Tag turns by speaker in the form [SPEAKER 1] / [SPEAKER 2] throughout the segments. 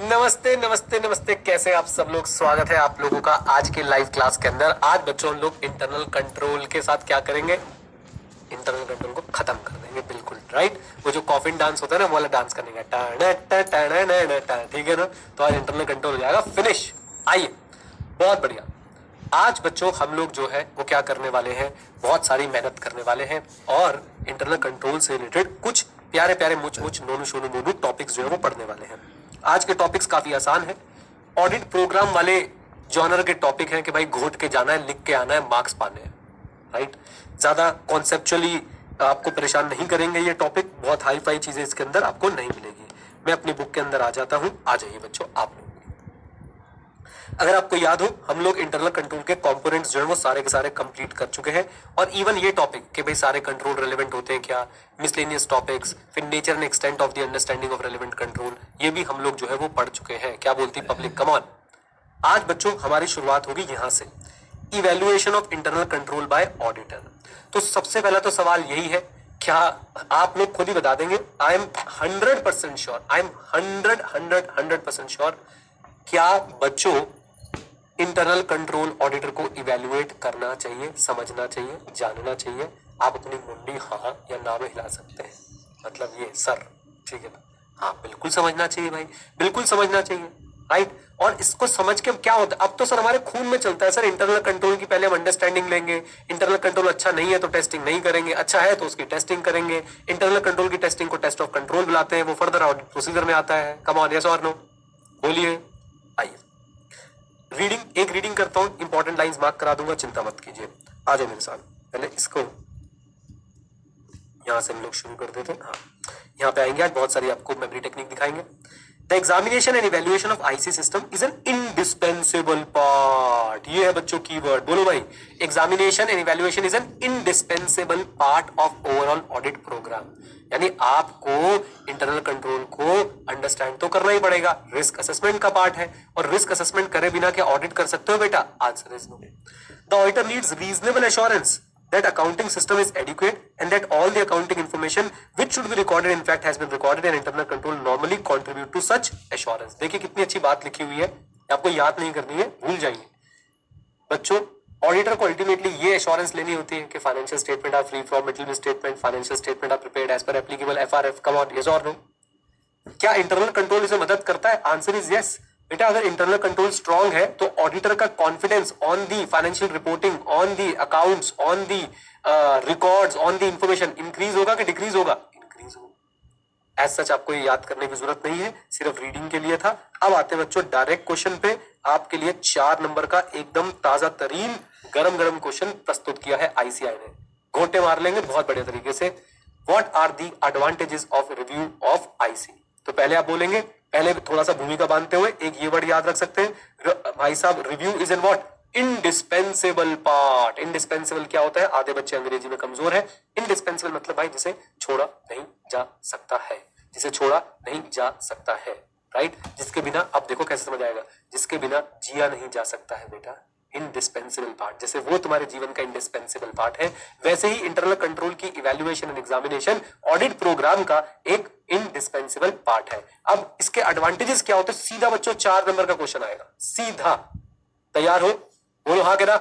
[SPEAKER 1] नमस्ते नमस्ते नमस्ते, कैसे आप सब लोग। स्वागत है आप लोगों का आज के लाइव क्लास के अंदर। आज बच्चों हम लोग इंटरनल कंट्रोल के साथ क्या करेंगे, इंटरनल कंट्रोल को खत्म कर देंगे। बिल्कुल राइट, वो जो कॉफिन डांस होता है ना, वो वाला डांस करेंगे। ठीक है ना। तो आज इंटरनल कंट्रोल हो जाएगा फिनिश। आइए, बहुत बढ़िया। आज बच्चों हम लोग जो है वो क्या करने वाले हैं, बहुत सारी मेहनत करने वाले हैं और इंटरनल कंट्रोल से रिलेटेड कुछ प्यारे प्यारे मुच मुच नोनू शोनू मोनू टॉपिक्स जो है वो पढ़ने वाले हैं। आज के टॉपिक्स काफी आसान है, ऑडिट प्रोग्राम वाले जॉनर के टॉपिक हैं कि भाई घोट के जाना है, लिख के आना है, मार्क्स पाने हैं। राइट, ज्यादा कॉन्सेप्चुअली आपको परेशान नहीं करेंगे। ये टॉपिक बहुत हाई फाई चीजें इसके अंदर आपको नहीं मिलेगी। मैं अपनी बुक के अंदर आ जाता हूं, आ जाइए बच्चों आप लोग। अगर आपको याद हो, हम लोग इंटरनल कंट्रोल के कंपोनेंट्स जो है वो सारे के सारे कंप्लीट कर चुके हैं। और इवन ये टॉपिक कि भाई सारे कंट्रोल रेलेवेंट होते हैं क्या, मिसलेनियस टॉपिक्स, फिर nature and extent of the understanding of relevant control, ये भी हम लोग जो है वो पढ़ चुके हैं। क्या बोलती पब्लिक, कम ऑन। आज बच्चों हमारी शुरुआत होगी यहां से, evaluation of internal control by auditor. तो सबसे पहला तो सवाल यही है, क्या आप लोग खुद ही बता देंगे? I am 100% sure, I am 100% sure, क्या बच्चों इंटरनल कंट्रोल ऑडिटर को इवैल्यूएट करना चाहिए, समझना चाहिए, जानना चाहिए? आप अपनी मुंडी हाँ या ना में हिला सकते हैं, मतलब ये सर, ठीक है ना। हाँ बिल्कुल समझना चाहिए भाई, बिल्कुल समझना चाहिए। राइट, और इसको समझ के क्या होता है, अब तो सर हमारे खून में चलता है सर, इंटरनल कंट्रोल की पहले हम अंडरस्टैंडिंग लेंगे। इंटरनल कंट्रोल अच्छा नहीं है तो टेस्टिंग नहीं करेंगे, अच्छा है तो उसकी टेस्टिंग करेंगे। इंटरनल कंट्रोल की टेस्टिंग को टेस्ट ऑफ कंट्रोल बुलाते हैं, वो फर्दर ऑडिट प्रोसीजर में आता है। कम ऑन, यस और नो, बोलिए। आइए रीडिंग, एक रीडिंग करता हूं, इंपॉर्टेंट लाइंस मार्क करा दूंगा, चिंता मत कीजिए। आ जाओ मेरे साथ, पहले इसको यहां से हम लोग शुरू कर देते हैं। हाँ, यहाँ पे आएंगे, आज बहुत सारी आपको मेमोरी टेक्निक दिखाएंगे। The examination and evaluation of IC system is an indispensable part. ये है बच्चों कीवर्ड, बोलो भाई। Examination and evaluation is an indispensable part of overall audit programme. यानी आपको इंटरनल कंट्रोल को अंडरस्टैंड तो करना ही पड़ेगा, रिस्क असेसमेंट का पार्ट है। और रिस्क असेसमेंट करे बिना क्या ऑडिट कर सकते हो बेटा? Answer is no. The auditor needs reasonable assurance that accounting system is adequate and that all the accounting information which should be recorded in fact has been recorded and internal control normally contribute to such assurance। देखिए कितनी अच्छी बात लिखी हुई है, आपको याद नहीं करनी है, भूल जाइए बच्चों। ऑडिटर को अल्टीमेटली ये एश्योरेंस लेनी होती है कि financial statement are free from middle statement, financial statement are prepared as per applicable FRF. Come on, yes और नो। क्या इंटरनल कंट्रोल इसे मदद करता है? आंसर इज यस बेटा। अगर इंटरनल कंट्रोल स्ट्रांग है तो ऑडिटर का confidence on the financial reporting, on the accounts, on the records, on the information increase होगा कि डिक्रीज होगा? इंक्रीज होगा। एज सच आपको ये याद करने की जरूरत नहीं है, सिर्फ रीडिंग के लिए था। अब आते हैं बच्चों डायरेक्ट क्वेश्चन पे। आपके लिए 4 नंबर का एकदम ताजा तरीन गरम गरम क्वेश्चन प्रस्तुत किया है आईसीआई ने। घोटे मार लेंगे बहुत बढ़िया तरीके से। What are the advantages of review of IC? तो पहले आप बोलेंगे, पहले थोड़ा सा भूमिका बांधते हुए एक ये वर्ड याद रख सकते हैं भाई साहब, review is an what? Indispensable part. Indispensable क्या होता है? आधे बच्चे अंग्रेजी में कमजोर है। इंडिस्पेंसेबल मतलब भाई जिसे छोड़ा नहीं जा सकता है, जिसे छोड़ा नहीं जा सकता है। राइट, जिसके बिना, अब देखो कैसे समझ आएगा, जिसके बिना जिया नहीं जा सकता है बेटा। इंडिस्पेंसेबल पार्ट, जैसे वो तुम्हारे जीवन का इंडिस्पेंसेबल पार्ट है, वैसे ही इंटरनल कंट्रोल की evaluation and examination audit programme का एक इंडिस्पेंसेबल पार्ट है। अब इसके एडवांटेजेस क्या होते हैं? सीधा बच्चों 4 नंबर का क्वेश्चन आएगा, सीधा। तैयार हो? बोलो हाँ के ना।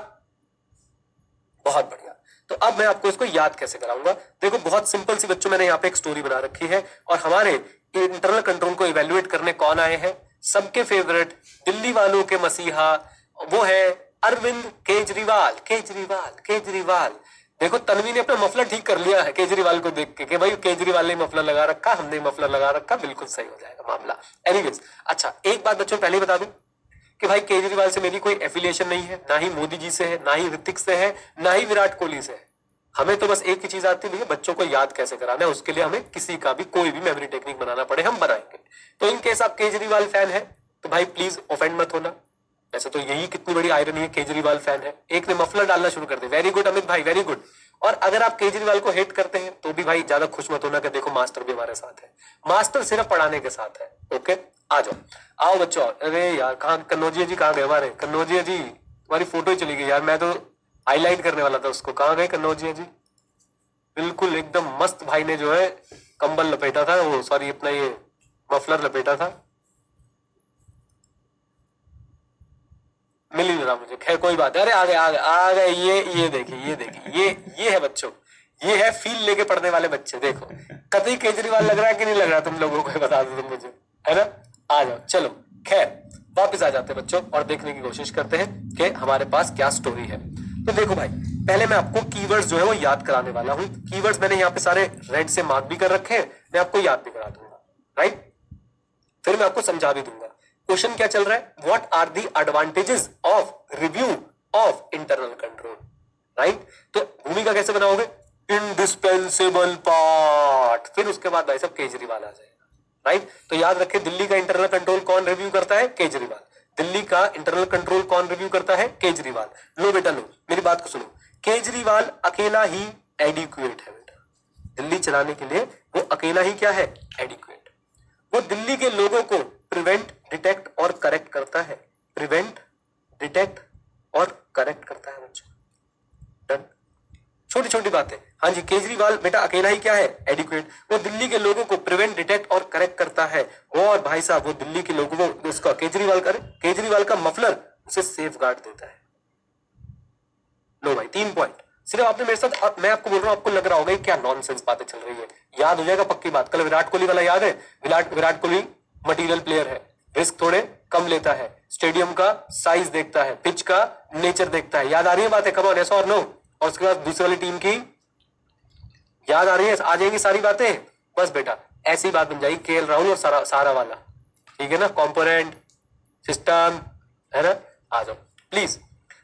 [SPEAKER 1] बहुत बढ़िया। तो अब मैं आपको इसको याद कैसे कराऊंगा। देखो बहुत सिंपल सी बच्चों, मैंने यहाँ पे एक स्टोरी बना रखी है और हमारे इंटरनल कंट्रोल को इवैल्यूएट करने कौन आए हैं? सबके फेवरेट, दिल्ली वालों के मसीहा, वो है अरविंद केजरीवाल। केजरीवाल केजरीवाल। देखो तन्वी ने अपना मफलर ठीक कर लिया है केजरीवाल को देख के कि भाई केजरीवाल ने मफलर लगा रखा, हमने मफलर लगा रखा, बिल्कुल सही हो जाएगा मामला। एनीवेज, अच्छा एक बात बच्चों पहले बता दूं कि भाई केजरीवाल से मेरी कोई एफिलिएशन नहीं है, ना ही मोदी जी से है, ना ही ऋतिक से है, ना ही विराट कोहली से है। हमें तो बस एक ही चीज आती है, बच्चों को याद कैसे कराना है। उसके लिए हमें किसी का भी कोई भी मेमोरी टेक्निक बनाना पड़े हम बनाएंगे। तो इन केस आप केजरीवाल फैन है तो भाई प्लीज ऑफेंड मत होना। वैसे तो यही कितनी बड़ी आयरनी है, केजरीवाल फैन है, एक ने मफलर डालना शुरू कर दे। वेरी गुड अमित भाई, वेरी गुड। और अगर आप केजरीवाल को हेट करते हैं तो भी भाई ज्यादा खुश मत होना कि देखो मास्टर भी हमारे साथ है। मास्टर सिर्फ पढ़ाने के साथ है। ओके, आ जाओ, आओ बच्चों। अरे यार कहाँ कन्नौजिया जी, कहाँ गए हमारे कन्नौजिया जी? तुम्हारी फोटो ही चली गई यार, मैं तो हाईलाइट करने वाला था उसको। कहाँ गए कन्नौजिया जी? बिल्कुल एकदम मस्त भाई ने जो है कंबल लपेटा था, वो सॉरी अपना ये मफलर लपेटा था। रहा मुझे, खैर कोई बात है। अरे आ गए आ गए आ गए, ये देखिए ये है बच्चों, ये है फील लेके पढ़ने वाले बच्चे। देखो कतई केजरीवाल लग रहा है कि नहीं लग रहा तुम लोगों को, बता दो तुम मुझे, है ना। आ जाओ, चलो खैर वापस आ जाते हैं बच्चों और देखने की कोशिश करते हैं कि हमारे पास क्या स्टोरी है। तो देखो भाई, पहले मैं आपको कीवर्ड्स जो है वो याद कराने वाला हूं। कीवर्ड्स मैंने यहाँ पे सारे रेड से मार्क भी कर रखे हैं, मैं आपको याद भी करा दूंगा, राइट। फिर मैं आपको समझा भी दूंगा। क्वेश्चन क्या चल रहा है, what are the advantages of review of internal control, right. तो भूमिका कैसे बनाओगे, इंडिस्पेंसेबल पार्ट। फिर उसके बाद भाई साहब केजरीवाल आ जाएगा, राइट। तो याद रखें, दिल्ली का इंटरनल कंट्रोल कौन रिव्यू करता है, केजरीवाल। दिल्ली का इंटरनल कंट्रोल कौन रिव्यू करता है, केजरीवाल। लो बेटा लो, मेरी बात को सुनो, केजरीवाल अकेला ही एडिक्वेट है बेटा, दिल्ली चलाने के लिए वो अकेला ही क्या है, एडिक्वेट। वो दिल्ली के लोगों को प्रिवेंट, डिटेक्ट और करेक्ट करता है, प्रिवेंट, डिटेक्ट और करेक्ट करता है बच्चों। डन, छोटी छोटी बातें। हाँ जी, केजरीवाल बेटा अकेला ही क्या है, एडिक्वेट। वो दिल्ली के लोगों को प्रिवेंट, डिटेक्ट और करेक्ट करता है। और भाई साहब वो दिल्ली के लोगों को, उसका केजरीवाल का मफलर उसे सेफ गार्ड देता है। लो भाई 3 पॉइंट सिर्फ आपने मेरे साथ, मैं आपको बोल रहा हूं, आपको लग रहा होगा क्या नॉनसेंस बातें चल रही है। याद हो जाएगा पक्की बात। कल विराट कोहली वाला याद है, विराट कोहली मटीरियल प्लेयर है, रिस्क थोड़े कम लेता है, स्टेडियम का साइज देखता है, पिच का नेचर देखता है। याद आ रही है बातें, कम ऑन, यस और नो। और उसके बाद दूसरी वाली टीम की याद आ रही है, आ जाएंगी सारी बातें। बस बेटा ऐसी बात बन जाएगी, केएल राहुल और सारा वाला, ठीक है ना, कॉम्पोनेंट सिस्टम, है ना। आ जाओ प्लीज।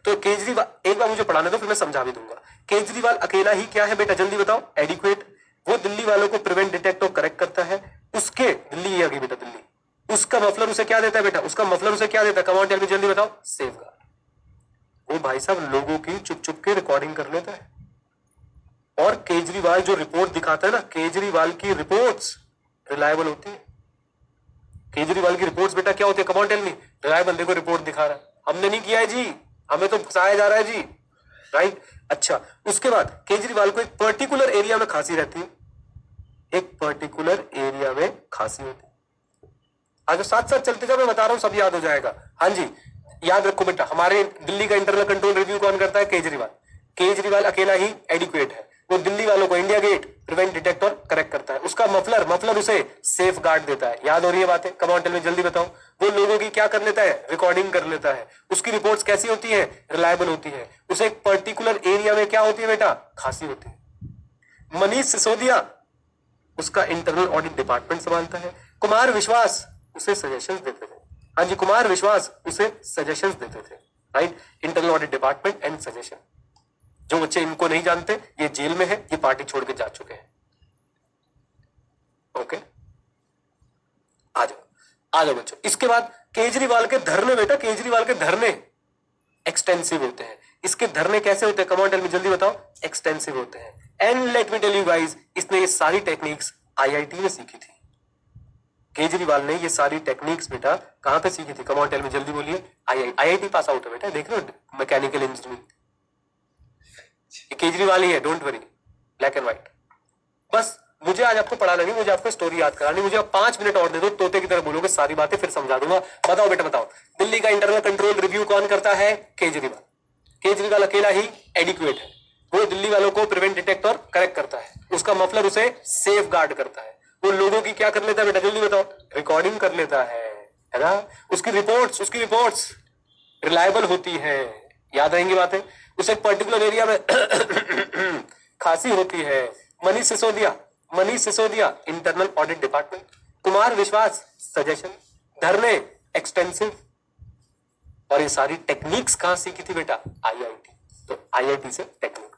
[SPEAKER 1] तो केजरीवाल एक बार मुझे पढ़ाने दो, फिर मैं समझा भी दूंगा। केजरीवाल अकेला ही क्या है बेटा, जल्दी बताओ, एडिक्वेट। वो दिल्ली वालों को प्रिवेंट, डिटेक्ट और करेक्ट करता है। उसके दिल्ली ये आ गई बेटा, दिल्ली, उसका मफलर उसे क्या देता है बेटा, उसका मफलर उसे क्या देता है, कम ऑन टेल मी, जल्दी बताओ, सेफ गार्ड। वो भाई साहब लोगों की चुप चुप के रिकॉर्डिंग कर लेता है। और केजरीवाल जो रिपोर्ट दिखाता है ना, केजरीवाल की रिपोर्ट्स रिलायबल होती है। केजरीवाल की रिपोर्ट्स बेटा क्या होती है, come on tell me, reliable. देखो रिपोर्ट दिखा रहा है, हमने नहीं किया है जी, हमें तो फंसाया जा रहा है जी, राइट। अच्छा, उसके बाद केजरीवाल को एक पर्टिकुलर एरिया में खांसी रहती है, एक पर्टिकुलर एरिया में खांसी होती है। आज साथ साथ चलते जाओ, मैं बता रहा हूं, सब याद हो जाएगा। हाँ जी, याद रखो बेटा, हमारे दिल्ली का इंटरनल कंट्रोल रिव्यू कौन करता है, केजरीवाल। केजरीवाल अकेला ही एडिक्वेट है। वो दिल्ली वालों को इंडिया गेट, प्रिवेंट, डिटेक्ट और करेक्ट करता है। उसका मफलर उसे सेफ गार्ड देता है। याद हो रही है बातें, कम ऑन टेल मी, जल्दी बताओ। वो लोगों की क्या कर लेता है, रिकॉर्डिंग कर लेता है। उसकी रिपोर्ट्स कैसी होती है, रिलायबल होती है। उसे एक पर्टिकुलर एरिया में क्या होती है बेटा, खांसी होती है। मनीष सिसोदिया उसका इंटरनल ऑडिट डिपार्टमेंट संभालता है। कुमार विश्वास उसे सजेशंस देते थे। हाँ जी, कुमार विश्वास उसे सजेशंस देते थे, right. Internal audit department and suggestion. जो बच्चे इनको नहीं जानते, ये जेल में है, ये पार्टी छोड़ के जा चुके हैं। ओके, आ जाओ बच्चों। इसके बाद केजरीवाल के धरने बेटा, केजरीवाल के धरने एक्सटेंसिव होते हैं। इसके धरने कैसे होते हैं, कम ऑन टेल मी, जल्दी बताओ, एक्सटेंसिव होते हैं। And let me tell you guys, इसने ये सारी टेक्निक्स आईआईटी में सीखी थी। केजरीवाल ने ये सारी टेक्निक्स बेटा कहां पे सीखी थी, कम ऑन टेल मी, जल्दी बोलिए। आईआईटी पास आउट है बेटा, देख रहे हो, मैकेनिकल इंजीनियरिंग। केजरीवाल ही है, don't worry, black and white. बस मुझे आज आपको पढ़ाना नहीं, मुझे आपको स्टोरी याद करानी। मुझे आप 5 मिनट और दे दो, तोते की तरह बोलोगे सारी बातें, फिर समझा दूंगा। बताओ बेटा बताओ, दिल्ली का इंटरनल कंट्रोल रिव्यू कौन करता है, केजरीवाल। केजरीवाल अकेला ही एडिक्वेट है। वो दिल्ली वालों को प्रिवेंट, डिटेक्ट और करेक्ट करता है। उसका मफलर उसे सेफ गार्ड करता है। वो लोगों की क्या कर लेता है बेटा, जल्दी बताओ, रिकॉर्डिंग कर लेता है ना। उसकी रिपोर्ट्स रिलायबल होती है। याद रहेंगी बातें। उसे एक पर्टिकुलर एरिया में खांसी होती है। Manish Sisodia internal audit department. Kumar विश्वास सजेशन। धरने एक्सटेंसिव। और ये सारी टेक्निक्स कहां सीखी थी बेटा, आईआईटी। तो आईआईटी से टेक्निक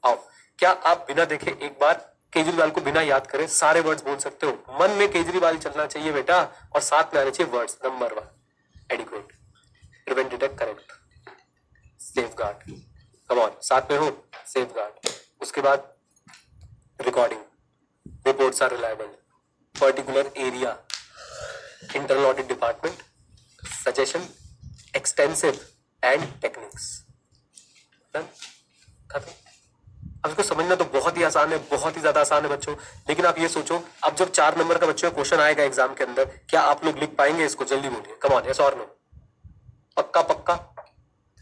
[SPEAKER 1] आओ। क्या आप बिना देखे एक बार केजरीवाल को बिना याद करे सारे वर्ड्स बोल सकते हो। मन में केजरीवाल चलना चाहिए बेटा, और साथ में आने चाहिए words. Number 1 adequate, prevent, detect, correct, safeguard. Come on, साथ में हो, सेफ गार्ड। उसके बाद recording, reports are reliable, particular area, internal audit department, suggestion, extensive and techniques. खत्म। अब इसको समझना तो बहुत ही आसान है, बहुत ही ज्यादा आसान है बच्चों। लेकिन आप ये सोचो, अब जब 4 नंबर का बच्चों क्वेश्चन आएगा एग्जाम के अंदर, क्या आप लोग लिख पाएंगे इसको, जल्दी बोलिए, कम ऑन, यस और नो। पक्का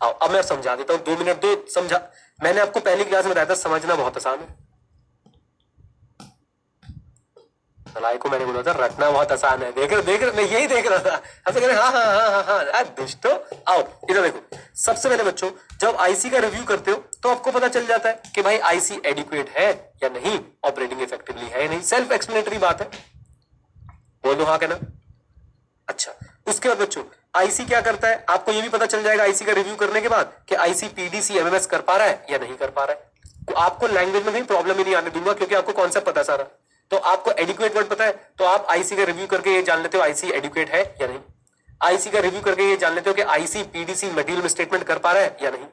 [SPEAKER 1] आओ अब मैं समझा देता हूं, 2 मिनट दो समझा। मैंने आपको पहली क्लास में बताया था समझना बहुत आसान है, भलाई को मैंने बोला था रटना बहुत आसान है। देख रहे मैं यही देख रहा था, हम कह रहे हाँ हाँ हाँ हाँ हाँ दुष्टो। आओ इधर देखो, सबसे पहले बच्चों जब आईसी का रिव्यू करते हो तो आपको पता चल जाता है कि भाई आईसी एडिक्वेट है या नहीं, ऑपरेटिंग इफेक्टिवली है या नहीं, सेल्फ एक्सप्लेनेटरी बात है, बोल दो हाँ कहना। अच्छा उसके बाद बच्चों आईसी क्या करता है, आपको ये भी पता चल जाएगा आईसी का रिव्यू करने के बाद कि आईसी पीडीसी एमएमएस कर पा रहा है या नहीं कर पा रहा है। तो आपको लैंग्वेज में कहीं प्रॉब्लम ही नहीं आने दूंगा क्योंकि आपको कॉन्सेप्ट पता है सारा। तो आपको एडिक्वेट वर्ड पता है तो आप आईसी का रिव्यू करके ये जान लेते हो आईसी एडिक्वेट है या नहीं। आईसी का रिव्यू करके ये जान लेते हो कि आईसी पीडीसी मटेरियल स्टेटमेंट कर पा रहा है या नहीं।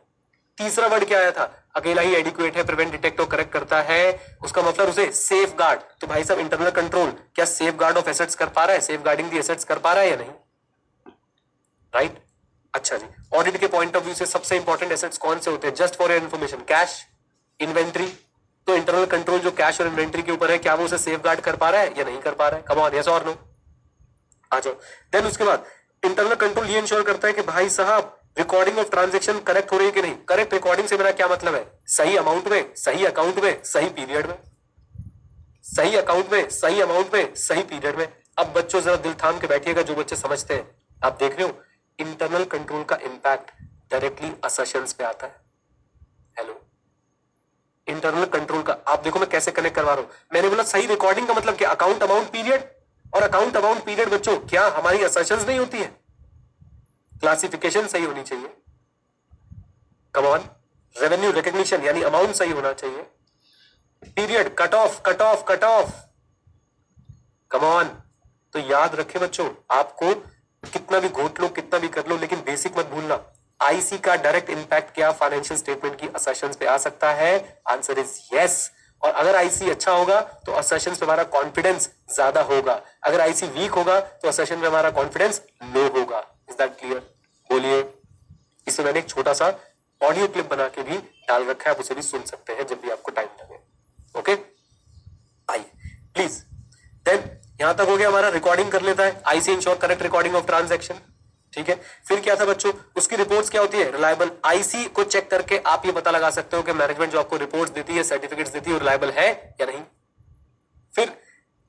[SPEAKER 1] तीसरा वर्ड क्या आया था, अकेला ही एडिक्वेट है, प्रिवेंट डिटेक्ट और करेक्ट करता है, उसका मतलब उसे सेफ गार्ड। तो भाई साहब इंटरनल कंट्रोल क्या सेफ गार्ड ऑफ एसेट्स कर पा रहा है, सेफ गार्डिंग दी एसेट्स कर पा रहा है या नहीं, राइट। अच्छा जी, ऑडिट के पॉइंट ऑफ व्यू से सबसे इंपॉर्टेंट एसेट्स कौन से होते हैं, just for your information, cash, inventory. तो इंटरनल कंट्रोल जो कैश और इन्वेंट्री के ऊपर है, क्या वो उसे सेफ गार्ड कर पा रहा है या नहीं कर पा रहा है, कम ऑन यस और नो। आ जाओ। देन उसके बाद इंटरनल कंट्रोल ये इंश्योर करता है कि भाई साहब रिकॉर्डिंग ऑफ ट्रांजैक्शन करेक्ट हो रही है कि नहीं। करेक्ट रिकॉर्डिंग से मेरा क्या मतलब है, सही अमाउंट में, सही अकाउंट में, सही पीरियड में, सही अकाउंट में, सही अमाउंट में, सही पीरियड में। अब बच्चों जरा दिल थाम के बैठिएगा, जो बच्चे समझते हैं, आप देख रहे हो इंटरनल कंट्रोल का इंपैक्ट डायरेक्टली असर्शंस पे आता है। हेलो, इंटरनल कंट्रोल का आप देखो मैं कैसे कनेक्ट करवा रहा हूं। मैंने बोला सही रिकॉर्डिंग का मतलब क्या, अकाउंट अमाउंट पीरियड, और अकाउंट अमाउंट पीरियड बच्चों क्या हमारी असर्शंस नहीं होती है, क्लासिफिकेशन सही होनी चाहिए, कम ऑन, रेवेन्यू रिकॉग्निशन यानी अमाउंट सही होना चाहिए, period cut off cut off cut off, come on. तो याद रखे बच्चों, आपको कितना भी घोट लो कितना भी कर लो लेकिन बेसिक मत भूलना, आईसी का डायरेक्ट इंपैक्ट क्या फाइनेंशियल स्टेटमेंट की असर्शंस पे आ सकता है, आंसर इज यस। और अगर आईसी अच्छा होगा तो असर्शंस पे हमारा कॉन्फिडेंस ज्यादा होगा, अगर आईसी वीक होगा तो असर्शन पे हमारा कॉन्फिडेंस लो होगा। इज दैट क्लियर, बोलिए। इसमें मैंने एक छोटा सा ऑडियो क्लिप बना के भी डाल रखा है, आप उसे भी सुन सकते हैं जब भी आपको टाइम लगे। ओके आइए प्लीज। देन यहां तक हो गया हमारा, रिकॉर्डिंग कर लेता है IC ensure correct recording of transaction, ठीक है। फिर क्या था बच्चों, उसकी रिपोर्ट्स क्या होती है, रिलायबल। आईसी को चेक करके आप ये पता लगा सकते हो कि मैनेजमेंट जो आपको रिपोर्ट्स देती है, सर्टिफिकेट्स देती है, रिलायबल है या नहीं। फिर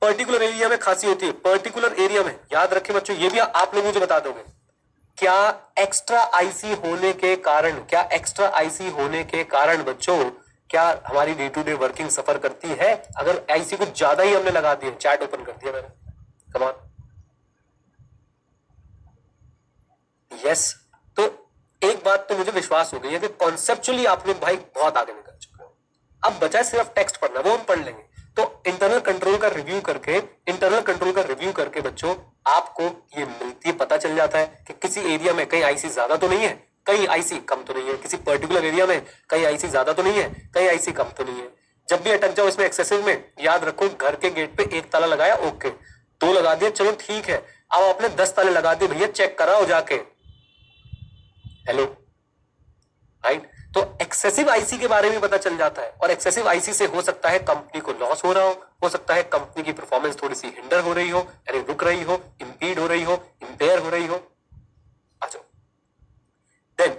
[SPEAKER 1] पर्टिकुलर एरिया में खासी होती है, पर्टिकुलर एरिया में याद रखें बच्चों, ये भी आप लोग मुझे बता दोगे, क्या एक्स्ट्रा आईसी होने के कारण, क्या एक्स्ट्रा आईसी होने के कारण बच्चों क्या हमारी डे टू डे वर्किंग सफर करती है, अगर आईसी कुछ ज्यादा ही हमने लगा दिए। चैट ओपन कर दिया मैंने, कम ऑन, यस। तो एक बात तो मुझे विश्वास हो गई है कि कॉन्सेप्चुअली आप लोग भाई बहुत आगे निकल चुके हो। अब बचा सिर्फ टेक्स्ट पढ़ना, वो हम पढ़ लेंगे। तो इंटरनल कंट्रोल का रिव्यू करके, इंटरनल कंट्रोल का रिव्यू करके बच्चों आपको ये मिलती है, पता चल जाता है कि किसी एरिया में कहीं आईसी ज्यादा तो नहीं है, कहीं आईसी कम तो नहीं है, किसी पर्टिकुलर एरिया में कहीं आईसी ज्यादा तो नहीं है, कहीं आईसी कम तो नहीं है। जब भी अटक जाओ इसमें एक्सेसिव में, याद रखो घर के गेट पे एक ताला लगाया ओके, 2 लगा दिया चलो ठीक है, अब आपने 10 ताले लगा दिए भैया चेक कराओ जाके। Hello, right. तो एक्सेसिव आईसी के बारे में पता चल जाता है, और एक्सेसिव आईसी से हो सकता है कंपनी को लॉस हो रहा हो सकता है कंपनी की परफॉर्मेंस थोड़ी सी हिंडर हो रही हो, यानी रुक रही हो, इंपीड हो रही हो, इंपेयर हो रही हो। आ जाओ। देन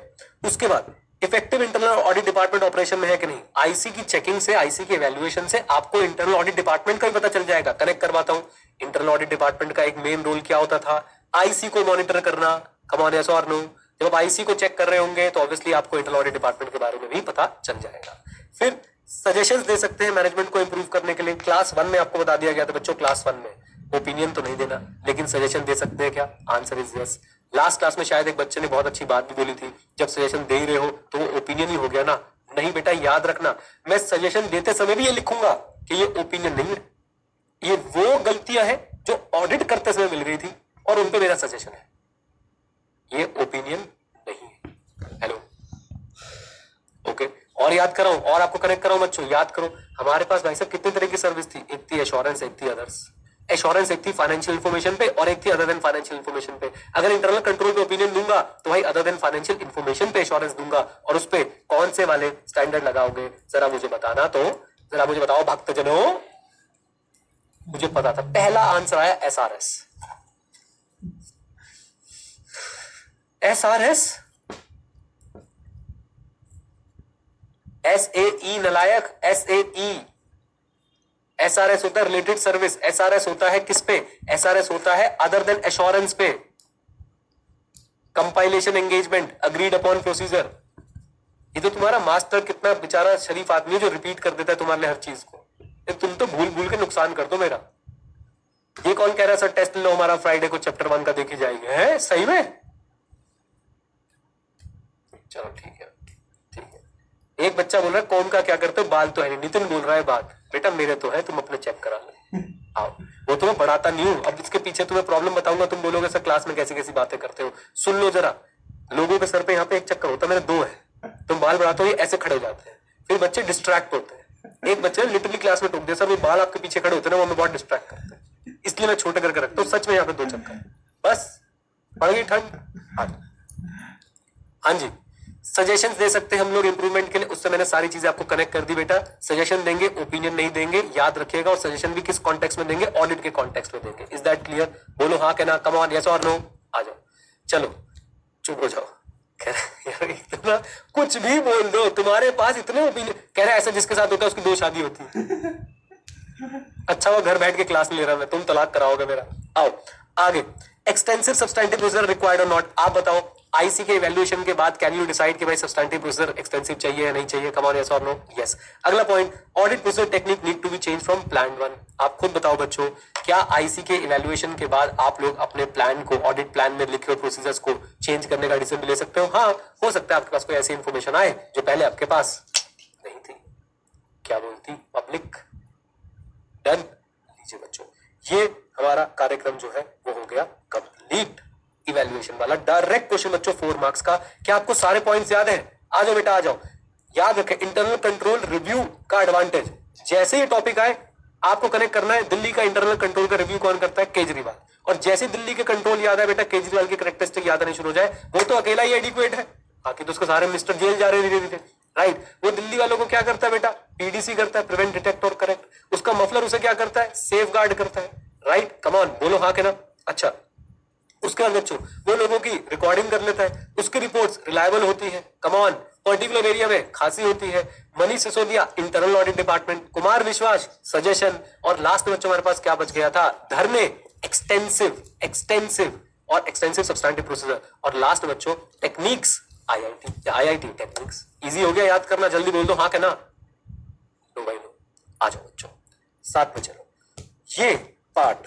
[SPEAKER 1] उसके बाद effective internal audit department operation में है कि नहीं। आईसी की चेकिंग से, आईसी के इवैल्यूएशन से आपको इंटरनल ऑडिट डिपार्टमेंट का ही पता चल जाएगा। कनेक्ट करवाता हूं, इंटरनल ऑडिट डिपार्टमेंट का एक मेन रोल क्या होता था, आईसी को मॉनिटर करना, कम ऑन यस और नो। जब आप आईसी को चेक कर रहे होंगे तो ऑब्वियसली आपको इंटरनल ऑडिट डिपार्टमेंट के बारे में भी पता चल जाएगा। फिर सजेशंस दे सकते हैं मैनेजमेंट को इंप्रूव करने के लिए। क्लास 1 में आपको बता दिया गया था बच्चों, क्लास 1 में ओपिनियन तो नहीं देना लेकिन सजेशन दे सकते हैं क्या, answer is yes. Last class में शायद एक बच्चे ने बहुत अच्छी बात भी बोली थी, जब सजेशन दे ही रहे हो तो वो ओपिनियन ही हो गया ना। नहीं बेटा, याद रखना, मैं सजेशन देते समय भी ये लिखूंगा कि ये ओपिनियन नहीं है, ये वो गलतियां हैं जो ऑडिट करते समय मिल रही थी और उन पे मेरा सजेशन है, ये ओपिनियन नहीं है। Hello, okay. और याद कराऊं, और आपको कनेक्ट कराऊं बच्चों, याद करो हमारे पास भाई साहब कितने तरह की सर्विस थी, एक थी एश्योरेंस, एक थी अदर्स। एश्योरेंस एक थी फाइनेंशियल इंफॉर्मेशन पे और एक थी अदर देन फाइनेंशियल इंफॉर्मेशन पे। अगर इंटरनल कंट्रोल पे ओपिनियन दूंगा तो भाई अदर देन फाइनेंशियल इंफॉर्मेशन पे एश्योरेंस दूंगा, और उस पे कौन से वाले स्टैंडर्ड लगाओगे जरा मुझे बताना। तो जरा मुझे बताओ भक्तजनों, मुझे पता था पहला आंसर आया SRS. SRS SAE नलायक, SAE SRS होता है रिलेटेड सर्विस, SRS होता है किस पे, SRS होता है अदर देन एश्योरेंस पे, compilation engagement, agreed upon procedure. ये तो तुम्हारा मास्टर कितना बेचारा शरीफ आदमी है जो रिपीट कर देता है तुम्हारे लिए हर चीज को, तुम तो भूल भूल के नुकसान कर दो मेरा। ये कौन कह रहा है सर टेस्ट लो हमारा फ्राइडे को चैप्टर 1 का देखी जाएगी, है सही में? चलो ठीक है ठीक है। एक बच्चा बोल रहा है कौन का क्या करते हो, बाल तो है नहीं। नितिन बोल रहा है बात, बेटा मेरे तो है, तुम अपने चेक करा लो। आओ, वो तुम्हें पढ़ाता नहीं हूं, अब इसके पीछे तुम्हें प्रॉब्लम बताऊंगा, तुम बोलोगे सर क्लास में कैसी कैसी बातें करते हो। सुन लो जरा, लोगों के सर पे यहाँ पे एक चक्कर होता है, मेरे 2 है। तुम बाल बढ़ाते हो ये ऐसे खड़े हो जाते हैं, फिर बच्चे डिस्ट्रैक्ट होते हैं। एक बच्चे लिटरली क्लास में टोक दिया, सर वो बाल आपके पीछे खड़े होते हैं ना, वो हमें बहुत डिस्ट्रैक्ट करते हैं, इसलिए मैं छोटे करके रखता हूँ। सच में यहाँ पे 2 चक्कर, बस पड़ गई ठंड। हाँ जी, सजेशंस दे सकते हैं हम लोग इंप्रूवमेंट के लिए, उससे मैंने सारी चीजें आपको कनेक्ट कर दी बेटा। सजेशन देंगे, ओपिनियन नहीं देंगे, याद रखिएगा। और सजेशन भी किस कॉन्टेक्स्ट में देंगे, ऑडिट के कॉन्टेक्स्ट में देंगे। Is that clear? बोलो हाँ के ना, कम ऑन, यस और नो। आ जाओ, चलो चुप हो जाओ। कह रहे यार इतना कुछ भी बोल दो, तुम्हारे पास इतने ओपिनियन। कह रहे ऐसा जिसके साथ होता है उसकी 2 शादी होती है। अच्छा वो घर बैठ के क्लास ले रहा मैं, तुम तलाक कराओगे मेरा। आओ आगे, एक्सटेंसिव सब्सटैंटिव प्रोसीजर रिक्वायर्ड और नॉट। आप बताओ आईसी के इवैल्यूएशन के बाद कैन यू डिसाइड कि भाई सब्सटैंटिव प्रोसीजर एक्सटेंसिव चाहिए या नहीं चाहिए? कम ऑन, यस और नो? यस। अगला point, audit procedure technique need to be change from plan 1। आप खुद बताओ बच्चों, क्या आईसी के इवैल्यूएशन के बाद आप लोग अपने प्लान को, ऑडिट प्लान में लिखे हुए प्रोसीजर्स को चेंज करने का डिसीजन ले सकते हो? हाँ, हो सकता है आपके पास कोई ऐसी इंफॉर्मेशन आए जो पहले आपके पास नहीं थी। क्या बोलती पब्लिक? डन। लीजिए बच्चों, ये हमारा कार्यक्रम जो है वो हो गया कंप्लीट। इवैल्यूएशन वाला डायरेक्ट क्वेश्चन बच्चों 4 मार्क्स का। क्या आपको सारे पॉइंट्स याद हैं? आ जाओ बेटा आ जाओ। याद रखें इंटरनल कंट्रोल रिव्यू का एडवांटेज, जैसे ही टॉपिक आए आपको कनेक्ट करना है। दिल्ली का इंटरनल कंट्रोल का रिव्यू कौन करता है? केजरीवाल। और जैसे दिल्ली के कंट्रोल याद है बेटा, केजरीवाल की करेक्टरिस्टिक याद आनी शुरू हो जाए, वो तो अकेला ही एडिक्वेट है, बाकी तो उसके सारे मिनिस्टर जेल जा रहे हैं धीरे धीरे। राइट, वो दिल्ली वालों को क्या करता है बेटा? पीडीसी करता है, प्रिवेंट डिटेक्ट और करेक्ट। उसका मफलर उसे क्या करता है? सेफ गार्ड करता है। राइट, कम ऑन, बोलो हाँ के ना। अच्छा, उसके बाद बच्चों वो लोगों की रिकॉर्डिंग कर लेता है, उसकी रिपोर्ट्स रिलायबल होती है। कम ऑन, पर्टिकुलर एरिया में खासी होती है। Manish Sisodia internal audit department, Kumar विश्वास सजेशन, और लास्ट में बच्चों हमारे पास क्या बच गया था? धरने, एक्सटेंसिव और एक्सटेंसिव सब्सटैंटिव प्रोसीजर। और लास्ट बच्चों टेक्निक्स, आईआईटी टेक्निक्स। इजी हो गया याद करना? जल्दी बोल दो हाँ के ना। लो भाई लो, आ जाओ बच्चों साथ में चलो। ये पार्ट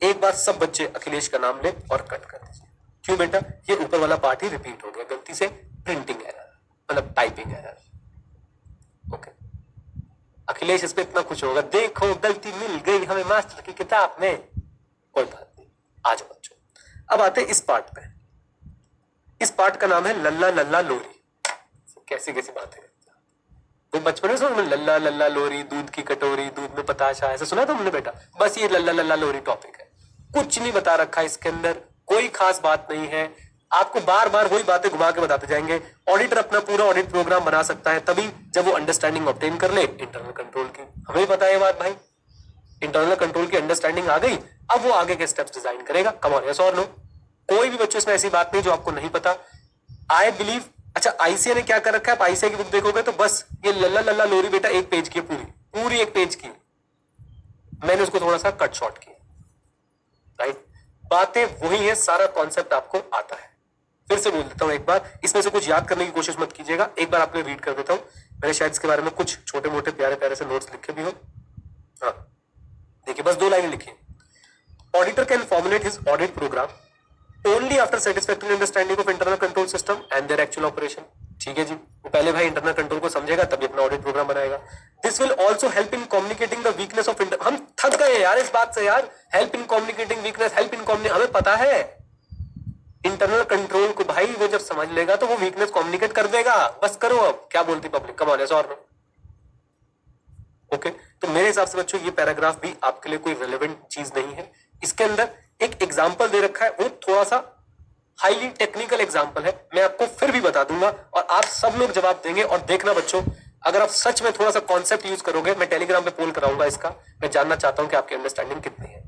[SPEAKER 1] एक बार सब बच्चे अखिलेश का नाम ले और कट कर दीजिए। क्यों बेटा? ये ऊपर वाला पार्ट ही रिपीट हो गया गलती से, प्रिंटिंग एरर, मतलब टाइपिंग एरर। ओके, अखिलेश इस पे इतना खुश होगा, देखो गलती मिल गई हमें मास्टर की किताब में। कोई बात नहीं, आ जाओ बच्चों। अब आते इस पार्ट पे। इस पार्ट का नाम है लल्ला लल्ला लोरी। कैसी कैसी बातें हैं तो बचपन में सुना लल्ला लल्ला लोरी, दूध की कटोरी, दूध में पताशा, ऐसा सुना था हमने बेटा? बस ये लल्ला लल्ला लोरी टॉपिक है, कुछ नहीं बता रखा इसके अंदर, कोई खास बात नहीं है। आपको बार बार वही बातें घुमा के बताते जाएंगे। ऑडिटर अपना पूरा ऑडिट प्रोग्राम बना सकता है तभी जब वो अंडरस्टैंडिंग ऑब्टेन कर ले इंटरनल कंट्रोल की। हमें पता है ये बात भाई, इंटरनल कंट्रोल की अंडरस्टैंडिंग आ गई, अब वो आगे के स्टेप्स डिजाइन करेगा। कम ऑन, यस और नो? कोई भी बच्चों इसमें ऐसी बात नहीं जो आपको नहीं पता। I believe. अच्छा, आईसीए ने क्या कर रखा है? आप आईसीए की बुक देखोगे तो बस ये लल्ला लल्ला लोरी बेटा 1 पेज की है, पूरी 1 पेज की। मैंने उसको थोड़ा सा कट शॉर्ट किया। राइट, बातें वही है, सारा कॉन्सेप्ट आपको आता है। फिर से बोल देता हूं एक बार, इसमें से कुछ याद करने की कोशिश मत कीजिएगा, एक बार आपको रीड कर देता हूं। मैंने शायद इसके बारे में कुछ छोटे मोटे प्यारे प्यारे से नोट्स लिखे भी हो। हाँ देखिए, बस 2 लाइनें लिखी। Auditor can formulate his audit programme only after satisfactory understanding of internal control system and their actual operation। ठीक है जी, वो पहले भाई इंटरनल कंट्रोल को समझेगा तभी अपना ऑडिट प्रोग्राम बनाएगा। This will also help in communicating the weakness of हम थक गए यार इस बात से यार। Help in communicating weakness, help in communicating, हमें पता है इंटरनल कंट्रोल को भाई वो जब समझ लेगा तो वो वीकनेस कम्युनिकेट कर देगा। बस करो अब, क्या बोलती पब्लिक? कम ऑन, यस और नो? ओके, तो मेरे हिसाब से बच्चों ये पैराग्राफ भी आपके लिए कोई रेलेवेंट चीज नहीं है। इसके अंदर एक एग्जाम्पल दे रखा है, वो थोड़ा सा हाईली टेक्निकल एग्जाम्पल है, मैं आपको फिर भी बता दूंगा और आप सब लोग जवाब देंगे। और देखना बच्चों, अगर आप सच में थोड़ा सा कॉन्सेप्ट यूज करोगे, मैं टेलीग्राम पे पोल कराऊंगा इसका, मैं जानना चाहता हूं कि आपकी अंडरस्टैंडिंग कितनी है।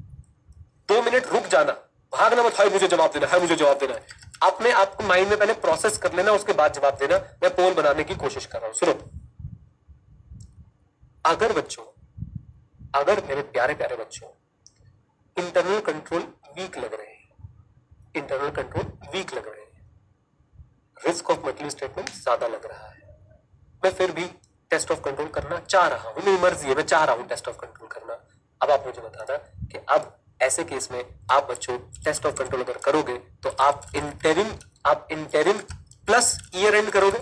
[SPEAKER 1] 2 मिनट रुक जाना, भागना मत, है मुझे जवाब देना है, मुझे जवाब देना है। अपने आपको माइंड में पहले प्रोसेस कर लेना, उसके बाद जवाब देना। मैं पोल बनाने की कोशिश कर रहा हूं, सुनो। अगर बच्चों, अगर मेरे प्यारे प्यारे बच्चों इंटरनल कंट्रोल वीक लग रहे हैं, इंटरनल कंट्रोल वीक लग रहे हैं, रिस्क ऑफ मल्टीपल स्टेटमेंट ज्यादा लग रहा है, मैं फिर भी टेस्ट ऑफ कंट्रोल करना चाह रहा हूं, मेरी मर्जी है, मैं चाह रहा हूं टेस्ट ऑफ कंट्रोल करना। अब आप मुझे बताना कि अब ऐसे केस में आप बच्चों टेस्ट ऑफ कंट्रोल अगर करोगे तो आप इंटरिम प्लस ईयर एंड करोगे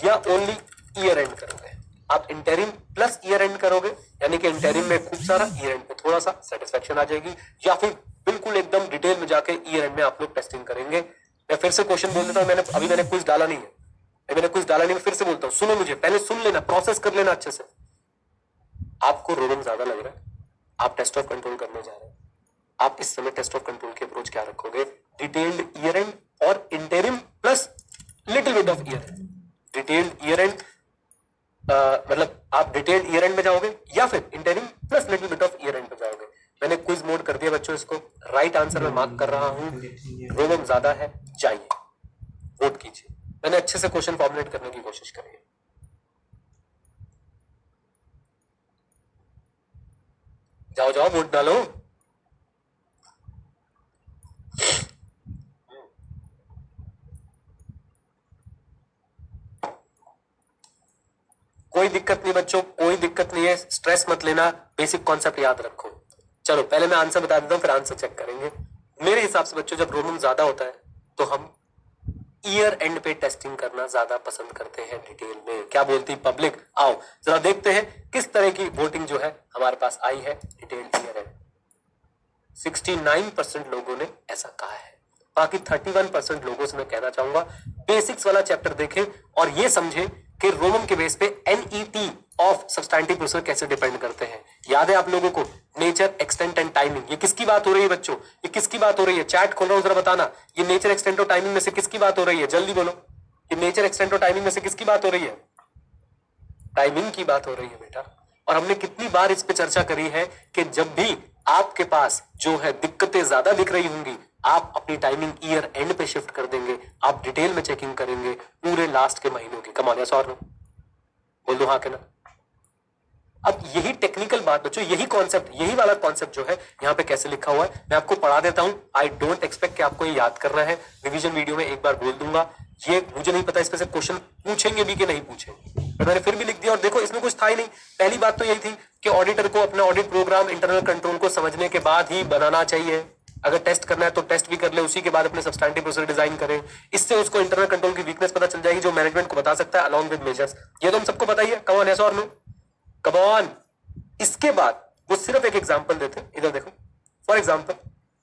[SPEAKER 1] या ओनली ईयर एंड करोगे? आप इंटरिम प्लस ईयर एंड करोगे, यानी कि इंटरिम में खूब सारा, ईयर एंड पे थोड़ा सा, सेटिस्फेक्शन आ जाएगी, या फिर बिल्कुल एकदम डिटेल में जाके ईयर एंड में आप लोग टेस्टिंग करेंगे? मैं फिर से क्वेश्चन बोल देता हूं, मैंने क्विज डाला नहीं है, मैंने कुछ डाला नहीं, मैं फिर से बोलता हूं, सुनो मुझे, पहले सुन लेना, प्रोसेस कर लेना अच्छे से। आपको रोडम ज्यादा लग रहा है, आप टेस्ट ऑफ कंट्रोल करने जा रहे हैं, आप इस समय टेस्ट ऑफ कंट्रोल की अप्रोच क्या रखोगे? डिटेल्ड ईयर एंड और interim plus little bit of year and. Detailed year and मतलब आप डिटेल्ड ईयर एंड में जाओगे या फिर interim plus little bit of year and पे जाओगे? मैंने क्विज मोड कर दिया बच्चों, इसको राइट आंसर में मार्क कर रहा हूं, रोडम ज्यादा है, जाइए वोट कीजिए। मैंने अच्छे से क्वेश्चन फॉर्मुलेट करने की कोशिश करी है। जाओ जाओ वोट डालो। कोई दिक्कत नहीं बच्चों, कोई दिक्कत नहीं है, स्ट्रेस मत लेना, बेसिक कॉन्सेप्ट याद रखो। चलो पहले मैं आंसर बता देता हूं, फिर आंसर चेक करेंगे। मेरे हिसाब से बच्चों जब रोमन ज्यादा होता है तो हम ईयर एंड पे टेस्टिंग करना ज्यादा पसंद करते हैं डिटेल में। क्या बोलती पब्लिक? आओ जरा देखते हैं किस तरह की वोटिंग जो है हमारे पास आई है डिटेल्ड ईयर एंड। 69% लोगों ने ऐसा कहा है, बाकी 31% लोगों से मैं कहना चाहूंगा बेसिक्स वाला चैप्टर देखें और ये समझे कि रोमन के बेस पे एनईटी ऑफ सब्सटैंटिव प्रोसीजर कैसे डिपेंड करते हैं। याद है आप लोगों को? Nature, extent and timing. ये किसकी बात हो रही है बच्चों? ये किसकी बात हो रही है? चैट खोल रहा हूं, जरा बताना, ये नेचर, एक्सटेंट और टाइमिंग में से किसकी बात हो रही है? जल्दी बोलो, ये नेचर, एक्सटेंट और टाइमिंग में से किसकी बात हो रही है? टाइमिंग की बात हो रही है बेटा। और हमने कितनी बार इस पे चर्चा करी है कि जब भी आपके पास जो है दिक्कतें ज्यादा दिख रही होंगी, आप अपनी टाइमिंग ईयर एंड पे शिफ्ट कर देंगे, आप डिटेल में चेकिंग करेंगे पूरे लास्ट के महीनों की। कमाल, यस और नो? बोल दो हाँ के ना। अब यही टेक्निकल बात बच्चों, यही कॉन्सेप्ट, यही वाला कॉन्सेप्ट जो है यहाँ पे कैसे लिखा हुआ है मैं आपको पढ़ा देता हूं। आई डोंट एक्सपेक्ट कि आपको ये याद करना है, रिवीजन वीडियो में एक बार बोल दूंगा। ये मुझे नहीं पता इसमें से क्वेश्चन पूछेंगे भी कि नहीं पूछेंगे, पर मैंने फिर भी लिख दिया। और देखो इसमें कुछ था ही नहीं। पहली बात तो यही थी कि ऑडिटर को अपना ऑडिट प्रोग्राम इंटरनल कंट्रोल को समझने के बाद ही बनाना चाहिए। अगर टेस्ट करना है तो टेस्ट भी कर ले, उसी के बाद अपने सब्सटैंटिव प्रोसीजर डिजाइन करें। इससे उसको इंटरनल कंट्रोल की वीकनेस पता चल जाएगी जो मैनेजमेंट को बता सकता है अलॉन्ग विद मेजर्स। ये तो हम सबको पता ही है। कम ऑन, यस और नो? Come on. इसके बाद वो सिर्फ एक एग्जांपल देते हैं, इधर देखो। फॉर एग्जांपल,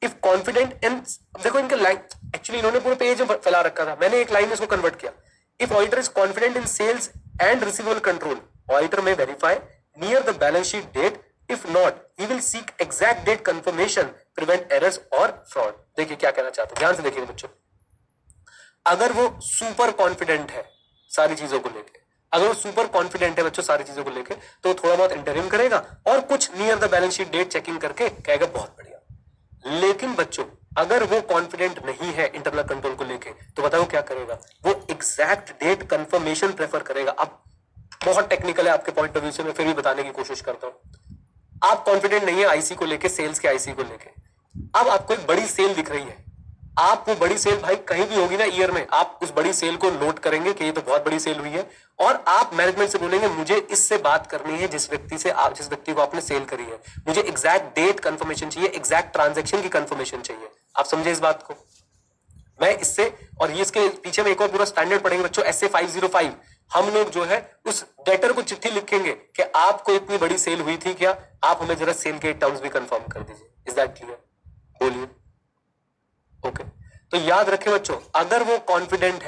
[SPEAKER 1] इफ कॉन्फिडेंट इन, देखो इनके लाइन एक्चुअली इन्होंने पूरे पेज में फैला रखा था, मैंने एक लाइन में इसको कन्वर्ट किया। If auditor is confident in sales and receivable control, auditor में verify near the balance sheet date, if not he will seek exact date confirmation, prevent errors और फ्रॉड। देखिए क्या कहना चाहते हैं, ध्यान से देखिए बच्चों। अगर वो सुपर कॉन्फिडेंट है सारी चीजों को लेकर, अगर वो सुपर कॉन्फिडेंट है बच्चों सारी चीजों को लेके, तो थोड़ा बहुत इंटरिम करेगा और कुछ near the balance sheet date checking करके कहेगा बहुत बढ़िया। लेकिन बच्चों अगर वो कॉन्फिडेंट नहीं है इंटरनल कंट्रोल को लेके, तो बताओ क्या करेगा? वो एग्जैक्ट डेट कंफर्मेशन प्रेफर करेगा। अब बहुत टेक्निकल है आपके पॉइंट ऑफ व्यू से, मैं फिर भी बताने की कोशिश करता हूं। आप कॉन्फिडेंट नहीं है आईसी को लेके, सेल्स के आईसी को लेके। अब आपको एक बड़ी सेल दिख रही है, आप वो बड़ी सेल भाई कहीं भी होगी ना ईयर में, आप उस बड़ी सेल को नोट करेंगे कि ये तो बहुत बड़ी सेल हुई है, और आप मैनेजमेंट से बोलेंगे मुझे इससे बात करनी है जिस व्यक्ति को आपने सेल करी है, मुझे एग्जैक्ट डेट कंफर्मेशन चाहिए, एग्जैक्ट ट्रांजैक्शन की कंफर्मेशन चाहिए। आप समझे इस बात को? मैं इससे, और ये इसके पीछे में एक और पूरा स्टैंडर्ड पढ़ेंगे बच्चों, SA 505। हम लोग जो है उस डेटर को चिट्ठी लिखेंगे कि आपको इतनी बड़ी सेल हुई थी क्या, आप हमें जरा सेल के टर्म्स भी कंफर्म कर दीजिए। Is that clear? बोलिए। ओके तो याद रखें बच्चों, अगर वो कॉन्फिडेंट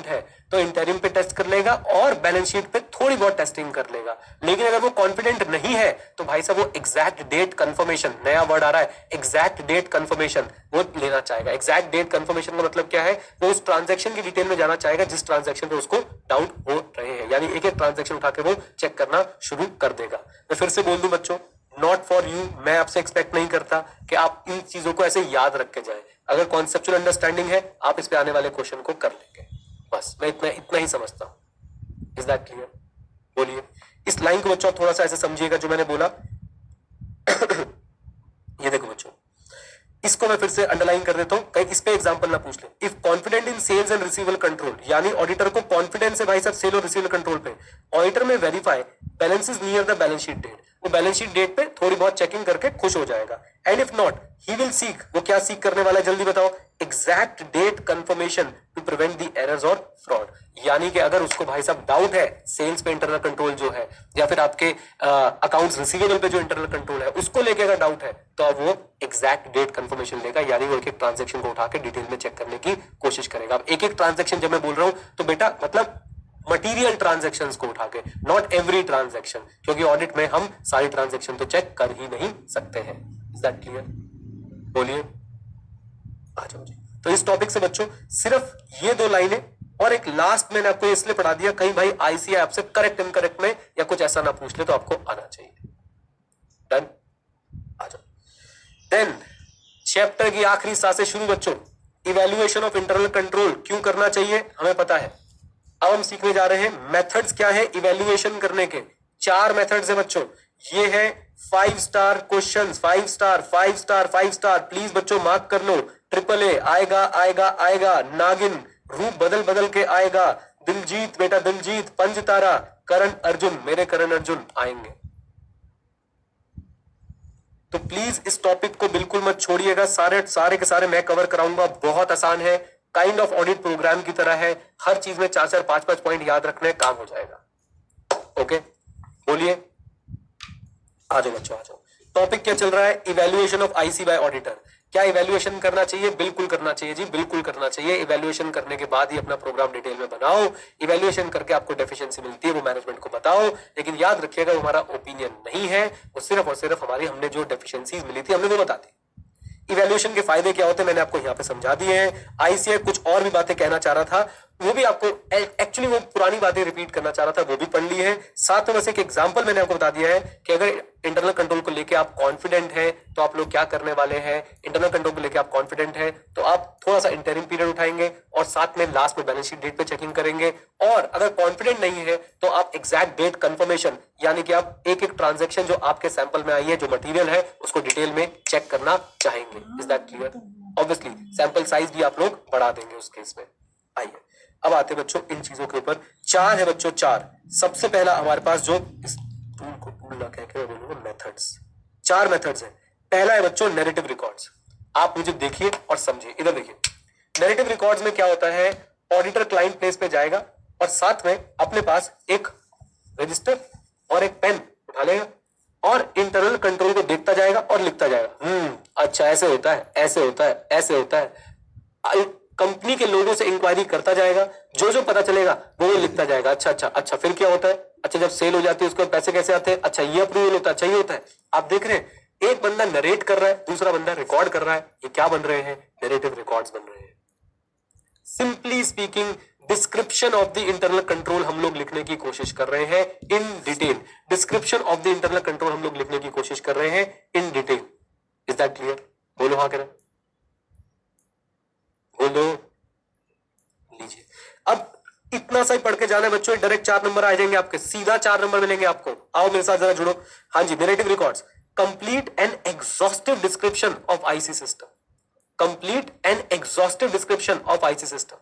[SPEAKER 1] है तो इंटरिम पे टेस्ट कर लेगा और बैलेंस शीट पे थोड़ी बहुत टेस्टिंग कर लेगा। लेकिन अगर वो कॉन्फिडेंट नहीं है तो भाई साहब वो एग्जैक्ट डेट कंफर्मेशन, नया वर्ड आ रहा है एग्जैक्ट डेट कंफर्मेशन, वो लेना चाहेगा। एग्जैक्ट डेट कंफर्मेशन का मतलब क्या है? वो उस ट्रांजैक्शन की डिटेल में जाना चाहेगा जिस ट्रांजैक्शन पे उसको डाउट हो रहे हैं, यानी एक एक ट्रांजैक्शन उठा के वो चेक करना शुरू कर देगा। मैं फिर से बोल दूं बच्चों, नॉट फॉर यू, मैं आपसे एक्सपेक्ट नहीं करता कि आप इन चीजों को ऐसे याद रख के जाए। अगर कॉन्सेप्चुअल अंडरस्टैंडिंग है, आप इस पे आने वाले क्वेश्चन को कर लेंगे। बस मैं इतना ही समझता हूं। Is that clear? बोलिए। इस लाइन को बच्चों थोड़ा सा ऐसे समझिएगा जो मैंने बोला। ये देखो बच्चों, इसको मैं फिर से अंडरलाइन कर देता हूं, कहीं इस पे एग्जांपल ना पूछ ले। If confident in sales and receivable control, यानी ऑडिटर को कॉन्फिडेंस है भाई साहब सेल और रिसीवेबल कंट्रोल पे, ऑडिटर में verify balances near the balance sheet date, वो बैलेंस शीट डेट पे थोड़ी बहुत चेकिंग करके खुश हो जाएगा। And if not he will seek, वो क्या सीक करने वाला है जल्दी बताओ, exact date confirmation to prevent the errors और फ्रॉड। यानी कि अगर उसको भाई साहब डाउट है सेल्स पे इंटरनल कंट्रोल जो है, या फिर आपके अकाउंट्स रिसीवेबल पे जो इंटरनल कंट्रोल है उसको लेके अगर डाउट है, तो अब वो एग्जैक्ट डेट कंफर्मेशन लेगा, यानी वो एक एक ट्रांजेक्शन को उठा के डिटेल में चेक करने की कोशिश करेगा। अब एक एक ट्रांजेक्शन जब मैं बोल रहा हूं तो बेटा मतलब मटीरियल ट्रांजेक्शंस को उठा के, नॉट एवरी ट्रांजेक्शन, क्योंकि ऑडिट में हम सारी ट्रांजेक्शन तो चेक कर ही नहीं सकते हैं। Is that clear? बोलिए, आ जाओ जी। तो इस टॉपिक से बच्चों सिर्फ ये 2 लाइनें और एक लास्ट मैंने आपको इसलिए पढ़ा दिया, कहीं भाई आईसीआई आपसे करेक्ट इनकरेक्ट में या कुछ ऐसा ना पूछ ले, तो आपको आना चाहिए। डन, आ जाओ। देन चैप्टर की आखिरी सा से शुरू बच्चों, इवैल्यूएशन ऑफ इंटरनल कंट्रोल क्यों करना चाहिए हमें पता है। अब हम सीखने जा रहे हैं मेथड्स क्या है इवैल्यूएशन करने के। 4 मेथड्स है बच्चों, ये है 5 star questions, 5 star 5 star 5 star, please बच्चों मार्क कर लो। ट्रिपल ए आएगा आएगा आएगा, नागिन रूप बदल बदल के आएगा, दिलजीत बेटा दिलजीत, पंचतारा, करण अर्जुन, मेरे करण अर्जुन आएंगे। तो प्लीज इस टॉपिक को बिल्कुल मत छोड़िएगा, सारे के सारे मैं कवर कराऊंगा। बहुत आसान है, काइंड ऑफ ऑडिट प्रोग्राम की तरह है, हर चीज में 4-4 5-5 पॉइंट याद रखने, काम हो जाएगा। ओके, बोलिए, आ जाओ बच्चों आ जाओ। टॉपिक क्या चल रहा है, evaluation of IC bye auditor. क्या इवैल्यूएशन करना चाहिए? बिल्कुल करना चाहिए जी, बिल्कुल करना चाहिए। इवैल्यूएशन करने के बाद ही अपना प्रोग्राम डिटेल में बनाओ। इवैल्यूएशन करके आपको डेफिशिएंसी मिलती है वो मैनेजमेंट को बताओ, लेकिन याद रखिएगा वो हमारा ओपिनियन नहीं है, वो सिर्फ और सिर्फ हमारी हमने जो डेफिशिएंसीज मिली थी हमने वो बता दी। इवैल्यूएशन के फायदे क्या होते हैं मैंने आपको यहां पे समझा दिए हैं। आईसीआई कुछ और भी बातें कहना चाह रहा था, वो भी आपको एक्चुअली वो पुरानी बातें रिपीट करना चाह रहा था, वो भी पढ़ ली है। साथ में बस एक एग्जांपल मैंने आपको बता दिया है कि अगर इंटरनल कंट्रोल को लेके आप कॉन्फिडेंट हैं तो आप लोग क्या करने वाले हैं। इंटरनल कंट्रोल को लेके आप कॉन्फिडेंट हैं तो आप थोड़ा सा इंटरिम पीरियड उठाएंगे और साथ में लास्ट में बैलेंस शीट डेट पे चेकिंग करेंगे। और अगर कॉन्फिडेंट नहीं है तो आप एग्जैक्ट डेट कंफर्मेशन, यानी कि आप एक एक ट्रांजेक्शन जो आपके सैंपल में आई है, जो मटीरियल है, उसको डिटेल में चेक करना चाहेंगे। Is that clear? Obviously sample size भी आप लोग बढ़ा देंगे उस केस में। आइए अब आते बच्चों इन चीजों के ऊपर। 4 है बच्चों, 4। सबसे पहला हमारे पास जो इस टूल को टूल ना कह के मैं बोलूंगा मेथड्स, 4 मेथड्स है। पहला है बच्चों नैरेटिव रिकॉर्ड्स। आप मुझे देखिए और समझिए, इधर देखिए। नैरेटिव रिकॉर्ड्स में क्या होता है, ऑडिटर क्लाइंट प्लेस पे जाएगा और साथ में अपने पास एक रजिस्टर और एक पेन उठा लेगा और इंटरनल कंट्रोल को देखता जाएगा और लिखता जाएगा। अच्छा ऐसे होता है, ऐसे होता है, ऐसे होता है। कंपनी के लोगों से इंक्वायरी करता जाएगा, जो जो पता चलेगा वो लिखता जाएगा। अच्छा अच्छा अच्छा, फिर क्या होता है, अच्छा जब सेल हो जाती है उसको पैसे कैसे आते हैं, अच्छा ये अप्रूवल होता है, अच्छा ये होता है। आप देख रहे हैं एक बंदा नरेट कर रहा है, दूसरा बंदा रिकॉर्ड कर रहा है। ये क्या बन रहे हैं, नरेटिव रिकॉर्ड्स बन रहे हैं। Simply speaking description of the internal control हम लोग लिखने की कोशिश कर रहे हैं in detail. Description of the internal control हम लोग लिखने की कोशिश कर रहे हैं in detail. Is that clear? बोलो हाँ करें, बोलो। लीजिए अब इतना सा ही पढ़ के जाना है बच्चों, डायरेक्ट 4 नंबर आ जाएंगे आपके, सीधा 4 नंबर मिलेंगे आपको। आओ मेरे साथ जरा जुड़ो। हाँ जी, narrative records, complete and exhaustive description of IC system. Complete and exhaustive description of IC system.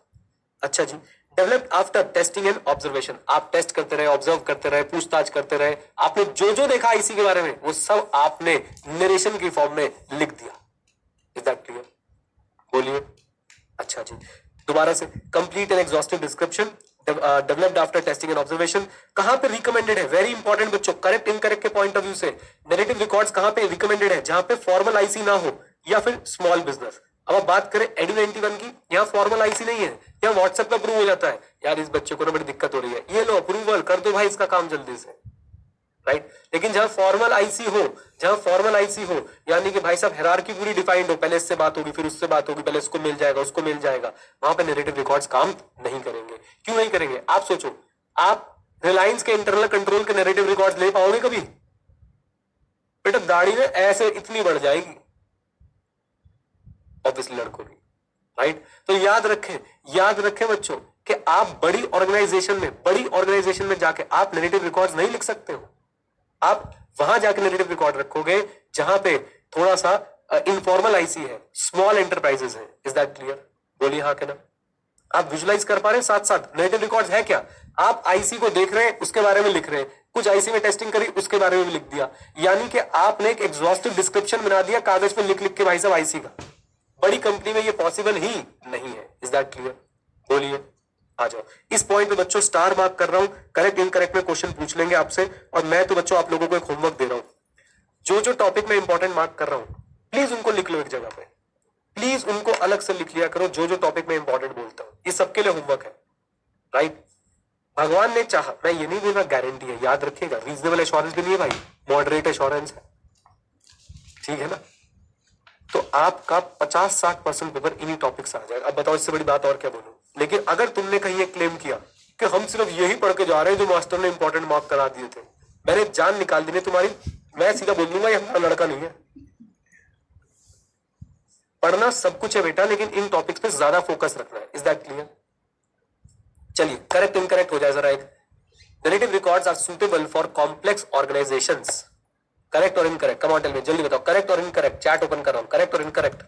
[SPEAKER 1] अच्छा जी, developed after testing and observation. आप टेस्ट करते रहे, ऑब्जर्व करते रहे, पूछताछ करते रहे, आपने जो जो देखा आईसी के बारे में वो सब आपने नरेशन की फॉर्म में लिख दिया। Is that clear? बोलिए। अच्छा जी, दोबारा से, complete and exhaustive description developed after testing and observation. कहां पे रिकमेंडेड है, वेरी इंपॉर्टेंट बच्चों, करेक्ट इनकरेक्ट के पॉइंट ऑफ व्यू से नैरेटिव रिकॉर्ड्स कहां पे रिकमेंडेड है, जहां पे फॉर्मल आईसी ना हो या फिर स्मॉल बिजनेस। अब आप बात करें एडू 91 की, यहाँ फॉर्मल आईसी नहीं है, यहाँ व्हाट्सएप पे अप्रूव हो जाता है। यार इस बच्चे को ना बड़ी दिक्कत हो रही है, ये लो अप्रूवल कर दो भाई, इसका काम जल्दी से, राइट। लेकिन जहां फॉर्मल आईसी हो, जहां फॉर्मल आईसी हो, यानी कि भाई साहब हायरार्की पूरी डिफाइंड हो, पहले इससे बात होगी फिर उससे बात होगी, पहले इसको मिल जाएगा उसको मिल जाएगा, वहां पे नैरेटिव रिकॉर्ड्स काम नहीं करेंगे। क्यों नहीं करेंगे आप सोचो, आप रिलायंस के इंटरनल कंट्रोल के नैरेटिव रिकॉर्ड्स ले पाओगे कभी? बेटा दाढ़ी में ऐसे इतनी बढ़ जाएगी, ऑब्वियसली लड़कों की, राइट। तो याद रखें बच्चों, कि आप बड़ी ऑर्गेनाइजेशन में जाके आप नैरेटिव रिकॉर्ड्स नहीं लिख सकते हो। आप वहां जाके नैरेटिव रिकॉर्ड रखोगे जहां पे थोड़ा सा इनफॉर्मल आईसी है, स्मॉल एंटरप्राइजेस है। Is that clear? बोलिए हाँ के ना। आप विजुलाइज कर पा रहे हैं? साथ साथ नैरेटिव रिकॉर्ड्स है क्या? आप आईसी को देख रहे हैं, उसके बारे में लिख रहे हैं, कुछ आईसी में टेस्टिंग करी, उसके बारे में भी लिख दिया, यानी कि आपने एक एग्जॉस्टिव डिस्क्रिप्शन बना दिया कागज पे लिख लिख के भाई साहब आईसी का। बड़ी कंपनी में ये पॉसिबल ही नहीं है। Is that clear? बोलिए आ जाओ। इस पॉइंट पे बच्चों स्टार मार्क कर रहा हूं, करेक्ट इनकरेक्ट में क्वेश्चन पूछ लेंगे आपसे। और मैं तो बच्चों आप लोगों को एक होमवर्क दे रहा हूं, जो जो टॉपिक में इंपॉर्टेंट मार्क कर रहा हूं प्लीज उनको लिख लो एक जगह पे, प्लीज उनको अलग से लिख लिया करो, जो जो टॉपिक में इंपॉर्टेंट बोलता हूं। ये सबके लिए होमवर्क है, राइट? भगवान ने चाहा, मैं ये नहीं बोल रहा गारंटी है, याद रखिएगा, रीजनेबल एश्योरेंस भी नहीं है भाई, मॉडरेट एश्योरेंस है, ठीक है ना? तो आपका 50-60% पेपर इन्हीं टॉपिक से आ जाएगा। अब बताओ इससे बड़ी बात और क्या बोलूं? लेकिन अगर तुमने कहीं ये क्लेम किया कि हम सिर्फ यही पढ़ के जा रहे हैं जो मास्टर ने इंपॉर्टेंट मार्क करा दिए थे, मैंने जान निकाल दी नहीं तुम्हारी, मैं सीधा बोल दूंगा ये हमारा लड़का नहीं है। पढ़ना सब कुछ है बेटा, लेकिन इन टॉपिक्स पे ज्यादा फोकस रखना है। Is that clear? चलिए करेक्ट इनकरेक्ट हो जाए जरा एक। Narrative records are suitable for complex organisations. Correct और incorrect? Come on tell me, जल्दी बताओ, करेक्ट और इनकरेक्ट। चैट ओपन कर रहा हूं, करेक्ट और इनकरेक्ट?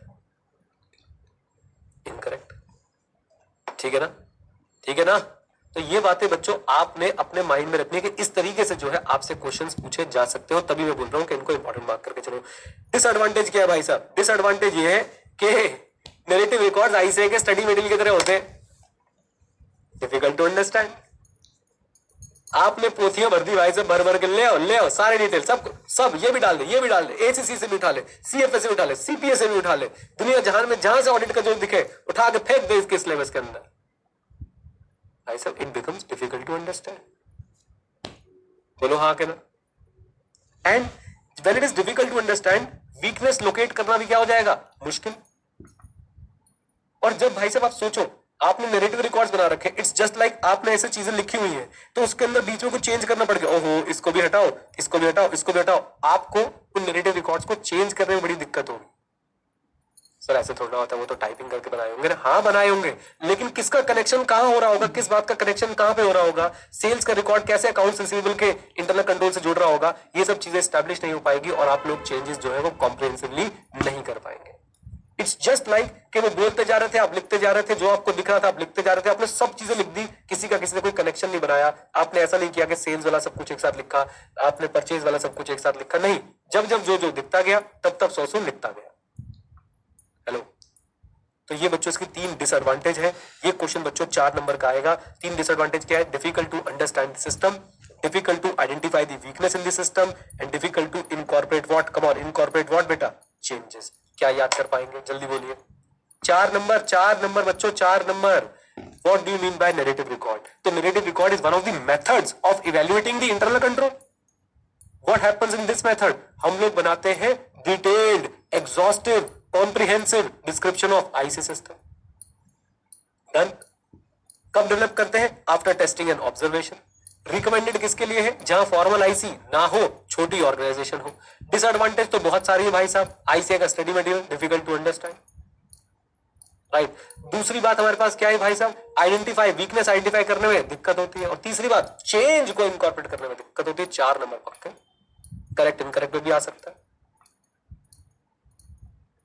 [SPEAKER 1] इनकरेक्ट, ठीक है ना? ठीक है ना? तो ये बातें बच्चों आपने अपने माइंड में रखनी है कि इस तरीके से जो है आपसे क्वेश्चंस पूछे जा सकते हो, तभी मैं बोल रहा हूं कि इनको इंपॉर्टेंट मार्क करके चलो। डिसएडवांटेज क्या है भाई साहब? डिसएडवांटेज ये है कि नैरेटिव रिकॉर्ड्स आईसीए के स्टडी मटेरियल की तरह होते हैं, डिफिकल्ट टू अंडरस्टैंड। आपने पोथियां भर दी भाई साहब, भर भर के ले आओ सारे डिटेल, सब ये भी डाल दे, एसीसी से भी उठा ले, सीएफए से भी उठा ले, सीपीए से भी उठा ले, दुनिया जहान में जहां से ऑडिट का जो दिखे उठा के फेंक दे इसके सिलेबस के अंदर। भाई साहब it becomes difficult to understand. बोलो हाँ के ना? And when it is difficult to understand, weakness locate करना भी क्या हो जाएगा? मुश्किल। और जब भाई साहब आप सोचो, आपने नैरेटिव रिकॉर्ड्स बना रखे, इट्स जस्ट लाइक आपने ऐसे चीजें लिखी हुई हैं, तो उसके अंदर बीच में कुछ चेंज करना पड़ गया, ओहो इसको भी हटाओ, इसको भी हटाओ, इसको भी हटाओ, आपको उन नैरेटिव रिकॉर्ड्स को चेंज करने में बड़ी दिक्कत होगी। सर ऐसे थोड़ा होता है, वो तो टाइपिंग करके बनाए होंगे ना। हाँ बनाए होंगे, लेकिन किसका कनेक्शन कहां हो रहा होगा, किस बात का कनेक्शन कहां पे हो रहा होगा, सेल्स का रिकॉर्ड कैसे अकाउंट्स रिसीवेबल के इंटरनल कंट्रोल से जुड़ रहा होगा, ये सब चीजें स्टैब्लिश नहीं हो पाएगी और आप लोग चेंजेस जो है वो कॉम्प्रिहेंसिवली नहीं कर पाएंगे। इट्स जस्ट लाइक कि वो बोलते जा रहे थे, आप लिखते जा रहे थे, जो आपको दिख रहा था आप लिखते जा रहे थे, आपने सब चीजें लिख दी, किसी ने कोई कनेक्शन नहीं बनाया। आपने ऐसा नहीं किया कि सेल्स वाला सब कुछ एक साथ लिखा, आपने परचेज वाला सब कुछ एक साथ लिखा, नहीं, जब जब जो जो दिखता गया तब तब सौ लिखता गया। हेलो, तो ये बच्चों इसकी 3 डिसएडवांटेज है। ये क्वेश्चन बच्चों 4 नंबर का आएगा। 3 डिसएडवांटेज क्या है? Difficult to understand the system, difficult to identify the weakness in the system and difficult to incorporate what? Come on, incorporate what बेटा? चेंजेस। क्या याद कर पाएंगे? जल्दी बोलिए। 4 नंबर बच्चों, 4 number. What do you mean by narrative record? तो narrative record is one of the methods of evaluating the internal control. What happens in this method? हम लोग बनाते हैं detailed, exhaustive, comprehensive description of IC system. Done? कब develop करते हैं? After testing and observation. Recommended किसके लिए है? जहां फॉर्मल आईसी ना हो, छोटी ऑर्गेनाइजेशन हो। डिसएडवांटेज तो बहुत सारी है भाई साहब, आईसी का study material difficult to understand, right. दूसरी बात हमारे पास क्या है भाई साहब? आइडेंटिफाई, वीकनेस आइडेंटिफाई करने में दिक्कत होती है। और तीसरी बात, चेंज को इनकॉर्पोरेट करने में दिक्कत होती है। 4 नंबर पक्के। करेक्ट इनकरेक्ट में भी आ सकता है।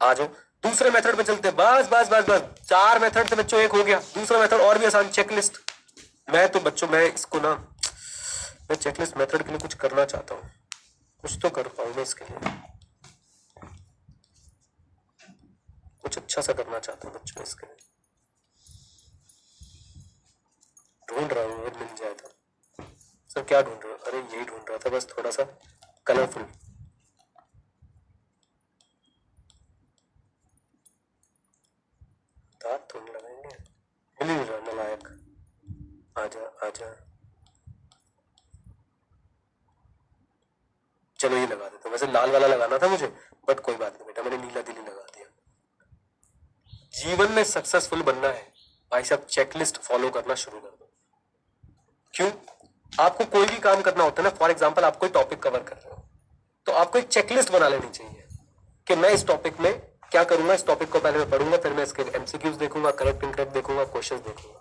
[SPEAKER 1] आ जाओ दूसरे मेथड पे चलते हैं। बस बस बस बस 4 मेथड से बच्चों एक हो गया। दूसरा मेथड और भी आसान, चेकलिस्ट। मैं तो बच्चों मैं इसको ना, मैं चेकलिस्ट मेथड के लिए कुछ करना चाहता हूं, कुछ तो कर पाऊं मैं इसके लिए, कुछ अच्छा सा करना चाहता हूं बच्चों इसके लिए। ढूंढ रहा हूं, मिल जाए तो। सर क्या ढूंढ रहे हो? अरे यही ढूंढ रहा था बस, थोड़ा सा कलरफुल। दांत थोड़ी लगाएंगे, मिल ही नहीं रहा नालायक। आजा आजा, चलो ये लगा देता हूं। वैसे लाल वाला लगाना था मुझे, बट कोई बात नहीं बेटा, मैंने नीला दिली लगा दिया। जीवन में सक्सेसफुल बनना है भाई साहब, चेकलिस्ट फॉलो करना शुरू कर दो। क्यों? आपको कोई भी काम करना होता है ना, फॉर एग्जांपल आप कोई टॉपिक कवर कर रहे हो, तो आपको एक चेकलिस्ट बना लेनी चाहिए कि मैं इस टॉपिक में क्या करूंगा। इस टॉपिक को पहले मैं पढ़ूंगा, फिर मैं इसके एमसीक्यूज देखूंगा, करेक्ट इनकरेक्ट देखूंगा, क्वेश्चंस देखूंगा।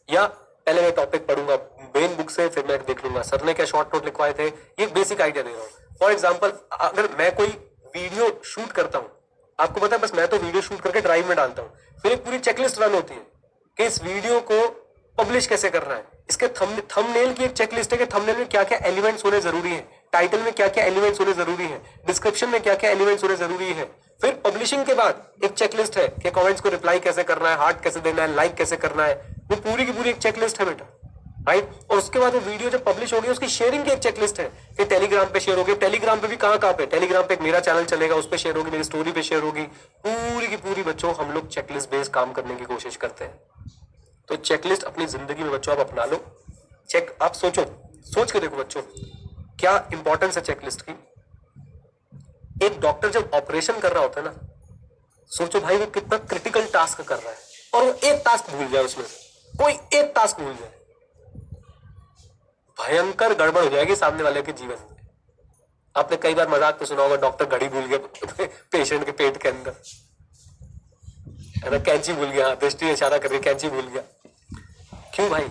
[SPEAKER 1] या पहले मैं टॉपिक पढ़ूंगा मेन बुक से, फिर मैं देख लूंगा सर ने क्या शॉर्ट नोट लिखवाए थे। ये बेसिक आइडिया दे रहा हूँ। फॉर एग्जाम्पल अगर मैं कोई वीडियो शूट करता हूँ, आपको पता है बस मैं तो वीडियो शूट करके ड्राइव में डालता हूँ, फिर एक पूरी चेकलिस्ट रन होती है कि इस वीडियो को पब्लिश कैसे करना है। इसके थंबनेल की एक चेकलिस्ट है कि थंबनेल में क्या क्या एलिमेंट्स होने जरूरी है, टाइटल में क्या क्या एलिमेंट्स होने जरूरी है, डिस्क्रिप्शन में क्या क्या एलिमेंट्स होने जरूरी है। फिर पब्लिशिंग के बाद एक चेकलिस्ट है कि कमेंट्स को रिप्लाई कैसे करना है, हार्ट कैसे देना है, लाइक कैसे करना है। वो पूरी की पूरी एक चेकलिस्ट है बेटा, राइट। और उसके बाद वो वीडियो जब पब्लिश होगी उसकी शेयरिंग की एक चेकलिस्ट है कि टेलीग्राम पे शेयर होगी। टेलीग्राम पे भी कहां कहां पे, टेलीग्राम पे एक मेरा चैनल चलेगा, उस पे शेयर होगी, मेरी स्टोरी पे शेयर होगी। पूरी की पूरी बच्चों हम लोग चेकलिस्ट बेस्ड काम करने की कोशिश करते हैं। तो चेकलिस्ट अपनी जिंदगी में बच्चों आप अपना लो। चेक आप सोचो, सोच के देखो बच्चों क्या इंपॉर्टेंस है चेकलिस्ट की। एक डॉक्टर जब ऑपरेशन कर रहा होता है ना, सोचो भाई वो कितना क्रिटिकल टास्क कर रहा है और वो एक टास्क भूल जाए, उसमें से कोई एक टास्क भूल जाए, भयंकर गड़बड़ हो जाएगी सामने वाले के जीवन में। आपने कई बार मजाक में सुना होगा डॉक्टर घड़ी भूल गया पेशेंट के पेट के अंदर, है ना, कैंची भूल गया, दृष्टि इशारा कर रही कैंची भूल गया। क्यों भाई?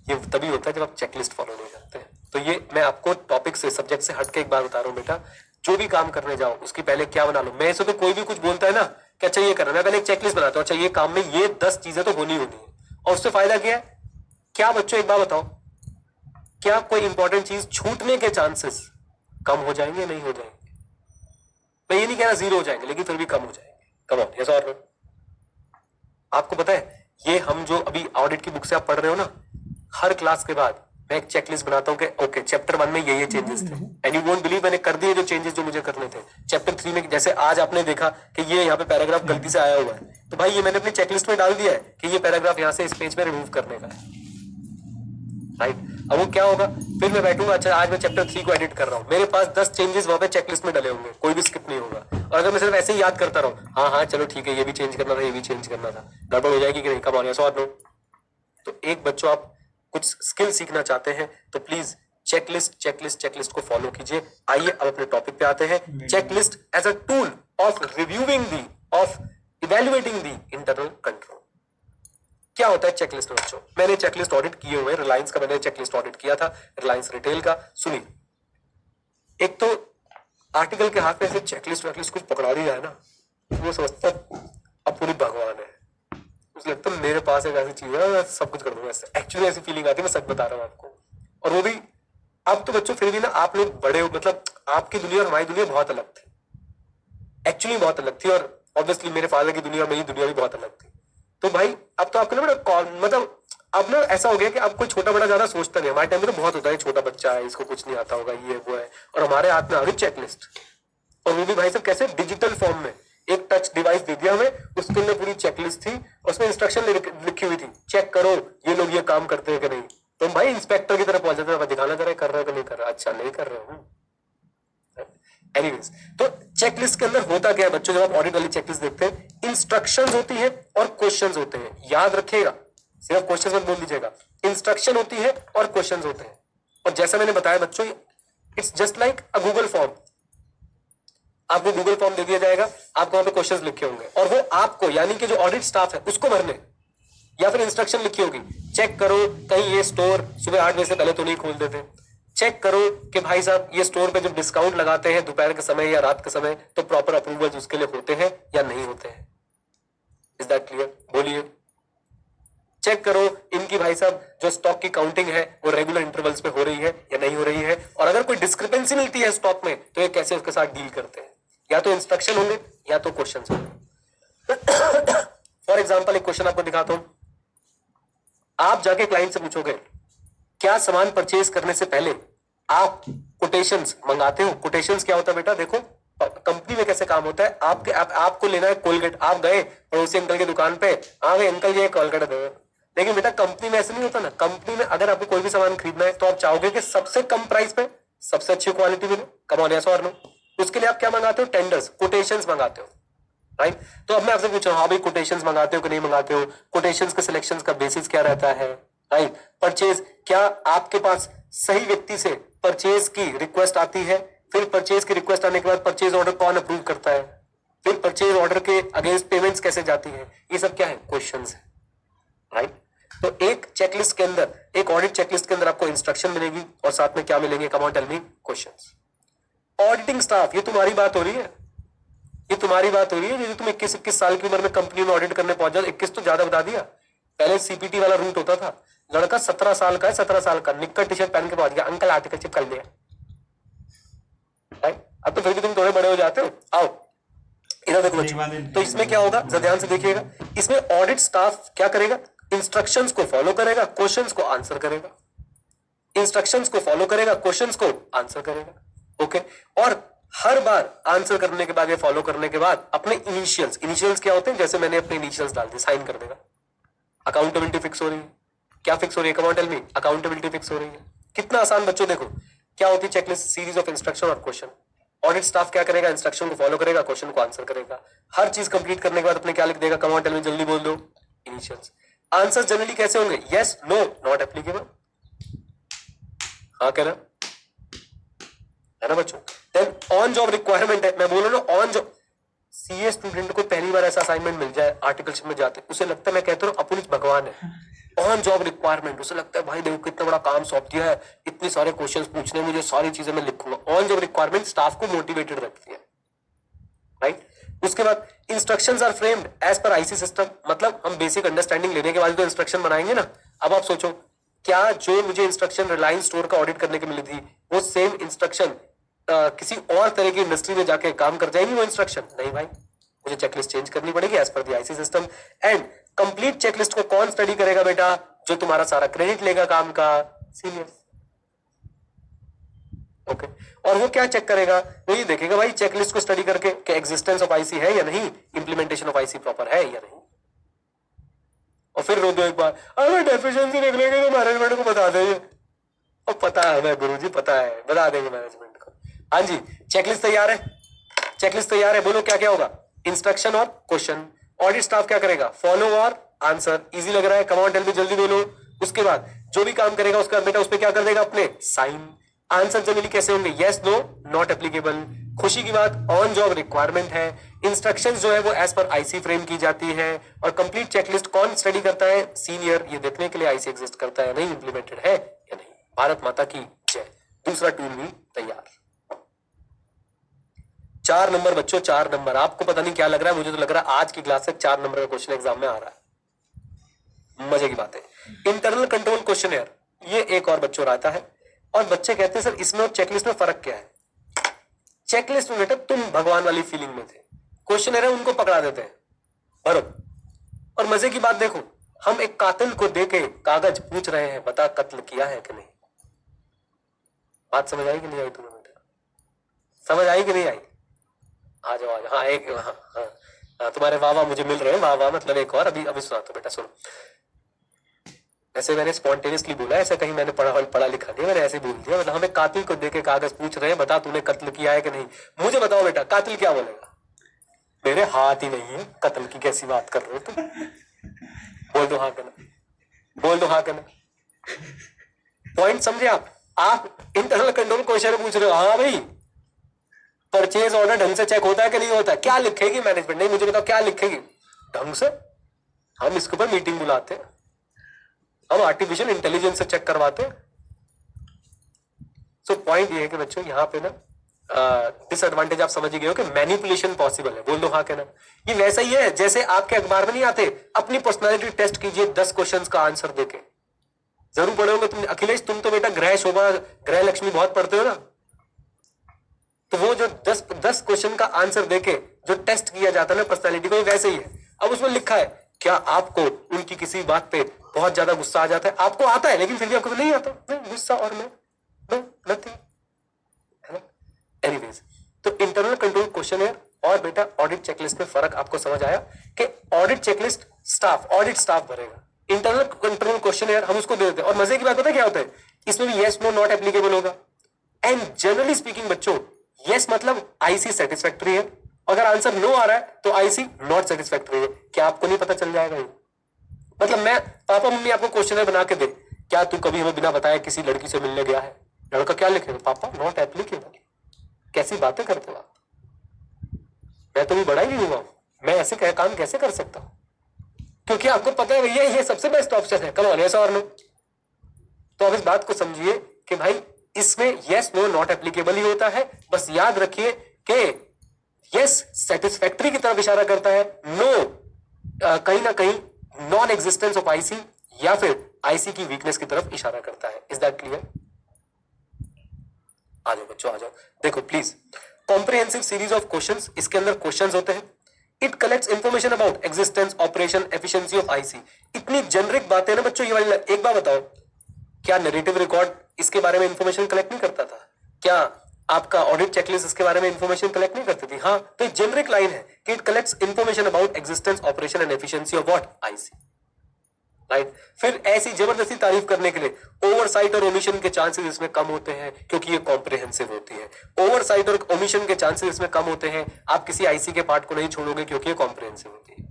[SPEAKER 1] ये तभी होता है जब आप चेकलिस्ट फॉलो नहीं करते हैं। तो ये मैं आपको टॉपिक से, सब्जेक्ट से हटके एक बार बता रहा हूँ बेटा, जो भी काम करने जाओ उसकी पहले क्या बना लो। मैं से तो कोई भी कुछ बोलता है ना कि अच्छा ये करना, मैं पहले एक चेकलिस्ट बनाता हूँ, अच्छा ये काम में ये 10 चीजें तो होनी होनी है। और उससे फायदा क्या है? क्या बच्चों एक बार बताओ, क्या कोई इंपॉर्टेंट चीज छूटने के चांसेस कम हो जाएंगे? नहीं हो जाएंगे। मैं ये नहीं कह रहा जीरो हो जाएंगे, लेकिन फिर भी कम हो जाएंगे। कम ऑन, यस और नो? आपको पता है ये हम जो अभी ऑडिट की बुक से आप पढ़ रहे हो ना, हर क्लास के बाद मैं एक चेकलिस्ट बनाता हूँ कि ओके चैप्टर 1 में ये चेंजेस थे, एंड यू वोंट बिलीव मैंने कर दिए जो चेंजेस जो मुझे करने थे। चैप्टर 3 में जैसे आज आपने देखा कि ये यहाँ पे पैराग्राफ गलती से आया हुआ है, तो भाई ये मैंने अपनी चेकलिस्ट में डाल दिया है कि ये पैराग्राफ यहाँ से इस पेज में रिमूव करने का है, राइट। अब वो क्या होगा, फिर मैं बैठूंगा, अच्छा आज मैं चैप्टर 3 को एडिट कर रहा हूँ, मेरे पास 10 चेंजेस वहां पे चेकलिस्ट में डले होंगे, कोई भी स्किप नहीं होगा। और अगर मैं सिर्फ ऐसे ही याद करता रहूं, हाँ हाँ चलो ठीक है ये भी चेंज करना था, ये भी चेंज करना था, गड़बड़ हो जाएगी कि नहीं? कम ऑन, यस और नो? तो एक बच्चों आप कुछ स्किल सीखना चाहते हैं तो प्लीज चेकलिस्ट को फॉलो कीजिए। आइए अब अपने टॉपिक पे आते हैं। Checklist as a tool of reviewing the, of evaluating the internal control. क्या होता है चेकलिस्ट बच्चों? मैंने चेकलिस्ट ऑडिट किए हुए, रिलायंस का मैंने चेकलिस्ट ऑडिट किया था, रिलायंस रिटेल का। सुनिए, एक तो आर्टिकल के हाथ में से चेकलिस्ट वेकलिस्ट कुछ पकड़ा दी जाए ना, वो समझता अब पूरी भगवान है, मुझे लगता है मेरे पास एक ऐसी चीज है मैं सब कुछ कर दूंगा। एक्चुअली ऐसी फीलिंग आती है, मैं सच बता रहा हूँ आपको। और वो भी अब तो बच्चों फिर भी ना आप लोग बड़े हो, मतलब आपकी दुनिया और हमारी दुनिया बहुत अलग थी, एक्चुअली बहुत अलग थी। और ऑब्वियसली मेरे फादर की दुनिया, मेरी दुनिया भी बहुत अलग थी। तो भाई अब तो आपको ना मतलब अब ना ऐसा हो गया कि अब कोई छोटा बड़ा ज्यादा सोचता नहीं। हमारे टाइम में तो बहुत होता है छोटा बच्चा है, इसको कुछ नहीं आता होगा, ये वो है। और हमारे हाथ में आ रही चेकलिस्ट, और वो भी भाई साहब कैसे, डिजिटल फॉर्म में। एक टच डिवाइस दे दिया हमें, उसके अंदर पूरी चेकलिस्ट थी, उसमें इंस्ट्रक्शन लिखी हुई थी, चेक करो ये लोग ये काम करते हैं कि नहीं। तो भाई इंस्पेक्टर की तरफ पहुंच जाते हैं, दिखाना जरा कर रहे हो कि नहीं कर रहा, अच्छा नहीं कर रहे हो। एनीवेज, तो चेकलिस्ट के अंदर होता क्या है बच्चों, जब आप ऑडिट वाली चेकलिस्ट देखते हैं, इंस्ट्रक्शंस होती है और क्वेश्चंस होते हैं। याद रखिएगा, सिर्फ क्वेश्चंस मत बोल दीजिएगा, इंस्ट्रक्शन होती है और क्वेश्चंस होते हैं। और जैसा मैंने बताया बच्चों, it's just like a Google form. आपको गूगल फॉर्म दे दिया जाएगा, आपको वहां पे क्वेश्चंस लिखे होंगे, और वो आपको यानी कि जो ऑडिट स्टाफ है उसको भरने, या फिर इंस्ट्रक्शन लिखी होगी, चेक करो कहीं ये स्टोर सुबह 8 बजे से पहले तो नहीं खोल देते, चेक करो कि भाई साहब ये स्टोर पे जो डिस्काउंट लगाते हैं दोपहर के समय या रात के समय, तो प्रॉपर अप्रूवल्स उसके लिए होते हैं या नहीं होते हैं। Is that clear? बोलिए। चेक करो इनकी भाई साहब जो स्टॉक की काउंटिंग है वो रेगुलर इंटरवल्स पे हो रही है या नहीं हो रही है, और अगर कोई डिस्क्रिपेंसी मिलती है स्टॉक में तो ये कैसे उसके साथ डील करते हैं। या तो इंस्ट्रक्शन होंगे या तो क्वेश्चंस होंगे। फॉर एग्जांपल एक क्वेश्चन आपको दिखाता हूं। आप जाके क्लाइंट से पूछोगे क्या सामान परचेज करने से पहले आप कोटेशंस मंगाते हो? कोटेशंस क्या होता है बेटा, देखो कंपनी में कैसे काम होता है। आपको लेना है कोलगेट, आप गए पड़ोसी अंकल की दुकान पे, आ गए अंकल ये कोलगेट दे। लेकिन बेटा कंपनी में ऐसे नहीं होता ना। कंपनी में अगर आपको कोई भी सामान खरीदना है तो आप चाहोगे कि सबसे कम प्राइस पे सबसे अच्छी क्वालिटी मिले। कम ऑन, यस और नो? उसके लिए आप क्या मंगाते हो? टेंडर्स, कोटेशंस मंगाते हो, राइट। तो अब मैं आपसे पूछ रहा हूं, हाँ भाई कोटेशंस मंगाते हो कि नहीं मंगाते हो? कोटेशंस के सिलेक्शंस का बेसिस क्या रहता है, राइट। परचेज, क्या आपके पास सही व्यक्ति से परचेज की रिक्वेस्ट आती है? फिर परचेज की रिक्वेस्ट आने के बाद परचेज ऑर्डर कौन अप्रूव करता है? फिर परचेज ऑर्डर के अगेंस्ट पेमेंट्स कैसे जाती है? ये सब क्या है? क्वेश्चंस है, राइट। तो एक चेकलिस्ट के अंदर, एक ऑडिट चेकलिस्ट के अंदर आपको इंस्ट्रक्शन मिलेगी और साथ में क्या मिलेंगे? Come on tell me questions. Auditing staff, ये तुम्हारी बात हो रही है, ये तुम्हारी बात हो रही है। यदि तुम 21 साल की उम्र में कंपनी में ऑडिट करने पहुंच जाओ, 21 तो ज्यादा बता दिया, पहले सीपीटी वाला रूट होता था। लड़का 17 साल का है, 17 साल का निक्कर टी शर्ट पहन के पहुंच गया, अंकल आर्टिकल चिपका दिया। अब तो फिर भी तुम थोड़े बड़े हो जाते हो। आओ इधर देखो बच्चों, तो इसमें क्या होगा जरा ध्यान से देखिएगा। इसमें ऑडिट स्टाफ क्या करेगा? इंस्ट्रक्शंस को फॉलो करेगा, क्वेश्चंस को आंसर करेगा। इंस्ट्रक्शंस को फॉलो करेगा, क्वेश्चंस को आंसर करेगा। ओके, और हर बार आंसर करने के बाद या फॉलो करने के बाद अपने इनिशियल्स क्या होते हैं? जैसे मैंने अपने इनिशियल्स डाल दिए, साइन कर देगा। अकाउंटेबिलिटी फिक्स हो रही है। क्या फिक्स हो रही है? Come on tell me. Accountability fix हो रही है। कितना आसान बच्चों, देखो क्या होती है चेकलिस्ट? सीरीज ऑफ इंस्ट्रक्शन और क्वेश्चन। ऑडिट स्टाफ क्या करेगा? इंस्ट्रक्शन को फॉलो करेगा, क्वेश्चन को आंसर करेगा। हर चीज कंप्लीट करने के बाद अपने क्या लिख देगा? कम ऑन टेल मी, जल्दी बोल दो। इनिशियल्स। आंसर जनरली कैसे होंगे? Yes, no, not applicable. हाँ कह रहा है ना बच्चों? देन ऑन जॉब रिक्वायरमेंट है, मैं बोल रहा हूं ऑन जॉब। सीए स्टूडेंट को पहली बार ऐसा असाइनमेंट मिल जाए आर्टिकलशिप में जाते, उसे लगता है, मैं कहता हूँ अपुनित भगवान है। ऑन जॉब रिक्वायरमेंट, उसे लगता है भाई देखो कितना बड़ा काम सौंप दिया है, इतने सारे क्वेश्चंस पूछने, मुझे सारी चीजें मैं लिखूंगा। ऑन जॉब रिक्वायरमेंट स्टाफ को मोटिवेटेड रखती है, राइट। उसके बाद instructions are framed as per IC system, मतलब हम बेसिक अंडरस्टैंडिंग लेने के बाद तो इंस्ट्रक्शन बनाएंगे ना। अब आप सोचो, क्या जो मुझे इंस्ट्रक्शन रिलायंस स्टोर का ऑडिट करने की मिली थी, वो सेम इंस्ट्रक्शन किसी और तरह की इंडस्ट्री में जाके काम कर जाएगी वो इंस्ट्रक्शन? नहीं भाई, मुझे चेकलिस्ट चेंज करनी पड़ेगी as per the IC system. And complete checklist को कौन स्टडी करेगा बेटा? जो तुम्हारा सारा क्रेडिट लेगा काम का, सीनियर। ओके, और वो क्या चेक करेगा? वो ये देखेगा भाई चेकलिस्ट को स्टडी करके कि एग्जिस्टेंस ऑफ आईसी है या नहीं, इंप्लीमेंटेशन ऑफ आईसी प्रॉपर है या नहीं। और फिर रो दो एक बार, अरे डेफिशिएंसी निकलेगी तो मैनेजमेंट को बता देंगे। और पता है मैं गुरुजी, पता है, बता देंगे मैनेजमेंट को। हाँ जी, चेकलिस्ट तैयार है, चेकलिस्ट तैयार है। बोलो क्या क्या होगा? इंस्ट्रक्शन और क्वेश्चन। ऑडिट स्टाफ क्या करेगा? फॉलो और आंसर। इजी लग रहा है? कम ऑन टेल मी, जल्दी बोलो। उसके बाद जो भी काम करेगा उसका बेटा उस पर क्या कर देगा? अपने साइन। आंसर जनरली कैसे होंगे? Yes, no, not applicable. खुशी की बात, ऑन जॉब रिक्वायरमेंट है। इंस्ट्रक्शंस जो है वो एज पर आईसी फ्रेम की जाती है। और कंप्लीट चेकलिस्ट कौन स्टडी करता है? सीनियर। ये देखने के लिए आईसी एग्जिस्ट करता है नहीं, इंप्लीमेंटेड है या नहीं। भारत माता की जय। दूसरा टूल भी तैयार। 4 नंबर बच्चों, 4 नंबर। आपको पता नहीं क्या लग रहा है, मुझे तो लग रहा है आज की क्लास से 4 नंबर का क्वेश्चन एग्जाम में आ रहा है। मजे की बात है। इंटरनल कंट्रोल क्वेश्चन, ये एक और बच्चों आता है। और बच्चे कहते हैं सर इसमें और चेकलिस्ट में फर्क क्या है? चेकलिस्ट में बेटा तुम भगवान वाली फीलिंग में थे, क्वेश्चन है उनको पकड़ा देते हैं भरो। और मजे की बात देखो, हम एक कातिल को देके कागज पूछ रहे हैं, बता कत्ल किया है कि नहीं। बात समझ आई कि नहीं आई तुम्हें बेटा? समझ आई कि नहीं आई? आ जाओ आ जाओ। हाँ एक, हाँ, तुम्हारे वाह वाह मुझे मिल रहे हैं, वाह वाह। मतलब एक और अभी सुना तो बेटा सुनो। ऐसे मैंने स्पॉन्टेनियसली बोला, ऐसे कहीं मैंने पढ़ा लिखा नहीं, मैंने ऐसे बोल दिया। मतलब हमें कातिल को देके कागज पूछ रहे हैं, बता तूने कत्ल किया है कि नहीं। मुझे बताओ बेटा कातिल क्या बोलेगा? मेरे हाथ ही नहीं है, कत्ल की कैसी बात कर रहे हो तुम? बोल दो हाँ कहना, बोल दो हाँ कहना। पॉइंट समझे आप इंटरनल कंट्रोल क्वेश्चन पूछ रहे हो, हाँ भाई परचेज ऑर्डर ढंग से चेक होता है कि नहीं होता? क्या लिखेगी मैनेजमेंट? नहीं मुझे बताओ क्या लिखेगी ढंग से? हम इसके ऊपर मीटिंग बुलाते हैं, हम आर्टिफिशियल इंटेलिजेंस से चेक करवाते हैं। सो पॉइंट ये है कि बच्चों यहाँ पे ना डिसएडवांटेज आप समझ गए हो कि मैनिपुलेशन पॉसिबल है। बोल दो हाँ कहना। ये वैसा ही है जैसे आपके अखबार में नहीं आते, अपनी पर्सनालिटी टेस्ट कीजिए 10 क्वेश्चंस का आंसर देके। जरूर पढ़ोगे तुम अखिलेश, तुम तो बेटा ग्रह शोभा ग्रह लक्ष्मी बहुत पढ़ते हो ना, तो वो जो 10 क्वेश्चन का आंसर देके जो टेस्ट किया जाता है ना पर्सनालिटी को, वैसे ही है। अब उसमें लिखा है क्या आपको उनकी किसी बात पे बहुत ज्यादा गुस्सा आ जाता है? आपको आता है लेकिन फिर भी आपको नहीं आता। नहीं गुस्सा और मैं नो नथिंग, है ना? एनीवेज, तो इंटरनल कंट्रोल क्वेश्चन है और बेटा ऑडिट चेकलिस्ट में फर्क आपको समझ आया कि audit checklist staff, audit staff भरेगा। इंटरनल कंट्रोल क्वेश्चन है हम उसको दे देते हैं। और मजे की बात पता है क्या होता है? इसमें भी यस नो नॉट एप्लीकेबल होगा। एंड जनरली स्पीकिंग बच्चों, यस मतलब आईसी सेटिस्फैक्टरी है, अगर आंसर नो आ रहा है तो आईसी नॉट सेटिस्फैक्टरी है। क्या आपको नहीं पता चल जाएगा ये? मतलब मैं पापा मम्मी आपको क्वेश्चन बना के दे, क्या तू कभी हमें बिना बताए किसी लड़की से मिलने गया है? लड़का क्या लिखेगा? पापा नॉट एप्लीकेबल। कैसी बातें करते हो आप? मैं तो भी बड़ा ही नहीं हुआ, मैं ऐसे काम कैसे कर सकता हूं? क्योंकि आपको पता है भैया ये सबसे बेस्ट ऑप्शन है। कम ऑन, यस और नो। तो अब इस बात को समझिए कि भाई इसमें यस नो नॉट एप्लीकेबल ही होता है। बस याद रखिए कि यस सेटिस्फैक्ट्री की तरफ इशारा करता है, नो कहीं ना कहीं नॉन एग्जिस्टेंस ऑफ आईसी या फिर आईसी की वीकनेस की तरफ इशारा करता है। Is that clear? आ जाओ बच्चों, आ जाओ। देखो please, comprehensive series of questions, इसके अंदर क्वेश्चंस होते हैं। It collects information about existence, operation, efficiency of IC. इतनी जेनरिक बातें ना बच्चों ये वाली। एक बार बताओ, क्या नैरेटिव रिकॉर्ड इसके बारे में इंफॉर्मेशन कलेक्ट नहीं करता था? क्या आपका ऑडिट चेकलिस्ट इसके बारे में इंफॉर्मेशन कलेक्ट नहीं करती थी? हाँ, तो एक जेनरिक लाइन है कि it collects information about existence, operation and efficiency of what? IC. Right. फिर ऐसी जबरदस्ती तारीफ करने के लिए ओवरसाइट और ओमिशन के चांसेस इसमें कम होते हैं क्योंकि ये कॉम्प्रिहेंसिव होती है। ओवरसाइट और ओमिशन के चांसेस इसमें कम होते हैं, आप किसी आईसी के पार्ट को नहीं छोड़ोगे क्योंकि ये कॉम्प्रिहेंसिव होती है।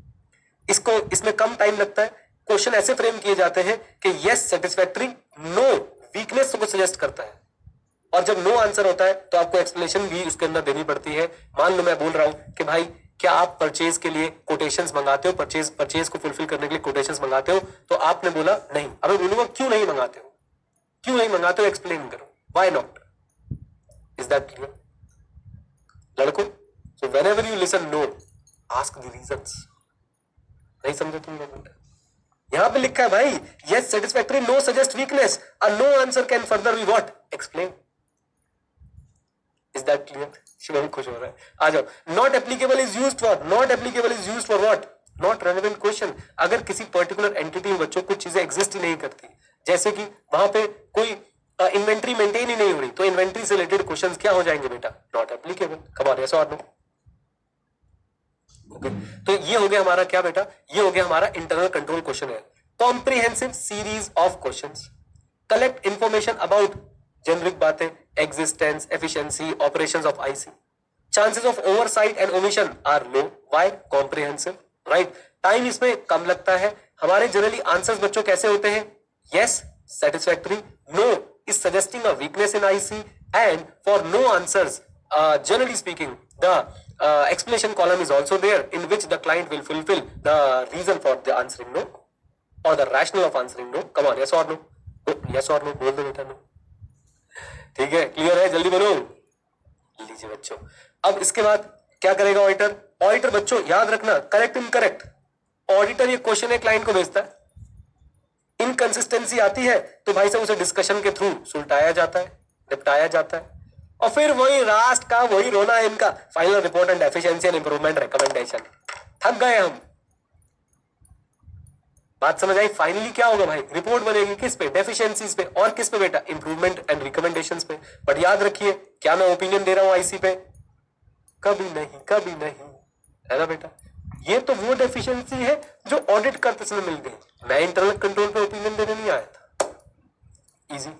[SPEAKER 1] इसको इसमें कम टाइम लगता है। क्वेश्चन ऐसे फ्रेम किए जाते हैं कि यस सेटिस्फैक्टरी, नो वीकनेस को सजेस्ट करता है। और जब नो आंसर होता है तो आपको एक्सप्लेनेशन भी उसके अंदर देनी पड़ती है। मान लो मैं बोल रहा हूं कि भाई क्या आप परचेज के लिए कोटेशंस मंगाते हो, परचेज को फुलफिल करने के लिए कोटेशंस मंगाते हो, तो आपने बोला नहीं। अब मैं बोलूंगा क्यों नहीं मंगाते हो, क्यों नहीं मंगाते हो, एक्सप्लेन करो, why not. Is that clear लड़कों? So whenever you listen no, ask the reasons. नहीं समझे तुम लोग? यहां पे लिखा है भाई yes satisfactory, no suggest weakness, a no answer can further be what? Explain. Is that clear? Shivam खुश हो रहा है। आ जाओ। Not applicable is used for, not applicable is used for what? Not relevant question. अगर किसी पर्टिकुलर एंटिटी में बच्चों कुछ चीजें एग्जिस्ट ही नहीं करती, जैसे कि वहां पे कोई इन्वेंट्री मेंटेन ही नहीं हो रही, तो इन्वेंट्री से रिलेटेड क्वेश्चंस क्या हो जाएंगे बेटा? Not applicable. Come on, yes और नो? ओके, तो ये हो गया हमारा क्या बेटा? ये हो गया हमारा इंटरनल कंट्रोल क्वेश्चन है। Comprehensive series of questions collect information about generic बातें, existence, efficiency, operations of IC. Chances of oversight and omission are low. Why? Comprehensive. Right. Time इसमें कम लगता है। हमारे जनरली आंसर्स बच्चों कैसे होते हैं? Yes satisfactory, no is suggesting a weakness in IC, and for no answers generally speaking the explanation column is also there in which the client will fulfill the reason for the answering no or the rationale of answering no. Come on, yes or no? Yes or no बोल दो बेटा no। ठीक है, clear है? जल्दी बोलो। लीजिए बच्चों, अब इसके बाद क्या करेगा ऑडिटर? ऑडिटर बच्चों याद रखना, करेक्ट इनकरेक्ट, ऑडिटर ये क्वेश्चन एक क्लाइंट को भेजता है, इनकंसिस्टेंसी आती है तो भाई साहब उसे डिस्कशन के थ्रू सुलटाया जाता है, निपटाया जाता है, और फिर वही लास्ट का वही रोना है इनका, final report and efficiency and improvement recommendation. थक गए हम। बात समझ आई? फाइनली क्या होगा भाई? रिपोर्ट बनेगी किस पे? डेफिशिएंसीज पे। और किस पे बेटा? इंप्रूवमेंट एंड रिकमेंडेशंस पे। बट याद रखिए, क्या मैं ओपिनियन दे रहा हूं आईसी पे? कभी नहीं, कभी नहीं, है ना बेटा? ये तो वो डेफिशिएंसी है जो ऑडिट करते समय मिल गई। मैं इंटरनल कंट्रोल पे ओपिनियन देने नहीं आया था। Easy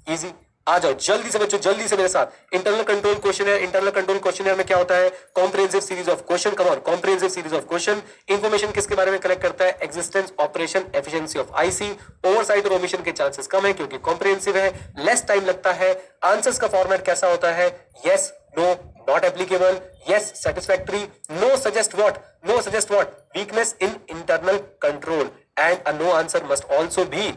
[SPEAKER 1] easy. आ जाओ जल्दी से बच्चों, जल्दी से मेरे साथ। Internal control questionnaire, internal control questionnaire में क्या होता है? Comprehensive series of question. Come on, comprehensive series of question. Information किसके बारे में कलेक्ट करता है? Existence, operation, efficiency of IC. Oversight और ओमिशन के चांसेस कम है क्योंकि कॉम्प्रिहेंसिव है, लेस टाइम लगता है। आंसर्स का फॉर्मेट कैसा होता है? Yes, no, not applicable, yes satisfactory, no suggest what? No suggest what? Weakness in internal control, and a no answer must also be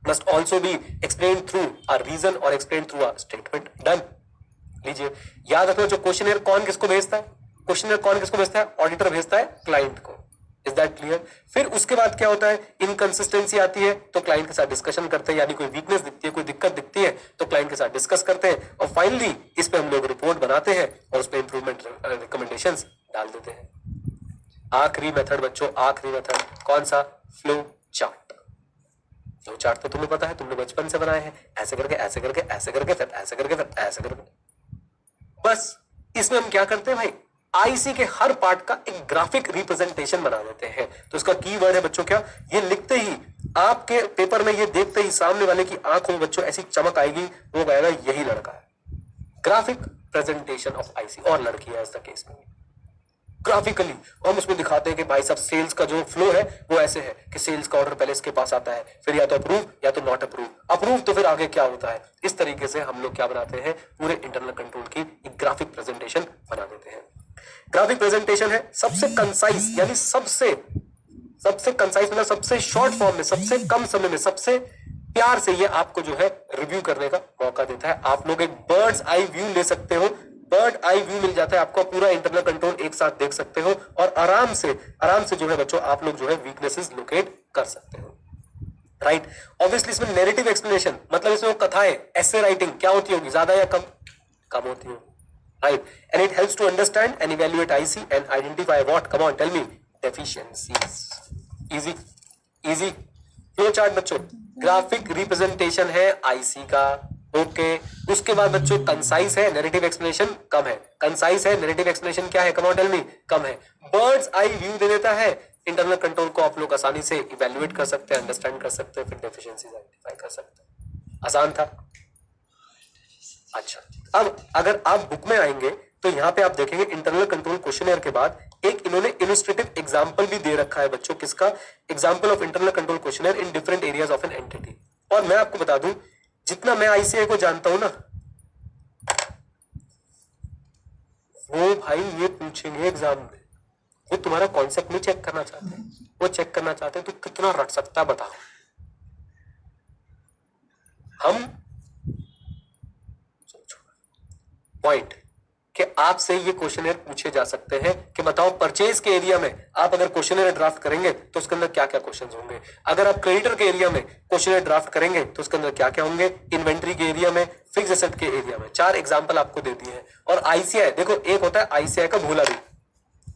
[SPEAKER 1] must also be explained through a reason or explained through a statement. Done. लीजिए, याद रखना, जो questionnaire कौन किसको भेजता है? Questionnaire कौन किसको भेजता है? ऑडिटर भेजता है क्लाइंट को। Is that clear? फिर उसके बाद क्या होता है? इनकंसिस्टेंसी आती है तो क्लाइंट के साथ डिस्कशन करते हैं, यानी कोई वीकनेस दिखती है, कोई दिक्कत दिखती है तो क्लाइंट के साथ डिस्कस करते हैं, और फाइनली इस पे हम लोग रिपोर्ट बनाते हैं और उस पर इंप्रूवमेंट रिकमेंडेशंस डाल देते हैं। आखिरी मेथड बच्चों, आखिरी मेथड कौन सा? Flow chart. फ्लो चार्ट तो तुम्हें पता है, तुमने बचपन से बनाए हैं, ऐसे करके ऐसे करके ऐसे करके फिर ऐसे करके फिर ऐसे करके। बस इसमें हम क्या करते हैं भाई? आईसी के हर पार्ट का एक ग्राफिक रिप्रेजेंटेशन बना देते हैं। तो इसका कीवर्ड है बच्चों क्या? ये लिखते ही आपके पेपर में, ये देखते ही सामने वाले की आंखों में बच्चों ऐसी चमक आएगी, वो कहेगा यही लड़का है। ग्राफिक प्रेजेंटेशन ऑफ आईसी, और लड़की है ऐसा केस में। ग्राफिकली हम उसमें दिखाते हैं कि भाई साहब सेल्स का जो फ्लो है वो ऐसे है कि सेल्स का ऑर्डर पहले इसके पास आता है, फिर या तो अप्रूव या तो नॉट अप्रूव, अप्रूव तो फिर आगे क्या होता है। इस तरीके से हम लोग क्या बनाते हैं? पूरे इंटरनल कंट्रोल की एक ग्राफिक प्रेजेंटेशन बना देते हैं। ग्राफिक प्रेजेंटेशन है सबसे कंसाइज, यानी सबसे कंसाइज मतलब सबसे शॉर्ट फॉर्म में, सबसे कम समय में, सबसे प्यार से ये आपको जो है रिव्यू करने का मौका देता है। आप लोग एक बर्ड्स आई व्यू ले सकते हो, बर्ड आई व्यू मिल जाता है आपको, पूरा इंटरनल कंट्रोल एक साथ देख सकते हो और आराम से जो है बच्चों आप लोग जो है वीकनेसेस लोकेट कर सकते हो, राइट। ऑब्वियसली इसमें नैरेटिव एक्सप्लेनेशन मतलब इसमें कथाएं, एसे राइटिंग क्या होती होगी, ज्यादा या कम होती होगी, right. And it helps to understand and evaluate IC and identify what, come on tell me, deficiencies. Easy flow chart बच्चों, ग्राफिक रिप्रेजेंटेशन है आईसी का, ओके। उसके बाद बच्चों कंसाइज है, नैरेटिव एक्सप्लेनेशन कम है, कंसाइज है, नैरेटिव एक्सप्लेनेशन क्या है, कम ऑन टेल मी, कम है। बर्ड्स आई व्यू दे देता है, इंटरनल कंट्रोल को आप लोग आसानी से इवैल्यूएट कर सकते हैं, अंडरस्टैंड कर सकते हैं, फिर डेफिशिएंसीज आइडेंटिफाई कर सकते हैं। आसान था। अच्छा, अब अगर आप बुक में आएंगे तो यहाँ पे आप देखेंगे इंटरनल कंट्रोल क्वेश्चनर के बाद एक इन्होंने इलस्ट्रेटिव एग्जांपल भी दे रखा है बच्चों, किसका, example of internal control questionnaire in different areas of an entity. और मैं आपको बता दूं, जितना मैं आईसीआई को जानता हूं ना, वो भाई ये पूछेंगे एग्जाम में, वो तुम्हारा कॉन्सेप्ट नहीं चेक करना चाहते, वो चेक करना चाहते हैं तो कितना रट सकता है बताओ। हम पॉइंट कि आपसे ये क्वेश्चनर पूछे जा सकते हैं कि बताओ परचेज के एरिया में आप अगर क्वेश्चनर ड्राफ्ट करेंगे तो उसके अंदर क्या क्या क्वेश्चंस होंगे, अगर आप क्रेडिटर के एरिया में क्वेश्चनर ड्राफ्ट करेंगे तो उसके अंदर क्या क्या होंगे, इन्वेंट्री के एरिया में, फिक्स एसेट के एरिया में। 4 एग्जांपल आपको दे दिए हैं। और आईसीआई देखो, एक होता है आईसीआई का भोला रूप,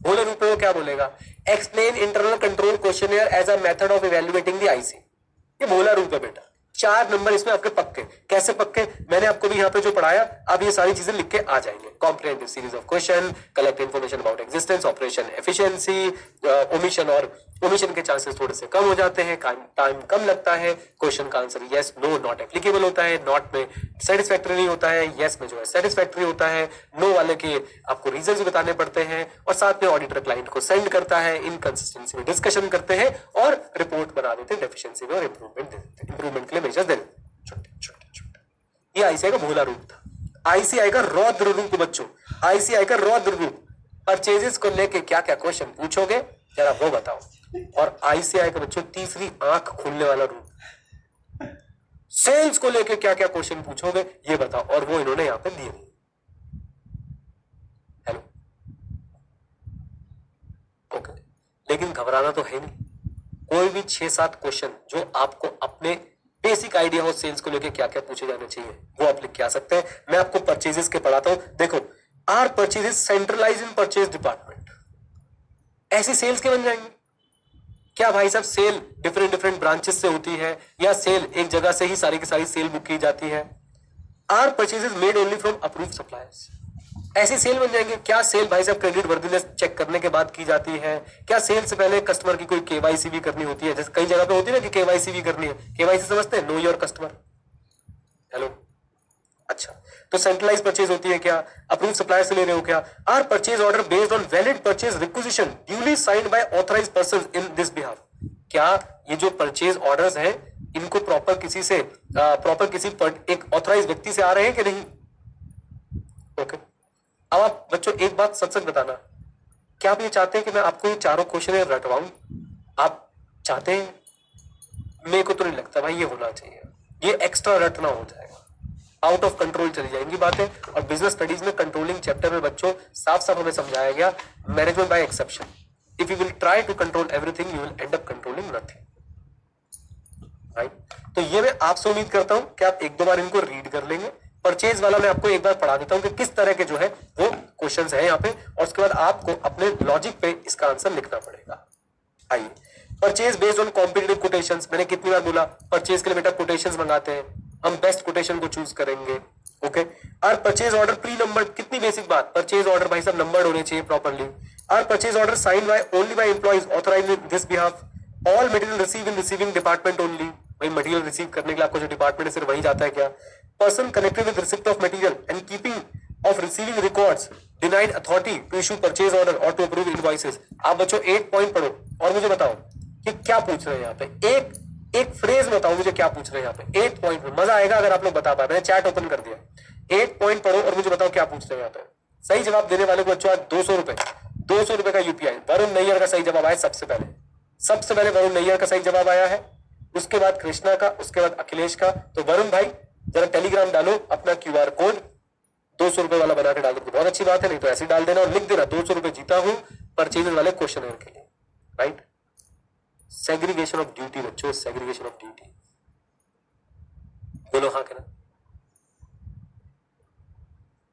[SPEAKER 1] भोला रूप में वो क्या बोलेगा, explain internal control questionnaire as a method of evaluating the IC. ये भोला रूप है बेटा। 4 नंबर इसमें आपके पक्के। कैसे पक्के, मैंने आपको भी यहाँ पे जो पढ़ाया, अब ये सारी चीजें लिख के आ जाएंगे। Comprehensive series of question, collect information about existence, operation efficiency, omission और ओमिशन के चांसेस थोड़े से कम हो जाते हैं, टाइम कम लगता है, क्वेश्चन का answer yes no not applicable होता है, नॉट में सेटिस्फैक्टरी नहीं होता है, यस में जो है सेटिस्फैक्टरी होता है, नो वाले के आपको रीजन भी बताने पड़ते हैं, और साथ में ऑडिटर क्लाइंट को सेंड करता है, इनकंसिस्टेंसी में डिस्कशन करते हैं और रिपोर्ट बना देते हैं, डेफिशिएंसी में और इंप्रूवमेंट दे देते हैं, इंप्रूवमेंट के लिए मेजर्स दे देते हैं, छोटे छोटे। ये आईसीआई का भोला रूप था। आईसीआई का रौद्र रूप बच्चों, आईसीआई का रौद्र रूप, परचेजेस को लेके क्या क्या क्वेश्चन पूछोगे जरा वो बताओ। और आईसीआई का बच्चों तीसरी आंख खोलने वाला रूप, सेल्स को लेके क्या क्या क्वेश्चन पूछोगे ये बताओ, और वो इन्होंने यहां पे दिए। Hello, okay. लेकिन घबराना तो है नहीं, कोई भी 6-7 क्वेश्चन जो आपको अपने बेसिक आइडिया हो सेल्स को लेके क्या क्या पूछे जाने चाहिए वो आप लिख के आ सकते हैं। मैं आपको परचेजेस के पढ़ाता हूं। देखो, are purchases centralise in purchase department, ऐसी सेल्स के बन जाएंगे क्या भाई साहब? सेल डिफरेंट ब्रांचेस से होती है या सेल एक जगह से ही सारी की सारी सेल बुक की जाती है? Are purchases made only from approved suppliers, ऐसी सेल बन जाएंगे क्या? सेल भाई साहब क्रेडिट वर्दीनेस चेक करने के बाद की जाती है क्या? सेल से पहले कस्टमर की कोई केवाईसी भी करनी होती है? जैसे कई जगह पे होती है ना कि केवाईसी भी करनी है। केवाईसी समझते हैं, नो योर कस्टमर। हेलो, अच्छा, तो सेंट्रलाइज परचेज होती है क्या? अप्रूव सप्लायर से ले रहे हो क्या? Are purchase order based on valid purchase requisition duly signed by authorised person in this behalf, क्या ये जो परचेज ऑर्डर्स हैं इनको प्रॉपर किसी एक ऑथराइज व्यक्ति से आ रहे हैं कि नहीं? ओके। अब आप बच्चों एक बात सच बताना, क्या आप ये चाहते हैं कि मैं आपको ये चारों क्वेश्चन रटवाऊं? आप चाहते हैं? मेरे को तो नहीं लगता भाई ये होना चाहिए, ये एक्स्ट्रा रटना हो जाएगा, आउट ऑफ कंट्रोल चली जाएंगी बातें। और बिजनेस स्टडीज में कंट्रोलिंग चैप्टर में बच्चों साफ साफ हमें समझाया गया, management by exception, if you will try to control everything you will end up controlling nothing, right? तो ये मैं आपसे उम्मीद करता हूं कि आप 1-2 बार इनको रीड कर लेंगे। परचेज वाला मैं आपको एक बार पढ़ा देता हूं कि किस तरह के जो है वो क्वेश्चंस है यहाँ पे, और उसके बाद आपको अपने लॉजिक पे इसका आंसर लिखना पड़ेगा। आइए, purchase based on competitive quotations, मैंने कितनी बार बोला परचेज के लिए बेटा कोटेशंस मंगाते हैं, हम बेस्ट कोटेशन को चूज करेंगे। Okay. Are purchase order pre number, कितनी बेसिक बात, परचेज ऑर्डर भाई साहब नंबर्ड होने चाहिए properly. Are purchase order signed by only by employees authorised in this behalf, all material receive in receiving department only, भाई material receive करने के लिए आपको जो डिपार्टमेंट है सिर्फ वही जाता है क्या? Person connected with receipt of material and keeping of receiving records denied authority to issue purchase order और टू अप्रूव इनवॉइसेस। आप बच्चों 8 पॉइंट पढ़ो और मुझे बताओ कि क्या पूछ रहे हैं यहाँ पे, एक फ्रेज बताओ मुझे क्या पूछ रहे हैं यहाँ पे 8 पॉइंट में। मजा आएगा अगर आप लोग बता पाए, मैंने चैट ओपन कर दिया। 8 पॉइंट पढ़ो और मुझे बताओ क्या पूछ रहे हैं यहाँ पे। सही जवाब देने वाले को बच्चों आज 200 रुपए, ₹200 का यूपीआई। वरुण नैयर का सही जवाब आया सबसे पहले वरुण नैयर का सही जवाब आया है, उसके बाद कृष्णा का, उसके बाद अखिलेश का। तो वरुण भाई जरा टेलीग्राम डालो अपना QR कोड, ₹200 वाला बना के डाल दो, बहुत अच्छी बात है, नहीं तो ऐसे डाल देना और लिख देना ₹200 जीता हूं परचेज वाले क्वेश्चन के लिए, राइट। सेग्रीगेशन ऑफ ड्यूटी बच्चों, सेग्रीगेशन ऑफ ड्यूटी, बोलो हाँ कहना।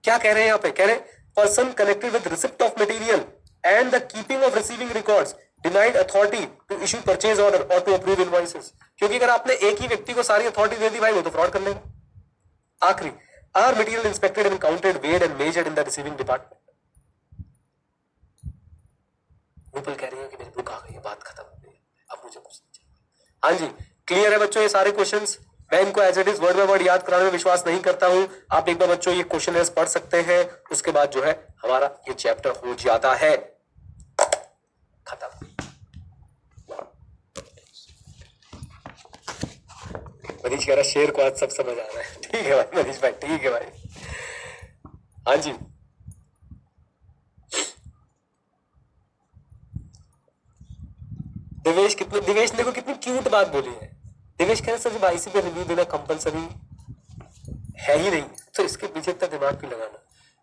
[SPEAKER 1] क्या कह रहे हैं यहाँ पे, कह रहे person connected with receipt of material and the keeping of receiving records denied authority to issue purchase order और टू अप्रूव इनवॉइसेस। क्योंकि अगर आपने एक ही व्यक्ति को सारी अथॉरिटी दे दी भाई, वो तो फ्रॉड कर लेगा। आखिरी, are material inspected and counted, weighed and measured in the receiving department. Rupal कह रही है कि मेरी बुक आ गई है, बात खत्म हो गई, अब मुझे कुछ नहीं चाहिए। हाँ जी, क्लियर है बच्चों ये सारे क्वेश्चंस। मैं इनको as it is word by word याद कराने में विश्वास नहीं करता हूं। आप एक बार बच्चों ये क्वेश्चन पढ़ सकते हैं, उसके बाद जो है हमारा ये चैप्टर हो जाता है खत्म। मनीष कह रहा शेर को आज सब समझ आ रहा है। ठीक है भाई मनीष भाई, ठीक है भाई। हाँ जी, दिवेश देखो कितनी क्यूट बात बोली है। दिवेश कह रहे सर जब आईसी पे रिव्यू देना कंपलसरी है ही नहीं, तो इसके पीछे इतना दिमाग भी लगाना।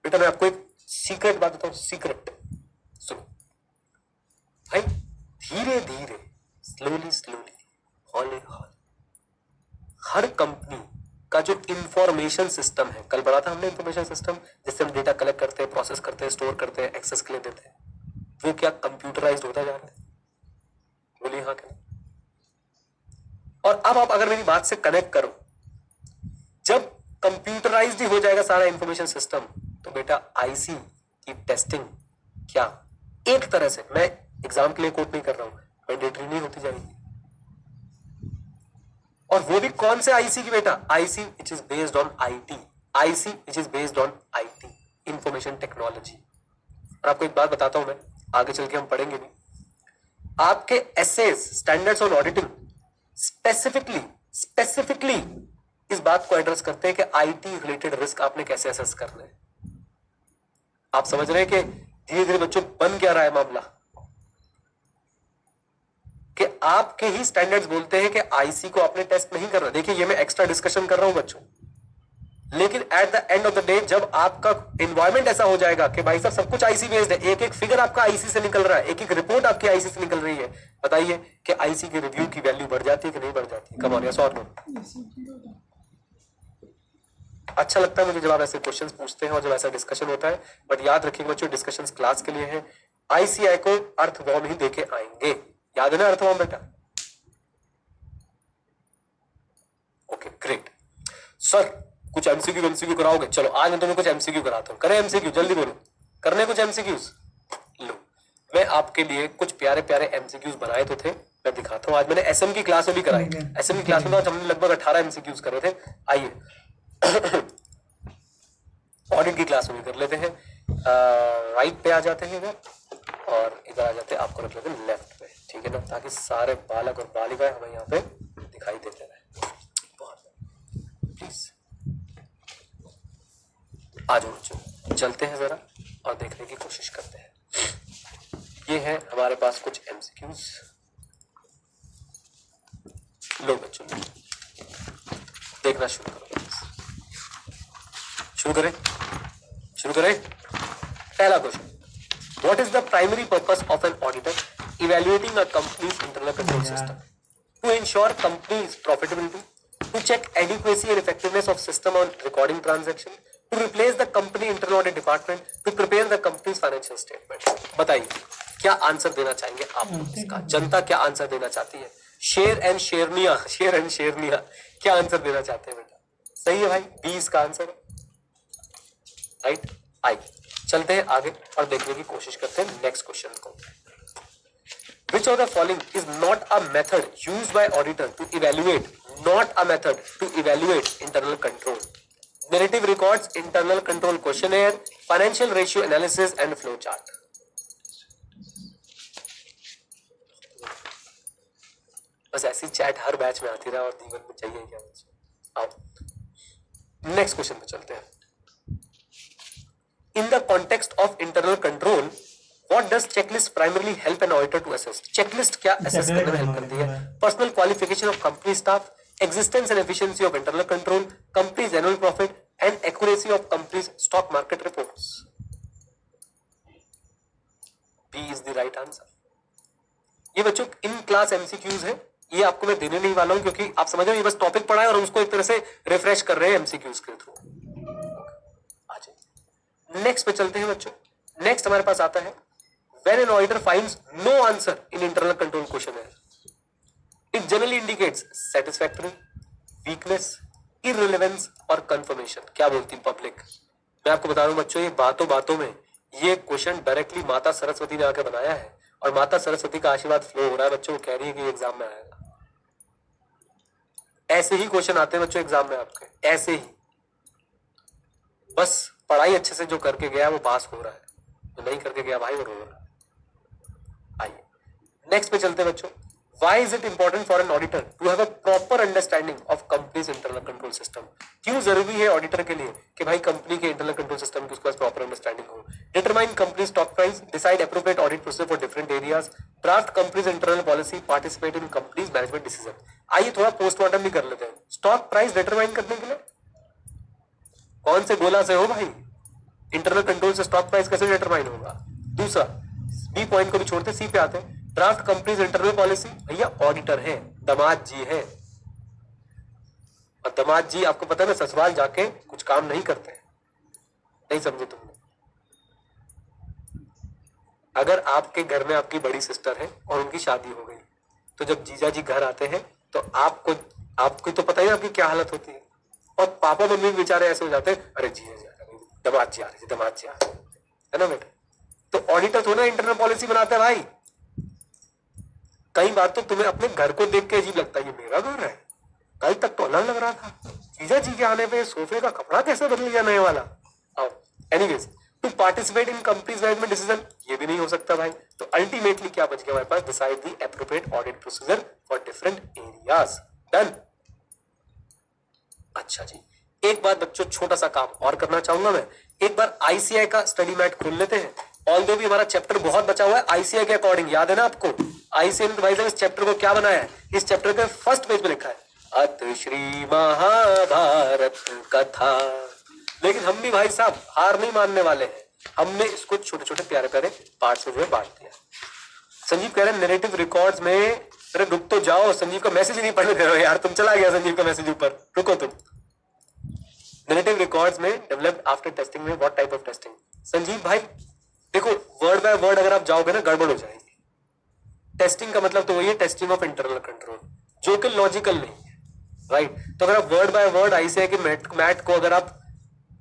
[SPEAKER 1] बेटा मैं आपको एक सीक्रेट बात बताऊं, सीक्रेट सुनो भाई, धीरे धीरे स्लोली हौले हौले हर कंपनी का जो इंफॉर्मेशन सिस्टम है, कल पढ़ा था हमने इंफॉर्मेशन सिस्टम, जिससे हम डेटा कलेक्ट करते हैं, प्रोसेस करते हैं, स्टोर करते हैं, एक्सेस के लिए देते हैं, वो क्या कंप्यूटराइज्ड होता जा रहा है? बोलिए हाँ क्या। और अब आप अगर मेरी बात से कनेक्ट करो, जब कंप्यूटराइज्ड हो जाएगा सारा इंफॉर्मेशन सिस्टम, तो बेटा आईसी की टेस्टिंग क्या एक तरह से, मैं एग्जाम के लिए कोट नहीं कर रहा हूं, मैंडेटरी नहीं होती जाएगी। और वो भी कौन से आईसी की बेटा, IC which is based on IT, IC which is based on IT, information technology. और आपको एक बात बताता हूं मैं, आगे चल के हम पढ़ेंगे भी, आपके SAs standards on auditing specifically इस बात को एड्रेस करते हैं कि आईटी रिलेटेड रिस्क आपने कैसे असेस करना है। आप समझ रहे हैं कि धीरे धीरे बच्चों बन क्या रहा है मामला, कि आपके ही स्टैंडर्ड्स बोलते हैं कि आईसी को आपने टेस्ट नहीं करना। देखिए ये मैं एक्स्ट्रा डिस्कशन कर रहा हूं बच्चों, लेकिन at the end of the day जब आपका एनवायरमेंट ऐसा हो जाएगा कि भाई साहब सब कुछ आईसी बेस्ड है, एक एक फिगर आपका आईसी से निकल रहा है, एक एक रिपोर्ट आपकी आईसी से निकल रही है, बताइए कि आईसी के रिव्यू की वैल्यू बढ़ जाती है कि नहीं बढ़ जाती? कम ऑन यस और नो। अच्छा लगता है मुझे जब आप ऐसे क्वेश्चंस पूछते हैं और जब ऐसा डिस्कशन होता है, बट याद रखिएगा बच्चों डिस्कशंस क्लास के लिए है, आईसीआई को अर्थवॉर्म ही देके आएंगे, याद है ना अर्थवॉर्म बेटा? ओके ग्रेट सर, कुछ एमसीक्यू कराओगे? चलो आज मैं तुम्हें कुछ एमसीक्यू कराता हूं, करें एमसीक्यू, जल्दी बोलो, करने कुछ एमसीक्यूज। लो मैं आपके लिए कुछ प्यारे प्यारे एमसीक्यूज बनाए तो थे, मैं दिखाता हूं। आज मैंने एसएम की क्लास में भी कराई, एसएम की क्लास में तो हमने लगभग 18 एमसीक्यूज करे थे। आइए ऑडिट की क्लास में भी कर लेते हैं। राइट पे आ जाते हैं इधर और इधर आ जाते हैं, आपको रख लेते हैं लेफ्ट पे, ठीक है ना, ताकि सारे बालक और बालिकाएं हमें यहाँ पे दिखाई देते रहे। बहुत प्लीज आ जाओ बच्चों, चलते हैं जरा और देखने की कोशिश करते हैं। ये है हमारे पास कुछ एमसीक्यूज। लो बच्चों देखना शुरू करो, शुरू करें। पहला question, what is the primary purpose of an auditor evaluating a company's internal control system? To ensure company's profitability, to check adequacy and effectiveness of system on recording transaction, to replace the company internal audit department, to prepare the company's financial statement. बताइए क्या answer देना चाहेंगे आप इसका? जनता क्या answer देना चाहती है? शेर एंड शेरनिया क्या आंसर देना चाहते हैं बेटा? सही है भाई, 20 का आंसर है, राइट। आइए चलते हैं आगे और देखने की कोशिश करते हैं नेक्स्ट क्वेश्चन को। Which of the following is not a method used by auditor to evaluate, not a method to evaluate internal control? Narrative records, internal control questionnaire, financial ratio analysis and flow chart. बस ऐसी chat her batch में आती रहा और जीवन में चाहिए क्या बच्चे। आओ नेक्स्ट क्वेश्चन पे चलते हैं। In the context of internal control, What does checklist primarily help an auditor to assess? Checklist क्या assess करने में help करती है? Personal qualification of company staff, existence and efficiency of internal control, company's annual profit, and accuracy of company's stock market reports. B is the right answer. ये बच्चों in class MCQs है, ये आपको मैं देने नहीं वाला हूं क्योंकि आप समझ रहे हो ये बस टॉपिक पढ़ा है और उसको एक तरह से रिफ्रेश कर रहे हैं MCQs के थ्रू. नेक्स्ट पे चलते हैं बच्चों. नेक्स्ट हमारे पास आता है when an auditor finds no answer in internal control questionnaire, it generally indicates satisfactory, weakness, irrelevance और confirmation. क्या बोलती पब्लिक? मैं आपको बता रहा हूं बच्चों, ये बातों बातों में ये क्वेश्चन डायरेक्टली माता सरस्वती ने आकर बनाया है और माता सरस्वती का आशीर्वाद फ्लो हो रहा है बच्चों. कह रही है कि एग्जाम में आएगा. ऐसे ही क्वेश्चन आते हैं बच्चों एग्जाम में आपके, ऐसे ही. बस पढ़ाई अच्छे से जो करके गया वो पास हो रहा है, जो नहीं करके गया भाई वो रो रहा है. आइए नेक्स्ट पे चलते हैं बच्चों. Why is it important for an auditor to have a proper understanding of company's internal control system? क्यों जरूरी है ऑडिटर के लिए कि भाई कंपनी के इंटरनल कंट्रोल सिस्टम की उसके पास प्रॉपर अंडरस्टैंडिंग हो. Determine company stock price, decide appropriate audit procedure for different areas, draft companies internal policy, participate in company's management decision. आइए थोड़ा पोस्टमार्टम भी कर लेते हैं. स्टॉक प्राइस डिटरमाइन करने के लिए कौन से गोला से हो भाई? इंटरनल कंट्रोल से स्टॉक प्राइस कैसे डिटरमाइन होगा? दूसरा बी पॉइंट को भी छोड़ते सी पे आते हैं. ड्राफ्ट कंपनीज इंटरनल पॉलिसी, भैया ऑडिटर है, दामाद जी है. और दामाद जी आपको पता है ना ससुराल जाके कुछ काम नहीं करते. नहीं समझे तुमने? अगर आपके घर में आपकी बड़ी सिस्टर है और उनकी शादी हो गई तो जब जीजा जी घर आते हैं तो आपको तो पता ही आपकी क्या हालत होती है. और पापा मम्मी बेचारे ऐसे हो जाते हैं, अरे जीजा जी आ रहे, दामाद जी आ रहे, दामाद जी आ रहे, है ना बेटा. तो ऑडिटर थोड़ा इंटरनल पॉलिसी बनाता है भाई. कई बार तो तुम्हें अपने घर को देख के अजीब लगता है, ये मेरा घर है, कल तक तो अलग लग रहा था, जीजा जी के आने पे सोफे का कपड़ा कैसे बदल गया नए वाला. Anyways, to participate in company's management decision, ये भी नहीं हो सकता भाई. तो अल्टीमेटली क्या बच गया हमारे पास? Decide the appropriate audit procedure for different areas. Done. अच्छा जी, एक बार बच्चों छोटा सा काम और करना चाहूंगा मैं. एक बार आईसीआई का स्टडी मैट खोल लेते हैं. ऑल्दो भी हमारा चैप्टर बहुत बचा हुआ है आईसीआई के अकॉर्डिंग, याद है ना आपको? आईसीआई ने भाई साहब इस चैप्टर को क्या बनाया है? इस चैप्टर के फर्स्ट पेज पे लिखा है अत श्री महाभारत कथा. लेकिन हम भी भाई साहब हार नहीं मानने वाले हैं. हमने इसको छोटे छोटे प्यारे प्यारे पार्ट्स में जो है बांट दिया. संजीव कह रहे हैं नैरेटिव रिकॉर्ड्स में, अरे रुक तो जाओ, संजीव का मैसेज ही नहीं पढ़ने दे रहे हो यार. तुम चला गया संजीव का मैसेज ऊपर, रुको तुम. नैरेटिव रिकॉर्ड्स में डेवलप्ड आफ्टर टेस्टिंग में what type of testing? Sanjeev भाई देखो, वर्ड बाय वर्ड अगर आप जाओगे ना गड़बड़ हो जाएगी. टेस्टिंग का मतलब तो वही है टेस्टिंग ऑफ इंटरनल कंट्रोल, जो कि लॉजिकल नहीं है, राइट. तो अगर आप वर्ड बाय वर्ड आईसीआई के मैट को अगर आप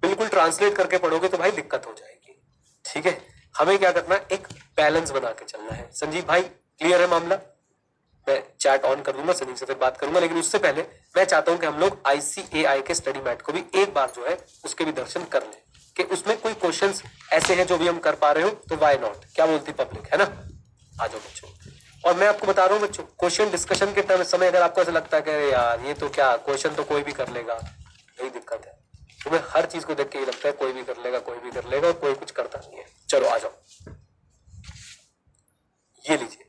[SPEAKER 1] बिल्कुल ट्रांसलेट करके पढ़ोगे तो भाई दिक्कत हो जाएगी. ठीक है, हमें क्या करना है? एक बैलेंस बना के चलना है. संजीव भाई क्लियर है मामला? मैं चैट ऑन कर दूंगा, संजीव से फिर बात करूंगा, लेकिन उससे पहले मैं चाहता हूं कि हम लोग आईसीएआई के स्टडी मैट को भी एक बार जो है उसके भी दर्शन कर लें कि उसमें कोई क्वेश्चंस ऐसे हैं जो भी हम कर पा रहे हो तो वाई नॉट. क्या बोलती पब्लिक, है ना? आ जाओ बच्चों. और मैं आपको बता रहा हूँ बच्चों, क्वेश्चन डिस्कशन के समय अगर आपको ऐसा लगता है कि अरे यार ये तो क्या क्वेश्चन तो कोई भी कर लेगा, यही दिक्कत है. तुम्हें हर चीज को देख के ये लगता है कोई भी कर लेगा, कोई भी कर लेगा, और कोई कुछ करता नहीं है. चलो आ जाओ, ये लीजिए.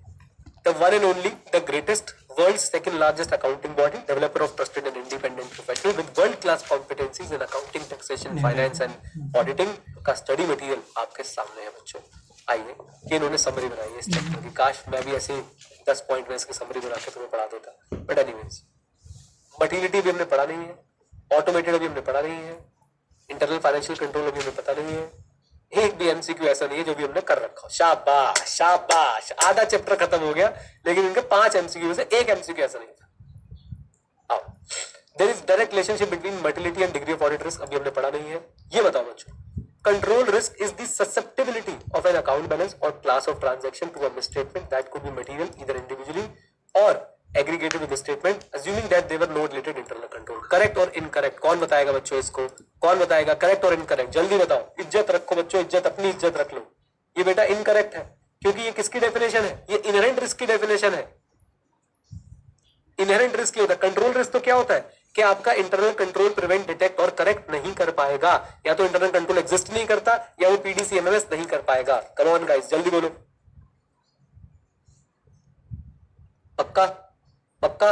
[SPEAKER 1] The one and only, the greatest, world's second largest accounting body, developer of trusted and independent professional with world-class competencies in accounting, taxation, finance and auditing का study material आपके सामने है बच्चों. आइए, कि इन्होंने समरी बनाई है इस चैप्टर की. काश मैं भी ऐसे 10 पॉइंट में इसकी समरी बना के तुम्हें पढ़ा देता. बट एनीवेज, मटीरियलिटी भी हमने पढ़ा नहीं है, ऑटोमेटेड भी हमने पढ़ा नहीं है, इंटरनल फाइनेंशियल कंट्रोल भी हमें पता नहीं है. एक भी एमसीक्यू ऐसा नहीं है जो भी हमने कर रखा हो. शाबाश शाबाश, आधा चैप्टर खत्म हो गया, लेकिन इनके 5 एमसीक्यू से एक एमसीक्यू ऐसा नहीं था. There is direct relationship between materiality and degree of audit risk, अभी हमने पढ़ा नहीं है. ये बताओ बच्चों, control risk is the susceptibility of an account balance or class of transaction to a misstatement that could be material either individually or aggregated with statement assuming that they were no related internal control. Correct और incorrect कौन बताएगा बच्चों? इसको कौन बताएगा? Correct और incorrect जल्दी बताओ. इज्जत रखो बच्चों, इज्जत, अपनी इज्जत रख लो. ये बेटा इनकरेक्ट है क्योंकि ये किसकी डेफिनेशन है? ये इनहेरेंट रिस्क की डेफिनेशन है. इनहेरेंट रिस्क क्या होता है? कंट्रोल रिस्क तो क्या होता है? कि आपका इंटरनल कंट्रोल प्रिवेंट, डिटेक्ट और करेक्ट नहीं कर पाएगा, या तो इंटरनल कंट्रोल एग्जिस्ट नहीं करता या वो पीडीसीएमएमएस नहीं कर पाएगा। कम ऑन गाइस, जल्दी बोलो। पक्का पक्का?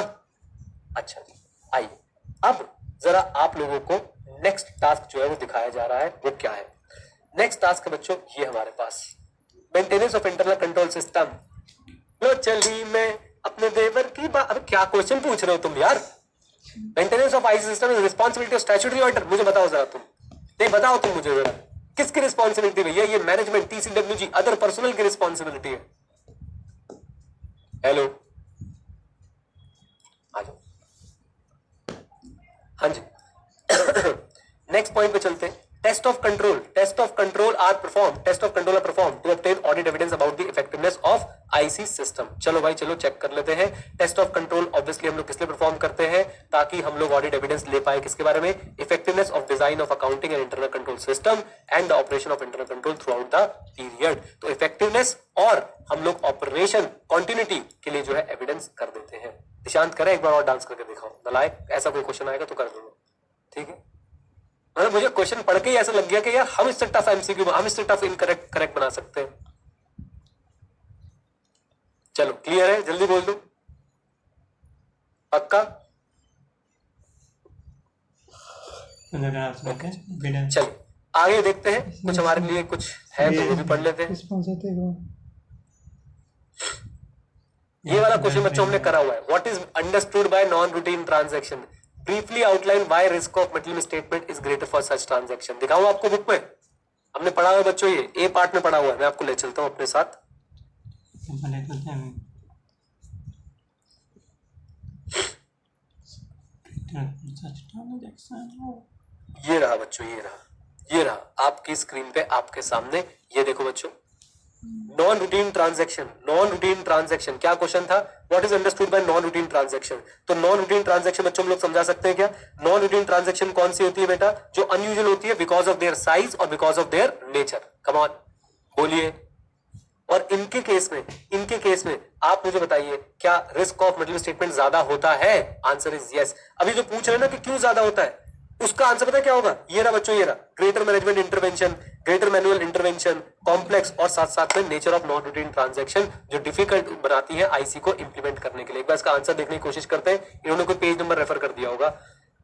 [SPEAKER 1] अच्छा जी, आइए अब जरा आप लोगों को नेक्स्ट टास्क जो है वो दिखाया जा रहा है, वो क्या है। नेक्स्ट टास्क है बच्चों ये हमारे पास, maintenance of internal control system. लो चली मैं अपने देवर की बात। अब क्या क्वेश्चन पूछ रहे हो तुम यार? Maintenance of IC system is responsibility of statutory auditor. मुझे बताओ जरा तुम, नहीं बताओ तुम मुझे जरा, किसकी रिस्पांसिबिलिटी भैया? ये मैनेजमेंट, टीसीडब्ल्यूजी, अदर पर्सनल की रिस्पांसिबिलिटी है। हेलो, आ जाओ। हाँ जी नेक्स्ट पॉइंट पे चलते हैं। Test of control are perform to obtain audit evidence about the effectiveness of IC system. चलो भाई चलो चेक कर लेते हैं। टेस्ट ऑफ कंट्रोल ऑब्वियसली हम लोग किस लिए परफॉर्म करते हैं? ताकि हम लोग ऑडिट एविडेंस ले पाए किसके बारे में? Effectiveness of design of accounting and internal control system and the operation of internal control through out the period. तो इफेक्टिवनेस और हम लोग ऑपरेशन कॉन्टिन्यूटी के लिए जो है एविडेंस कर देते हैं। निशांत करें एक बार और डांस करके दिखाओ नलायक, ऐसा कोई क्वेश्चन आएगा तो कर दूंगा, ठीक है? मतलब मुझे क्वेश्चन पढ़ के ही ऐसा लग गया कि यार हम इससे टफ एमसीक्यू, हम इससे टफ इनकरेक्ट करेक्ट बना सकते हैं। चलो क्लियर है, जल्दी बोल दो। पक्का? चलिए आगे देखते हैं, कुछ हमारे लिए कुछ है तो वो भी पढ़ लेते हैं। ये वाला क्वेश्चन बच्चों हमने करा हुआ है। What is understood by non routine transaction? Briefly outline why risk of metal statement is greater for such transaction. दिखाऊं आपको बुक में, हमने पढ़ा हुआ है बच्चों, ये ए पार्ट में पढ़ा हुआ है। मैं आपको ले चलता हूं अपने साथ। ये रहा बच्चों, ये रहा आपकी स्क्रीन पे आपके सामने। ये देखो बच्चों, नॉन रूटीन ट्रांजैक्शन क्या क्वेश्चन था? What is understood by non routine transaction? तो नॉन रूटीन ट्रांजैक्शन बच्चों हम लोग समझा सकते हैं क्या? नॉन रूटीन ट्रांजैक्शन कौन सी होती है बेटा? जो अनयूजुअल होती है बिकॉज ऑफ देयर साइज और because of their nature. Come on बोलिए। और इनके केस में आप मुझे बताइए, क्या रिस्क ऑफ मिडिल स्टेटमेंट ज्यादा होता है? Answer is yes. अभी जो पूछ रहे हैं ना कि क्यों ज्यादा होता है, उसका आंसर पता है क्या होगा? ये रहा बच्चों, ये रहा greater management intervention, greater manual intervention, complex और साथ साथ में nature of non routine transaction जो डिफिकल्ट बनाती है आईसी को इंप्लीमेंट करने के लिए। एक बार इसका आंसर देखने की कोशिश करते हैं। इन्होंने कोई पेज नंबर रेफर कर दिया होगा,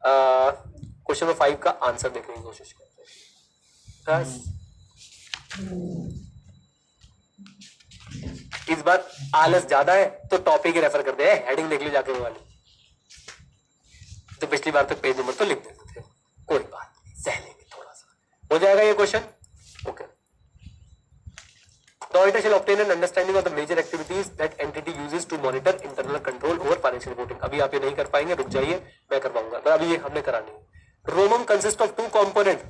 [SPEAKER 1] क्वेश्चन नंबर 5 का आंसर देखने की कोशिश करते हैं। इस बार आलस ज्यादा है तो टॉपिक ही रेफर कर दे, हेडिंग देख ली जाके वो वाली। तो पिछली बार तक पेज नंबर तो लिख देते थे, कोई बात नहीं, सह लेंगे थोड़ा सा, हो जाएगा ये question. Okay, The auditor shall obtain an understanding of the major activities that entity uses to monitor internal control over financial reporting। अभी आप ये नहीं कर पाएंगे, रुक जाइए, मैं करवाऊंगा। अभी ये हमने करानी है। रोमम कंसिस्ट ऑफ 2 कंपोनेंट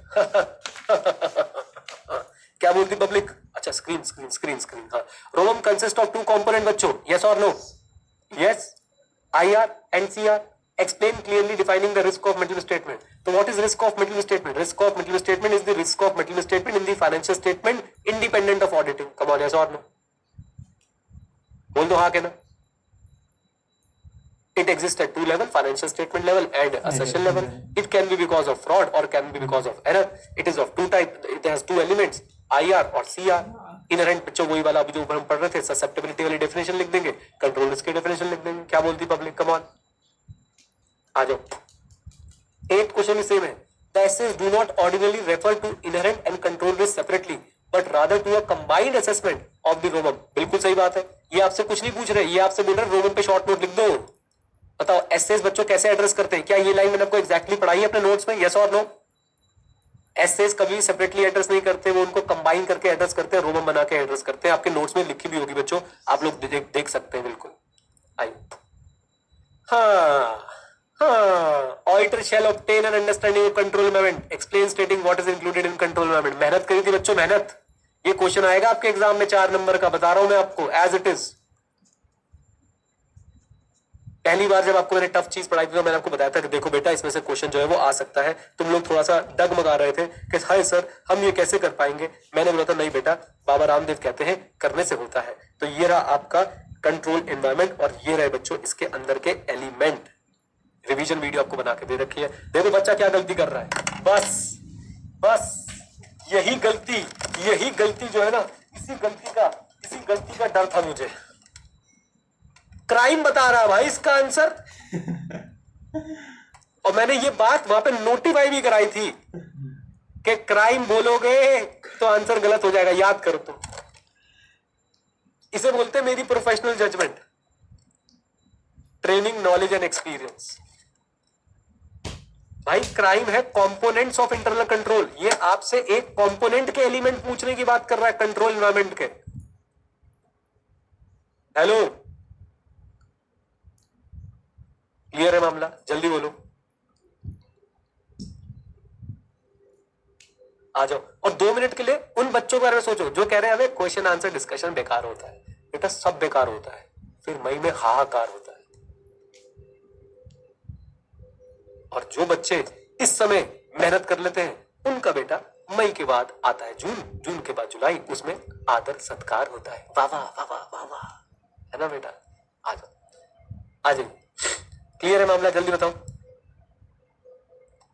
[SPEAKER 1] क्या बोलती पब्लिक? अच्छा स्क्रीन। हाँ, रोमम कंसिस्ट ऑफ 2 कंपोनेंट बच्चों, यस और no? Yes, IR and CR। Explain clearly defining the risk of material statement। So what is risk of material statement? Risk of material statement is the risk of material statement in the financial statement independent of auditing। Come on, yes or no? बोल दो हाँ के ना। It exists at 2 level, financial statement level and assertion level। It can be because of fraud or can be because of error। It is of 2 types, it has 2 elements, IR और CR। Inherent बच्चों वही वाला अभी जो ऊपर हम पढ़ रहे थे, ससेप्टेबिलिटी वाली डेफिनेशन लिख देंगे, कंट्रोल रिस्क की डेफिनेशन लिख देंगे। क्या बोलती पब्लिक? कम ऑन आ जाओ। 8th क्वेश्चन भी सेम है। The essays do not ordinarily refer to inherent and control risk separately, but rather to a combined assessment of the ROMM। बिल्कुल सही बात है, ये आपसे कुछ नहीं पूछ रहे, ये आपसे बोल रहे रोमम पे शॉर्ट नोट लिख दो। बताओ एसेस बच्चों कैसे एड्रेस करते हैं? क्या ये लाइन मैंने आपको एग्जैक्टली पढ़ाई है अपने नोट्स में? यस और नो? एसेस कभी सेपरेटली एड्रेस नहीं करते, वो उनको कंबाइन करके एड्रेस करते हैं, रोमम बना के एड्रेस करते हैं। आपके नोट्स में लिखी भी होगी बच्चों, आप लोग देख सकते हैं। बिल्कुल आइए। हाँ, auditor shall obtain an understanding of control environment, explain स्टेटिंग what is included in control environment. मेहनत करी थी बच्चों, मेहनत। ये क्वेश्चन आएगा आपके एग्जाम में 4 नंबर का, बता रहा हूं मैं आपको एज इट इज। पहली बार जब आपको मैंने टफ चीज पढ़ाई थी तो मैंने आपको बताया था कि देखो बेटा इसमें से क्वेश्चन जो है वो आ सकता है। तुम लोग थोड़ा सा डगमगा रहे थे कि हाय सर हम ये कैसे कर पाएंगे। मैंने बोला था नहीं बेटा, बाबा रामदेव कहते हैं करने से होता है। तो ये रहा आपका कंट्रोल एनवायरनमेंट और ये रहे बच्चों इसके अंदर के एलिमेंट। रिवीजन वीडियो आपको बना के दे रखी है। देखो बच्चा क्या गलती कर रहा है, बस यही गलती जो है ना, इसी गलती का डर था मुझे। क्राइम बता रहा भाई इसका आंसर, और मैंने ये बात वहां पे नोटिफाई भी कराई थी कि क्राइम बोलोगे तो आंसर गलत हो जाएगा, याद करो तुम। इसे बोलते हैं मेरी professional judgement, training, knowledge and experience. भाई क्राइम है कंपोनेंट्स ऑफ इंटरनल कंट्रोल, ये आपसे एक कंपोनेंट के एलिमेंट पूछने की बात कर रहा है, कंट्रोल एनवायरमेंट के। हेलो, क्लियर है मामला? जल्दी बोलो, आ जाओ। और 2 मिनट के लिए उन बच्चों के बारे में सोचो जो कह रहे हैं हमें क्वेश्चन आंसर डिस्कशन बेकार होता है। बेटा सब बेकार होता है, फिर मई में हाहाकार होता है। और जो बच्चे इस समय मेहनत कर लेते हैं उनका बेटा मई के बाद आता है जून, जून के बाद जुलाई, उसमें आदर सत्कार होता है। वाह वाह वाह वाह वाह वाह, है ना बेटा? आ जाओ, आ जाइए। क्लियर है मामला? जल्दी बताओ।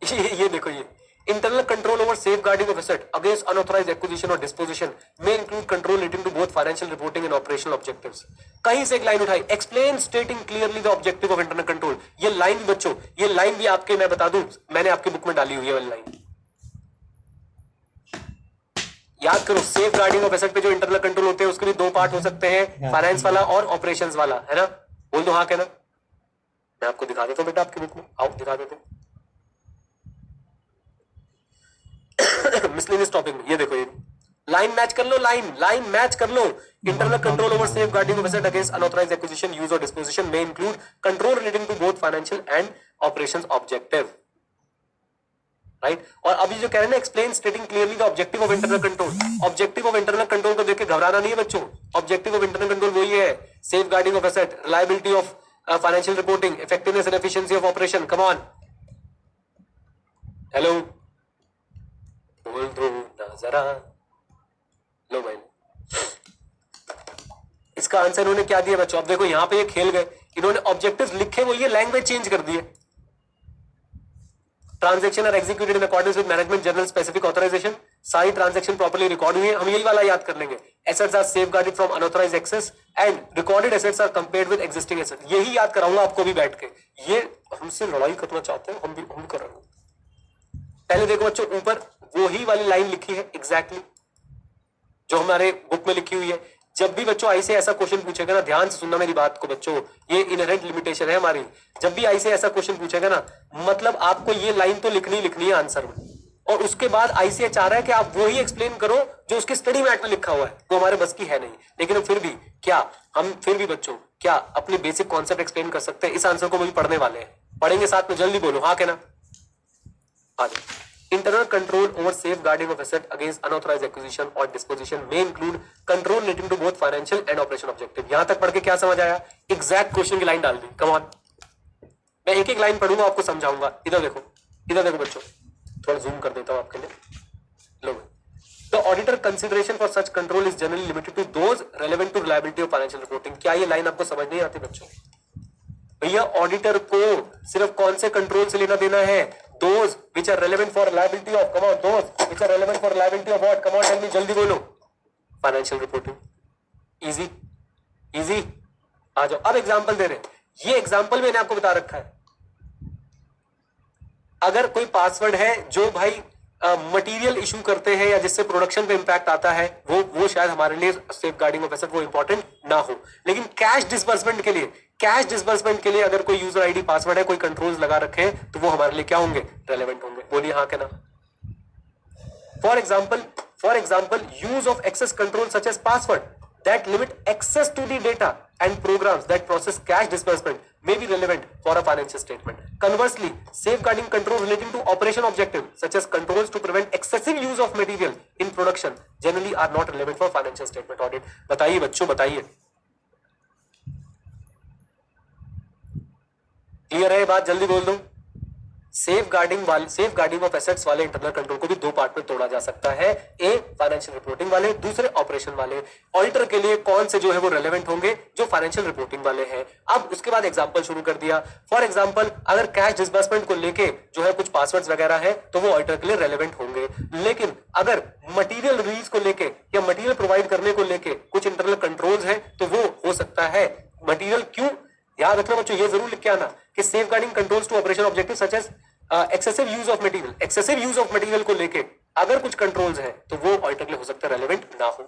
[SPEAKER 1] ये देखो, ये internal control over safeguarding of asset against unauthorised acquisition और डिस्पोजिशन में include control relating to both financial reporting and operational objectives. कहीं से एक लाइन उठाई, explain stating clearly the objective of internal control. ये लाइन बच्चों, ये line भी आपके, मैं बता दूं, मैंने आपकी बुक में डाली हुई है वाली लाइन, याद करो। सेफ गार्डिंग ऑफ एसेट पे जो इंटरनल कंट्रोल होते हैं उसके भी 2 पार्ट हो सकते हैं, फाइनेंस वाला और ऑपरेशंस वाला, है ना? बोल दो हाँ कहना, मैं आपको दिखा देता हूं बेटा आपकी बुक में, आओ दिखा देते हैं। मिसलेनियस टॉपिक में ये देखो, ये लाइन मैच कर लो, लाइन मैच कर लो। Internal control over safeguarding of asset against unauthorised acquisition, use or disposition में include control relating to both financial and operations objective, right? और अभी जो कह रहे हैं ना, explain stating clearly the objective of internal control. Objective of internal control को देख के घबराना नहीं है बच्चों। ऑब्जेक्टिव ऑफ इंटरनल कंट्रोल वही है, safeguarding of asset, reliability of financial reporting, effectiveness and efficiency of operation. Come on, hello, बोल दो ना जरा। लो भाई, इसका आंसर इन्होंने क्या दिया बच्चों? अब देखो यहां पे ये खेल गए, इन्होंने ऑब्जेक्टिव्स लिखे वो, ये लैंग्वेज चेंज कर दिए। Transaction are executed in accordance with management general specific authorisation. सारी ट्रांजैक्शन प्रॉपर्ली रिकॉर्ड हुई है, हम यही वाला याद कर लेंगे। Assets are safeguarded from unauthorised access and recorded assets are compared with existing assets. यही याद कराऊंगा आपको भी बैठ के। ये हमसे लड़ाई करना चाहते हैं, हम भी कर रहे हैं। पहले देखो बच्चों, ऊपर वही वाली लाइन लिखी है एग्जैक्टली जो हमारे बुक में लिखी हुई है। जब भी बच्चों आई से ऐसा क्वेश्चन पूछेगा ना, ध्यान से सुनना मेरी बात को बच्चों, ये इनहेरेंट लिमिटेशन है हमारी। जब भी आई से ऐसा क्वेश्चन पूछेगा ना, मतलब आपको ये लाइन तो लिखनी है आंसर में, और उसके बाद आईसीए चाह रहा है कि आप वो ही एक्सप्लेन करो जो उसके स्टडी मैट में लिखा हुआ है। वो हमारे बस की है नहीं, लेकिन फिर भी क्या हम फिर भी बच्चों क्या अपने बेसिक कॉन्सेप्ट एक्सप्लेन कर सकते हैं? इस आंसर को भी पढ़ने वाले हैं, पढ़ेंगे साथ में। जल्दी बोलो हाँ कहना। आगे, internal control over safeguarding of asset against unauthorised acquisition और डिस्पोजिशन में include control relating to both financial and operation objective. यहां तक पढ़ के क्या समझ आया? एग्जैक्ट क्वेश्चन की लाइन डाल दी। कम ऑन, मैं एक एक लाइन पढ़ूंगा, आपको समझाऊंगा। इधर देखो बच्चों, थोड़ा जूम कर देता हूं आपके लिए। लो, the auditor consideration for such control is generally limited to those relevant to reliability of financial reporting. क्या ये लाइन आपको समझ नहीं आती बच्चों? भैया ऑडिटर को सिर्फ कौन से कंट्रोल से लेना देना है? Those which are relevant for reliability of, come on, those which are relevant for reliability of what? Come on tell me, जल्दी बोलो। Financial reporting. इजी। आ जाओ, अब एग्जांपल दे रहे हैं। ये एग्जांपल मैंने आपको बता रखा है। अगर कोई पासवर्ड है जो भाई मटेरियल इशू करते हैं या जिससे प्रोडक्शन पे इंपैक्ट आता है, वो शायद हमारे लिए सेफ गार्डिंग ऑफ एसेट वो इंपॉर्टेंट ना हो, लेकिन कैश डिसबर्समेंट के लिए अगर कोई यूजर आईडी पासवर्ड है, कोई कंट्रोल्स लगा रखे हैं, तो वो हमारे लिए क्या होंगे? रेलेवेंट होंगे। बोलिए हाँ कहना। For example use of access control such as password that limit access to the data and programs that process cash disbursement may be relevant for a financial statement. Conversely, safeguarding control relating to operation objective such as controls to prevent excessive use of material in production generally are not relevant for financial statement audit. बताइए बच्चों, बताइए। Clear है बात? जल्दी बोल दो। Safe guarding of assets वाले internal control को भी दो पार्ट में तोड़ा जा सकता है, ए फाइनेंशियल रिपोर्टिंग वाले, दूसरे ऑपरेशन वाले। ऑडिटर के लिए कौन से जो है वो रेलेवेंट होंगे, जो फाइनेंशियल रिपोर्टिंग वाले हैं। अब उसके बाद एग्जांपल शुरू कर दिया। फॉर एग्जांपल अगर कैश डिसबर्समेंट को लेके जो है कुछ पासवर्ड्स वगैरह है तो वो ऑडिटर के लिए रेलेवेंट होंगे, लेकिन अगर मटेरियल रिलीज को लेके या मटेरियल प्रोवाइड करने को लेके कुछ इंटरनल कंट्रोल्स हैं तो वो हो सकता है मटेरियल। क्यों, याद रखना बच्चों, ये जरूर लिख के आना कि safeguarding controls to operation objective such as excessive use of material. Excessive use of material को लेके अगर कुछ कंट्रोल्स हैं तो वो ऑडिटर के लिए हो सकता है रेलेवेंट ना हो।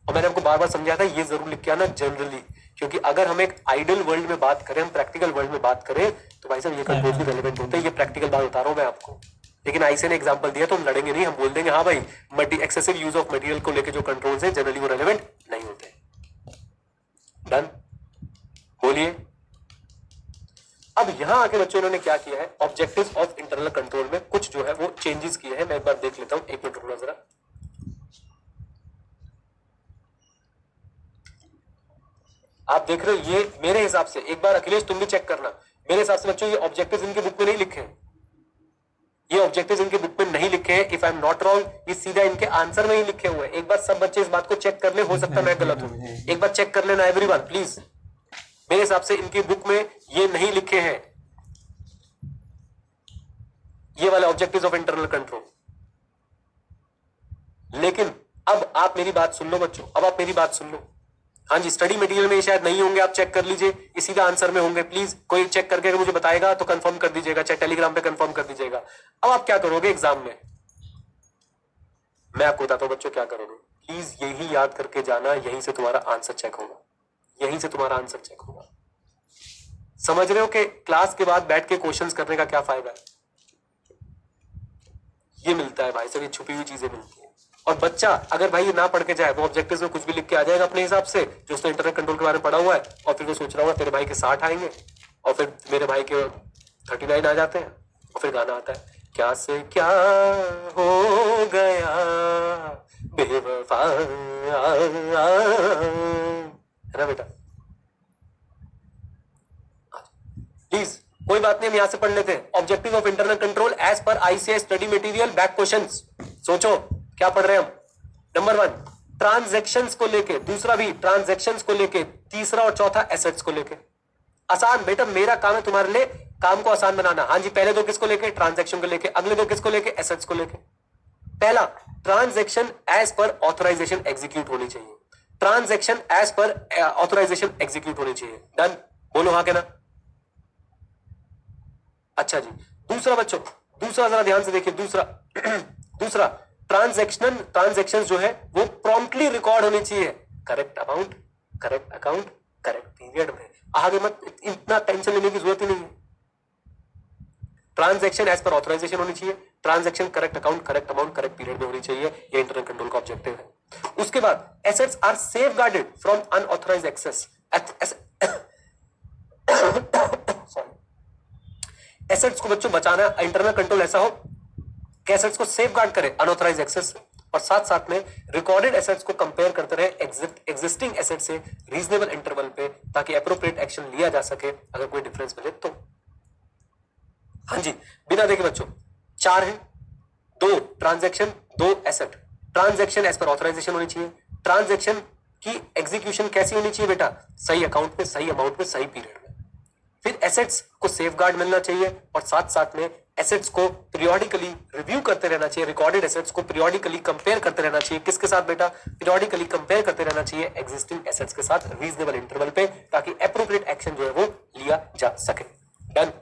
[SPEAKER 1] और मैंने आपको बार बार समझाया था, ये जरूर लिख के आना जनरली, क्योंकि अगर हम एक आइडियल वर्ल्ड में बात करें, हम प्रैक्टिकल वर्ल्ड में बात करें तो भाई साहब ये कंट्रोल्स भी रेलेवेंट होते हैं। ये प्रैक्टिकल बात बता रहा हूं मैं आपको, लेकिन आईसी ने एग्जांपल दिया तो हम लड़ेंगे नहीं, हम बोल देंगे हाँ भाई एक्सेसिव यूज ऑफ मटेरियल को लेके जो कंट्रोल्स हैं जनरली वो रेलेवेंट नहीं होते। डन, बोलिए। अब यहां आके बच्चों इन्होंने क्या किया है, ऑब्जेक्टिव्स ऑफ इंटरनल कंट्रोल में कुछ जो है वो चेंजेस किए हैं। मैं एक बार देख लेता हूं, एक मिनट रुकना जरा। आप देख रहे हो, ये मेरे हिसाब से, एक बार अखिलेश तुम भी चेक करना, मेरे हिसाब से बच्चों ये ऑब्जेक्टिव्स इनके बुक में नहीं लिखे हैं, ये ऑब्जेक्टिव्स इनके बुक में नहीं लिखे हैं। If I am not wrong, ये सीधा इनके आंसर में ही लिखे हुए हैं। एक बार सब बच्चे इस बात को चेक कर ले, हो सकता है मैं गलत हूं, एक बार चेक कर लेना एवरीवन प्लीज। मेरे हिसाब से इनकी बुक में ये नहीं लिखे हैं ये वाले ऑब्जेक्टिव्स ऑफ इंटरनल कंट्रोल। लेकिन अब आप मेरी बात सुन लो बच्चों, अब आप मेरी बात सुन लो। हाँ जी, स्टडी मटेरियल में शायद नहीं होंगे, आप चेक कर लीजिए, ये सीधा आंसर में होंगे। प्लीज कोई चेक करके अगर मुझे बताएगा तो कंफर्म कर दीजिएगा, चाहे टेलीग्राम पे कंफर्म कर दीजिएगा। अब आप क्या करोगे एग्जाम में, मैं आपको बताता हूं बच्चों क्या करोगे। प्लीज यही याद करके जाना, यहीं से तुम्हारा आंसर चेक होगा, यहीं से तुम्हारा आंसर चेक होगा। समझ रहे हो कि क्लास के बाद बैठ के क्वेश्चंस करने का क्या फायदा है। ये मिलता है भाई साहब, ये छुपी हुई चीजें मिलती है। और बच्चा अगर भाई ये ना पढ़ के जाए, वो ऑब्जेक्टिव्स में कुछ भी लिख के आ जाएगा अपने हिसाब से, जो उसने इंटरनल कंट्रोल के बारे में पढ़ा हुआ है, और फिर वो सोच रहा होगा तेरे भाई के 60 आएंगे और फिर मेरे भाई के 39 आ जाते हैं, और फिर गाना आता है, क्या से क्या हो गया बेवफा, है ना बेटा। प्लीज कोई बात नहीं, हम यहां से पढ़ लेते हैं। Objective of internal control as per ICS study material back questions. सोचो क्या पढ़ रहे हैं हम। नंबर 1 ट्रांजैक्शंस को लेके, दूसरा भी ट्रांजैक्शंस को लेके, तीसरा और चौथा एसेट्स को लेके। आसान बेटा, मेरा काम है तुम्हारे लिए काम को आसान बनाना। हाँ जी, पहले दो किसको लेके, ट्रांजैक्शन को लेके, अगले दो किसको लेके, एसेट्स को लेके। पहला, transaction as per authorisation execute होनी चाहिए, transaction as per authorisation execute होनी चाहिए। डन, बोलो हाँ के ना। अच्छा जी, दूसरा बच्चों, दूसरा जरा ध्यान से देखिए, दूसरा ट्रांजैक्शन जो है वो प्रॉम्प्टली रिकॉर्ड होनी चाहिए, correct amount, correct account, correct period में। आगे मत, इतना टेंशन लेने की जरूरत ही नहीं है। ट्रांजैक्शन एज पर ऑथराइजेशन होनी चाहिए, transaction correct account, correct amount, correct period में होनी चाहिए। ये इंटरनल कंट्रोल का ऑब्जेक्टिव है। उसके बाद assets are safeguarded from unauthorised access. Assets को बच्चों बचाना, इंटरनल कंट्रोल ऐसा हो कि एसेट्स को सेफ गार्ड करे अनऑथराइज्ड एक्सेस से, और साथ साथ में रिकॉर्डेड एसेट्स को कंपेयर करते रहे एग्जिस्टिंग एसेट से रीजनेबल इंटरवल पे, ताकि अप्रोप्रिएट एक्शन लिया जा सके अगर कोई डिफरेंस मिले तो। हाँ जी, बिना देखे बच्चों 4 है, 2 transaction, 2 asset. Transaction as per authorisation होनी चाहिए, ट्रांजैक्शन की एग्जीक्यूशन कैसी होनी चाहिए बेटा, सही अकाउंट पे, सही अमाउंट पे, सही पीरियड में। फिर एसेट्स को सेफगार्ड मिलना चाहिए, और साथ साथ में एसेट्स को पीरियोडिकली रिव्यू करते रहना चाहिए, रिकॉर्डेड एसेट्स को पीरियोडिकली कंपेयर करते रहना चाहिए। किसके साथ बेटा, पीरियोडिकली कंपेयर करते रहना चाहिए एग्जिस्टिंग एसेट्स के साथ रीजनेबल इंटरवल पे, ताकि एप्रोप्रिएट एक्शन जो है वो लिया जा सके। डन,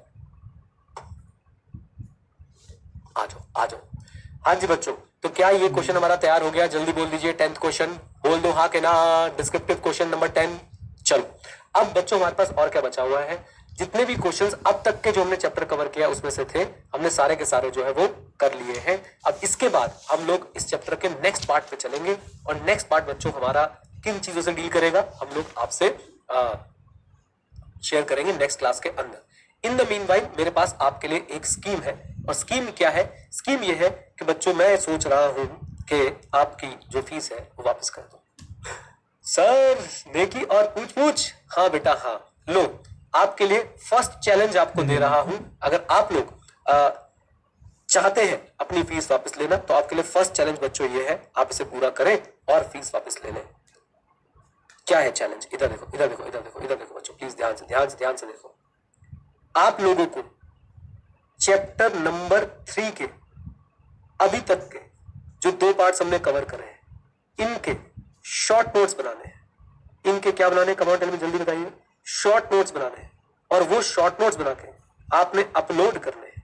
[SPEAKER 1] आ जाओ। हाँ जी बच्चों, तो क्या ये क्वेश्चन हमारा तैयार हो गया? जल्दी बोल दीजिए 10th क्वेश्चन, बोल दो हाँ के ना। Descriptive question number 10। चलो अब बच्चों हमारे पास और क्या बचा हुआ है, जितने भी क्वेश्चंस अब तक के जो हमने चैप्टर कवर किया उसमें से थे, हमने सारे के सारे जो है वो कर लिए हैं। अब इसके बाद हम लोग इस चैप्टर के नेक्स्ट पार्ट पे चलेंगे, और नेक्स्ट पार्ट बच्चों हमारा किन चीजों से डील करेगा, हम लोग आपसे शेयर करेंगे नेक्स्ट क्लास के अंदर। इन द मीनवाइल मेरे पास आपके लिए एक स्कीम है, और स्कीम क्या है? स्कीम ये है कि बच्चों मैं सोच रहा हूं कि आपकी जो फीस है वो वापस कर दो। सर नेकी और पूछ, हाँ बेटा हाँ, लो आपके लिए फर्स्ट चैलेंज आपको दे रहा हूं। अगर आप लोग चाहते हैं अपनी फीस वापस लेना, तो आपके लिए फर्स्ट चैलेंज बच्चों ये है, आप इसे पूरा करें और फीस वापस ले लें। क्या है चैलेंज? इधर देखो, इधर देखो, इधर देखो, इधर देखो बच्चों, प्लीज ध्यान से ध्यान से ध्यान से देखो। आप लोगों को चैप्टर नंबर 3 के अभी तक के जो 2 पार्ट्स हमने कवर करे हैं, इनके शॉर्ट नोट्स बनाने हैं। इनके क्या बनाने हैं? कमांड टेल में जल्दी बताइए। शॉर्ट नोट्स बनाने हैं, और वो शॉर्ट नोट्स बना के आपने अपलोड करने हैं।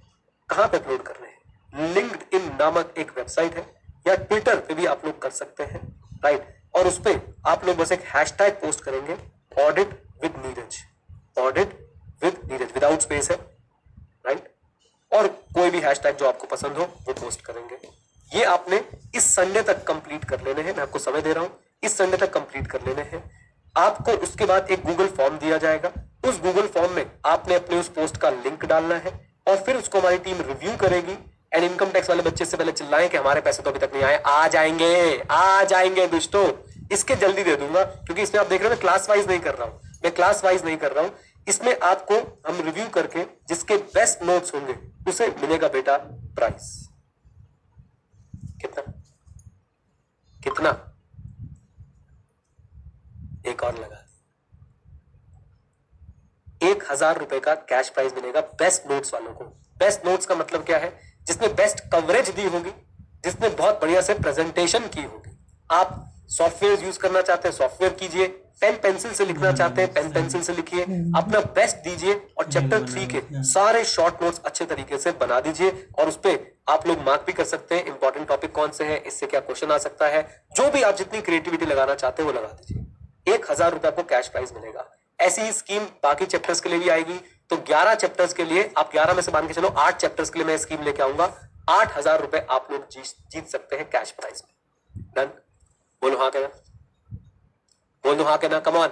[SPEAKER 1] कहां पे अपलोड करने हैं? लिंक्डइन नामक एक वेबसाइट है, या ट्विटर पे भी आप लोग कर सकते हैं, राइट। और उस पे आप लोग बस एक हैशटैग पोस्ट करेंगे, audit with Neeraj, audit with Neeraj, without space है, राइट। और कोई भी हैशटैग जो आपको पसंद हो वो पोस्ट करेंगे। ये आपने इस संडे तक कंप्लीट कर लेने हैं, मैं आपको समय दे रहा हूं, इस संडे तक कंप्लीट कर लेने हैं। आपको उसके बाद एक गूगल फॉर्म दिया जाएगा, उस गूगल फॉर्म में आपने अपने उस पोस्ट का लिंक डालना है, और फिर उसको हमारी टीम रिव्यू करेगी। एंड इनकम टैक्स वाले बच्चे से पहले चिल्लाएं कि हमारे पैसे तो अभी तक नहीं आए। आ जाएंगे दोस्तों, इसके जल्दी दे दूंगा, क्योंकि इसमें आप देख रहे हो मैं क्लास वाइज नहीं कर रहा हूं, इसमें आपको हम रिव्यू करके जिसके बेस्ट नोट्स होंगे उसे मिलेगा बेटा प्राइस। कितना कितना? एक और लगा, 1000 रुपए का कैश प्राइज मिलेगा बेस्ट नोट्स वालों को। बेस्ट नोट्स का मतलब क्या है? जिसने बेस्ट कवरेज दी होगी, जिसने बहुत बढ़िया से प्रेजेंटेशन की होगी। आप सॉफ्टवेयर यूज करना चाहते हैं, सॉफ्टवेयर कीजिए, पेन पेंसिल से लिखना चाहते हैं, पेन पेंसिल से लिखिए, अपना बेस्ट दीजिए, और चैप्टर 3 के सारे शॉर्ट नोट्स अच्छे तरीके से बना दीजिए, और उस पे आप लोग मार्क भी कर सकते हैं, इंपॉर्टेंट टॉपिक कौन से हैं, इससे क्या क्वेश्चन आ सकता है, जो भी आप जितनी क्रिएटिविटी लगाना चाहते हैं वो लगा दीजिए। 1000 रुपए आपको कैश प्राइज मिलेगा। ऐसी ही स्कीम बाकी चैप्टर्स के लिए भी आएगी। तो 11 चैप्टर्स के लिए, आप 11 में से मान के चलो 8 चैप्टर्स के लिए मैं स्कीम लेके आऊंगा। 8000 रुपए आप लोग जीत सकते हैं कैश प्राइज में। डन? बोलो हाँ कहना, बोल दो हाँ कहना, कम ऑन।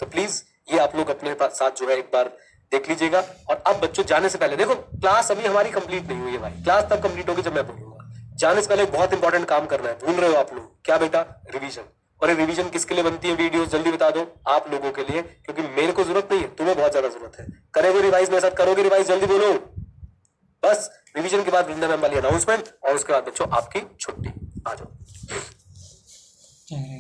[SPEAKER 1] तो प्लीज ये आप लोग अपने साथ जो है एक बार देख लीजिएगा। और अब बच्चों जाने से पहले देखो, क्लास अभी हमारी कंप्लीट नहीं हुई है भाई, क्लास तब कंप्लीट होगी जब मैं बोलूंगा। जाने से पहले बहुत इंपॉर्टेंट काम करना है, भूल रहे हो आप लोग क्या बेटा? रिवीजन। और ये रिवीजन किसके लिए बनती है वीडियोस? जल्दी बता दो। आप लोगों के लिए, क्योंकि मेरे को जरूरत नहीं है, तुम्हें बहुत ज्यादा जरूरत है। करोगे रिवाइज मेरे साथ? करोगे रिवाइज? जल्दी बोलो। बस रिवीजन के बाद वृंदा मैम वाली अनाउंसमेंट, और उसके बाद बच्चों आपकी छुट्टी। आ जाओ।